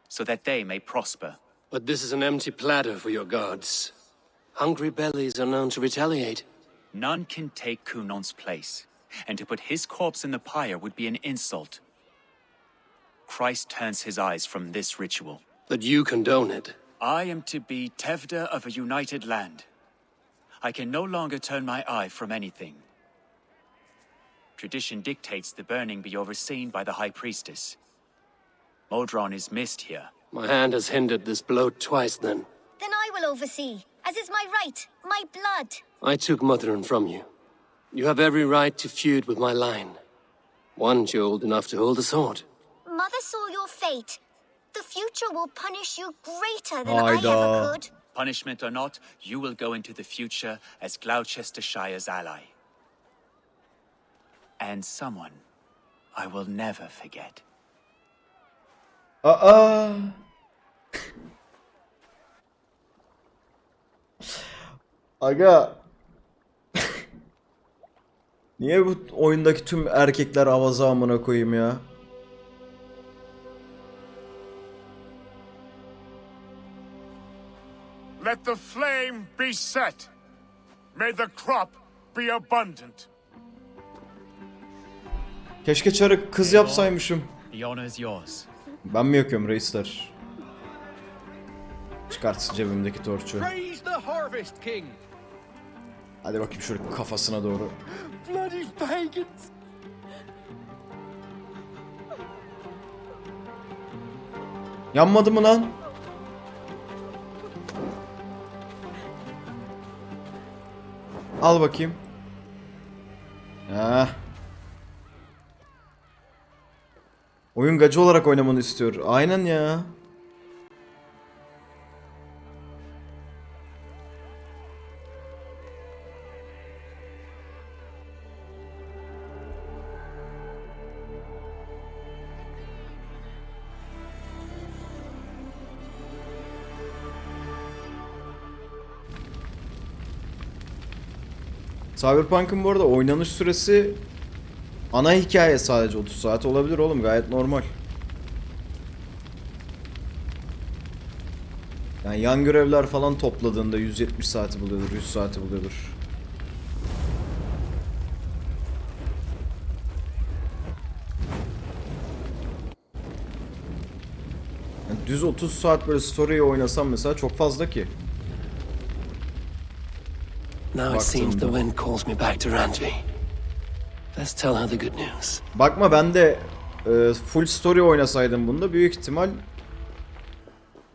so that they may prosper. But this is an empty platter for your gods. Hungry bellies are known to retaliate. None can take Kunon's place, and to put his corpse in the pyre would be an insult. Christ turns his eyes from this ritual. But you condone it. I am to be Tevda of a united land. I can no longer turn my eye from anything. Tradition dictates the burning be overseen by the High Priestess. Modron is missed here. My hand has hindered this blow twice then. Then I will oversee, as is my right, my blood. I took Mother'n from you. You have every right to feud with my line. Once you're old enough to hold a sword. Mother saw your fate. The future will punish you greater than I ever could. Punishment or not, you will go into the future as Gloucestershire's ally. And someone I will never forget. Aga. Niye bu oyundaki tüm erkekler avaza amına koyayım ya? Let the flame be set. May the crop be abundant. Keşke çarı kız yapsaymışım. The honor is yours. Ben mi yakıyorum reisler? Çıkartsın cebimdeki torçu. Praise the Harvest King. Hadi bakayım şöyle kafasına doğru. Bloody pagans. Yanmadı mı lan? Al bakayım. Ha. Oyun gacı olarak oynamanı istiyor. Aynen ya. Cyberpunk'ın bu arada oynanış süresi ana hikaye sadece 30 saat olabilir oğlum, gayet normal. Yani yan görevler falan topladığında 170 saati buluyordur, 100 saati buluyordur. Yani düz 30 saat böyle story'yi oynasam mesela çok fazla ki. Now it seems the wind calls me back to Randvi. Let's tell her the good news. Bakma ben de full story oynasaydım bunda büyük ihtimal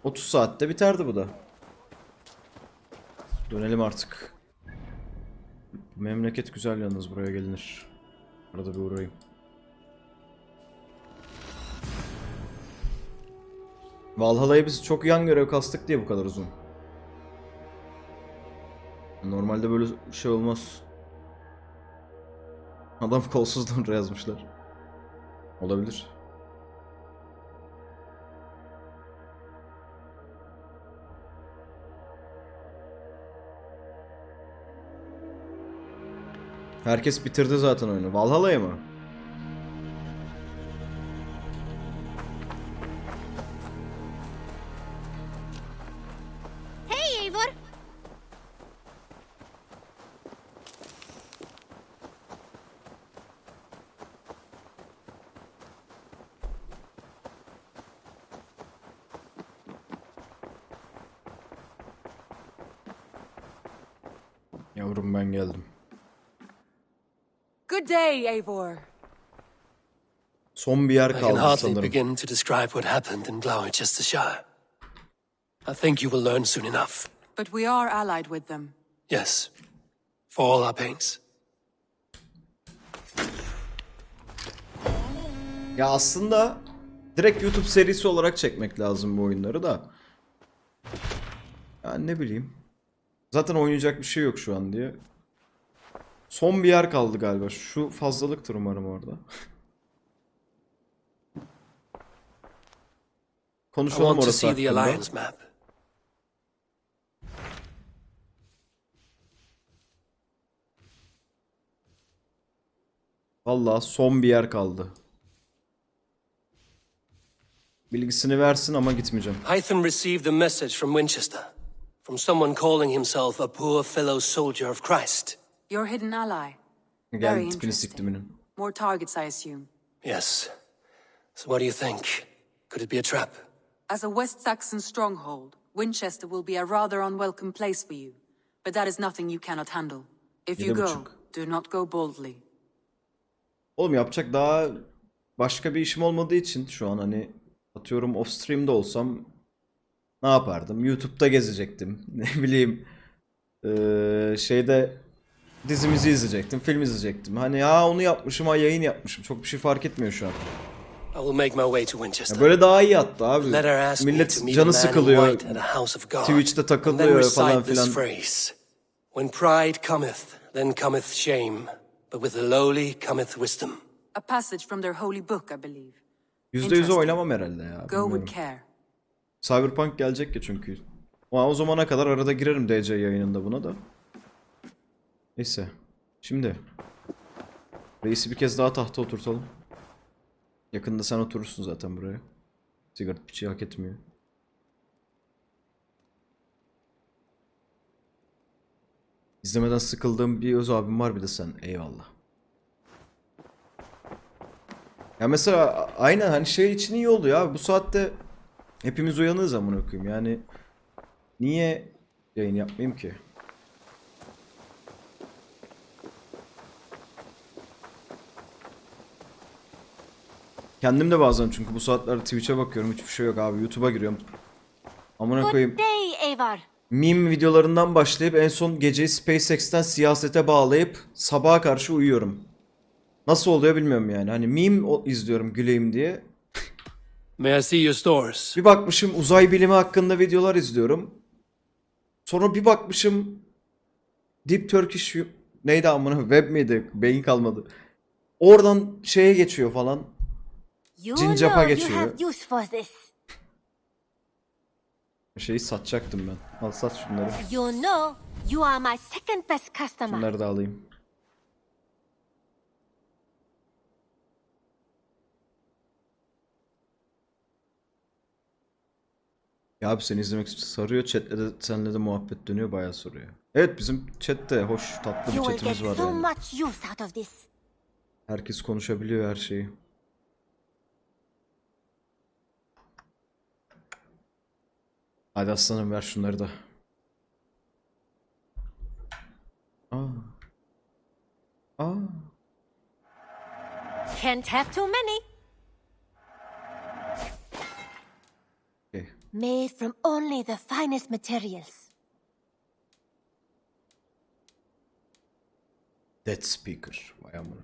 30 saatte biterdi bu da. Dönelim artık. Memleket güzel yalnız, buraya gelinir. Arada bir uğrayayım. Valhalla'ya biz çok yan görev kastık diye bu kadar uzun. Normalde böyle şey olmaz. Adam kolsuzluğunu yazmışlar. Olabilir. Herkes bitirdi zaten oyunu. Valhalla'ya mı? Hey, Eivor! Yavrum ben geldim. Good day, Eivor. Son bir yer I can kaldı hardly sanırım. begin to describe what happened in Gloucestershire. I think you will learn soon enough. But we are allied with them. Yes, for all our pains. Ya aslında direkt YouTube serisi olarak çekmek lazım bu oyunları da. Yani ne bileyim. Zaten oynayacak bir şey yok şu an diye. Son bir yer kaldı galiba. Şu fazlalıktır umarım orada. I Konuşalım want to orası see the hakkında. Alliance map. Vallahi son bir yer kaldı. Bilgisini versin ama gitmeyeceğim. Hytham received a message from Winchester, from someone calling himself a poor fellow soldier of Christ. Your hidden ally. Very Geldi tipini interesting. siktiminin. More targets, I assume. Yes. So what do you think? Could it be a trap? As a West Saxon stronghold, Winchester will be a rather unwelcome place for you. But that is nothing you cannot handle. If you go, 7,5. do not go boldly. Oğlum yapacak daha başka bir işim olmadığı için şu an hani atıyorum off stream'de olsam ne yapardım? YouTube'da gezecektim. Ne bileyim şeyde dizimizi izleyecektim, film izleyecektim. Hani ya onu yapmışım, ha yayın yapmışım. Çok bir şey fark etmiyor şu an. I will make my way to Winchester. Ya böyle daha iyi hatta abi. Let her ask me Millet to meet a canı man in sıkılıyor. white at a house of God. Twitch'te And then takılıyor falan recite this filan. phrase. When pride cometh, then cometh shame, but with the lowly cometh wisdom. A passage from their holy book, I believe. %100'e oynamam herhalde ya. Go Bilmiyorum. with care. Cyberpunk gelecek ya çünkü. O zamana kadar arada girerim DC yayınında buna da. Neyse. Şimdi. Reisi bir kez daha tahta oturtalım. Yakında sen oturursun zaten buraya. Sigara piçi hak etmiyor. İzlemeden sıkıldığım bir öz abim var bir de sen. Eyvallah. Ya mesela aynen hani şey için iyi oldu ya. Bu saatte hepimiz uyanığız amına koyayım. Yani niye yayın yapmayayım ki? Kendim de bazen çünkü bu saatlerde Twitch'e bakıyorum, hiçbir şey yok abi. YouTube'a giriyorum. Amına koyayım. Day, Eivor. Meme videolarından başlayıp en son geceyi SpaceX'ten siyasete bağlayıp sabaha karşı uyuyorum. Nasıl oluyor bilmiyorum yani. Hani meme izliyorum güleyim diye. May I see your stores? Bir bakmışım uzay bilimi hakkında videolar izliyorum. Sonra bir bakmışım Deep Turkish neydi amına web miydi? Beyin kalmadı. Oradan şeye geçiyor falan. Cincap'a geçiyor. Şeyi satacaktım ben. Al sat şunları. You know, you are my second best customer. Şunları da alayım. Ya abi seni izlemek için sarıyor. Chat'le de seninle de muhabbet dönüyor, bayağı soruyor. Evet bizim chat'te hoş tatlı bir chat'imiz var yani. Herkes konuşabiliyor her şeyi. Hadi aslanım ver şunları da. Can't have too many. Okay. Made from only the finest materials. Dead Speaker. Vay amına.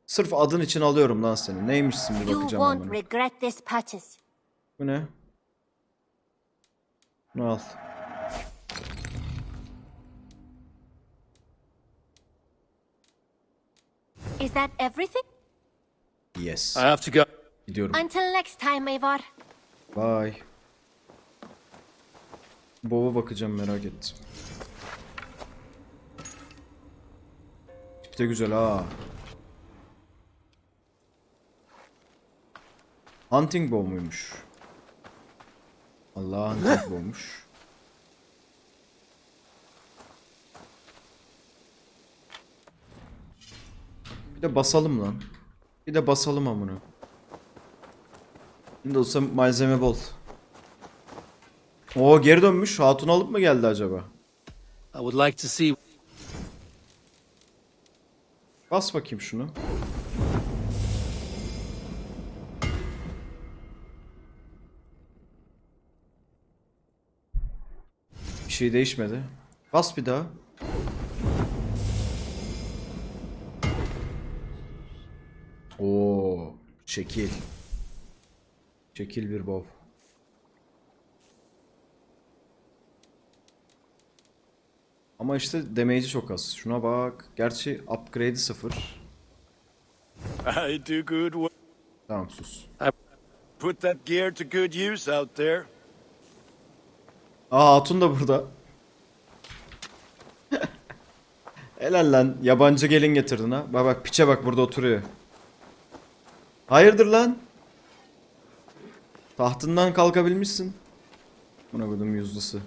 Sırf adın için alıyorum lan seni. Neymişsin bir You bakacağım won't amına. regret this purchase. Bu ne? Bunu al. Is that everything? Yes. I have to go. Gidiyorum. Until next time, Eivor. Bye. Bob'a bakacağım, merak ettim. Tip de güzel ha. Hunting bow muymuş? Allah, hunting bow'muş. Bir de basalım lan. Bir de basalım amına. Şimdi olsa malzeme bol. Oo geri dönmüş. Hatun alıp mı geldi acaba? I would like to see. Bas bakayım şunu. Bir şey değişmedi. Bas bir daha. Oo, şekil. Şekil bir bow. Ama işte damage'i çok az. Şuna bak. Gerçi upgrade'i 0. I do good work. Tamam sus. Put that gear to good use out there. Aa Hatun da burada. Helal lan. Yabancı gelin getirdin ha. Bak bak piçe bak burada oturuyor. Hayırdır lan? Tahtından kalkabilmişsin. Buna koydum yüzlüsü.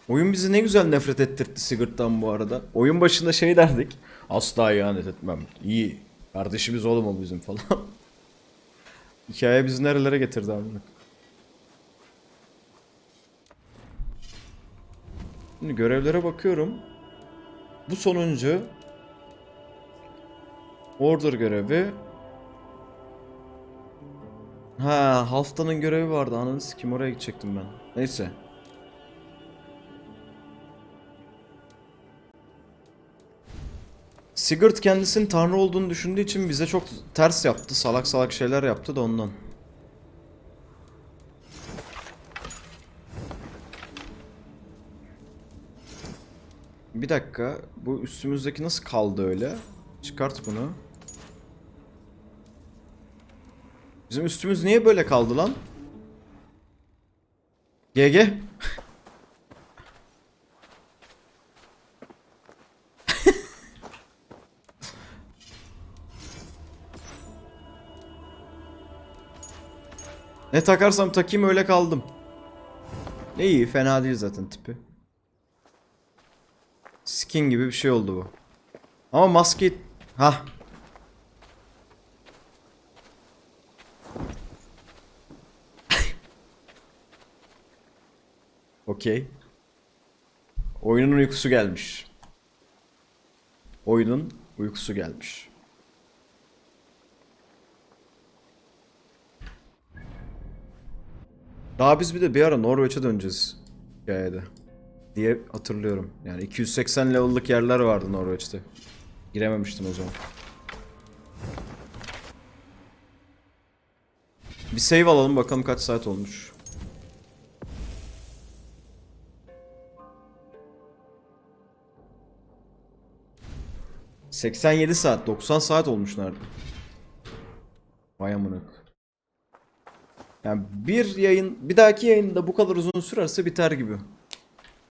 Oyun bizi ne güzel nefret ettirdi Sigurd'dan bu arada. Oyun başında şey derdik. Asla ihanet etmem. İyi. Kardeşimiz oğlum o bizim falan. Hikaye bizi nerelere getirdi abi. Şimdi görevlere bakıyorum. Bu sonuncu. Order görevi. Ha, haftanın görevi vardı. Ananı sikim oraya gidecektim ben. Neyse. Sigurd kendisinin tanrı olduğunu düşündüğü için bize çok ters yaptı. Salak salak şeyler yaptı da ondan. Bir dakika. Bu üstümüzdeki nasıl kaldı öyle? Çıkart bunu. Bizim üstümüz niye böyle kaldı lan? GG. Ne takarsam takayım öyle kaldım. Ne iyi, fena değil zaten tipi. Skin gibi bir şey oldu bu. Ama maske... Hah. Okey. Oyunun uykusu gelmiş. Oyunun uykusu gelmiş. Daha biz bir de bir ara Norveç'e döneceğiz hikayede diye hatırlıyorum. Yani 280 level'lık yerler vardı Norveç'te. Girememiştim o zaman. Bir save alalım bakalım kaç saat olmuş. ...87 saat, 90 saat olmuş nerede? Vay amına. Yani bir dahaki yayında bu kadar uzun sürerse biter gibi.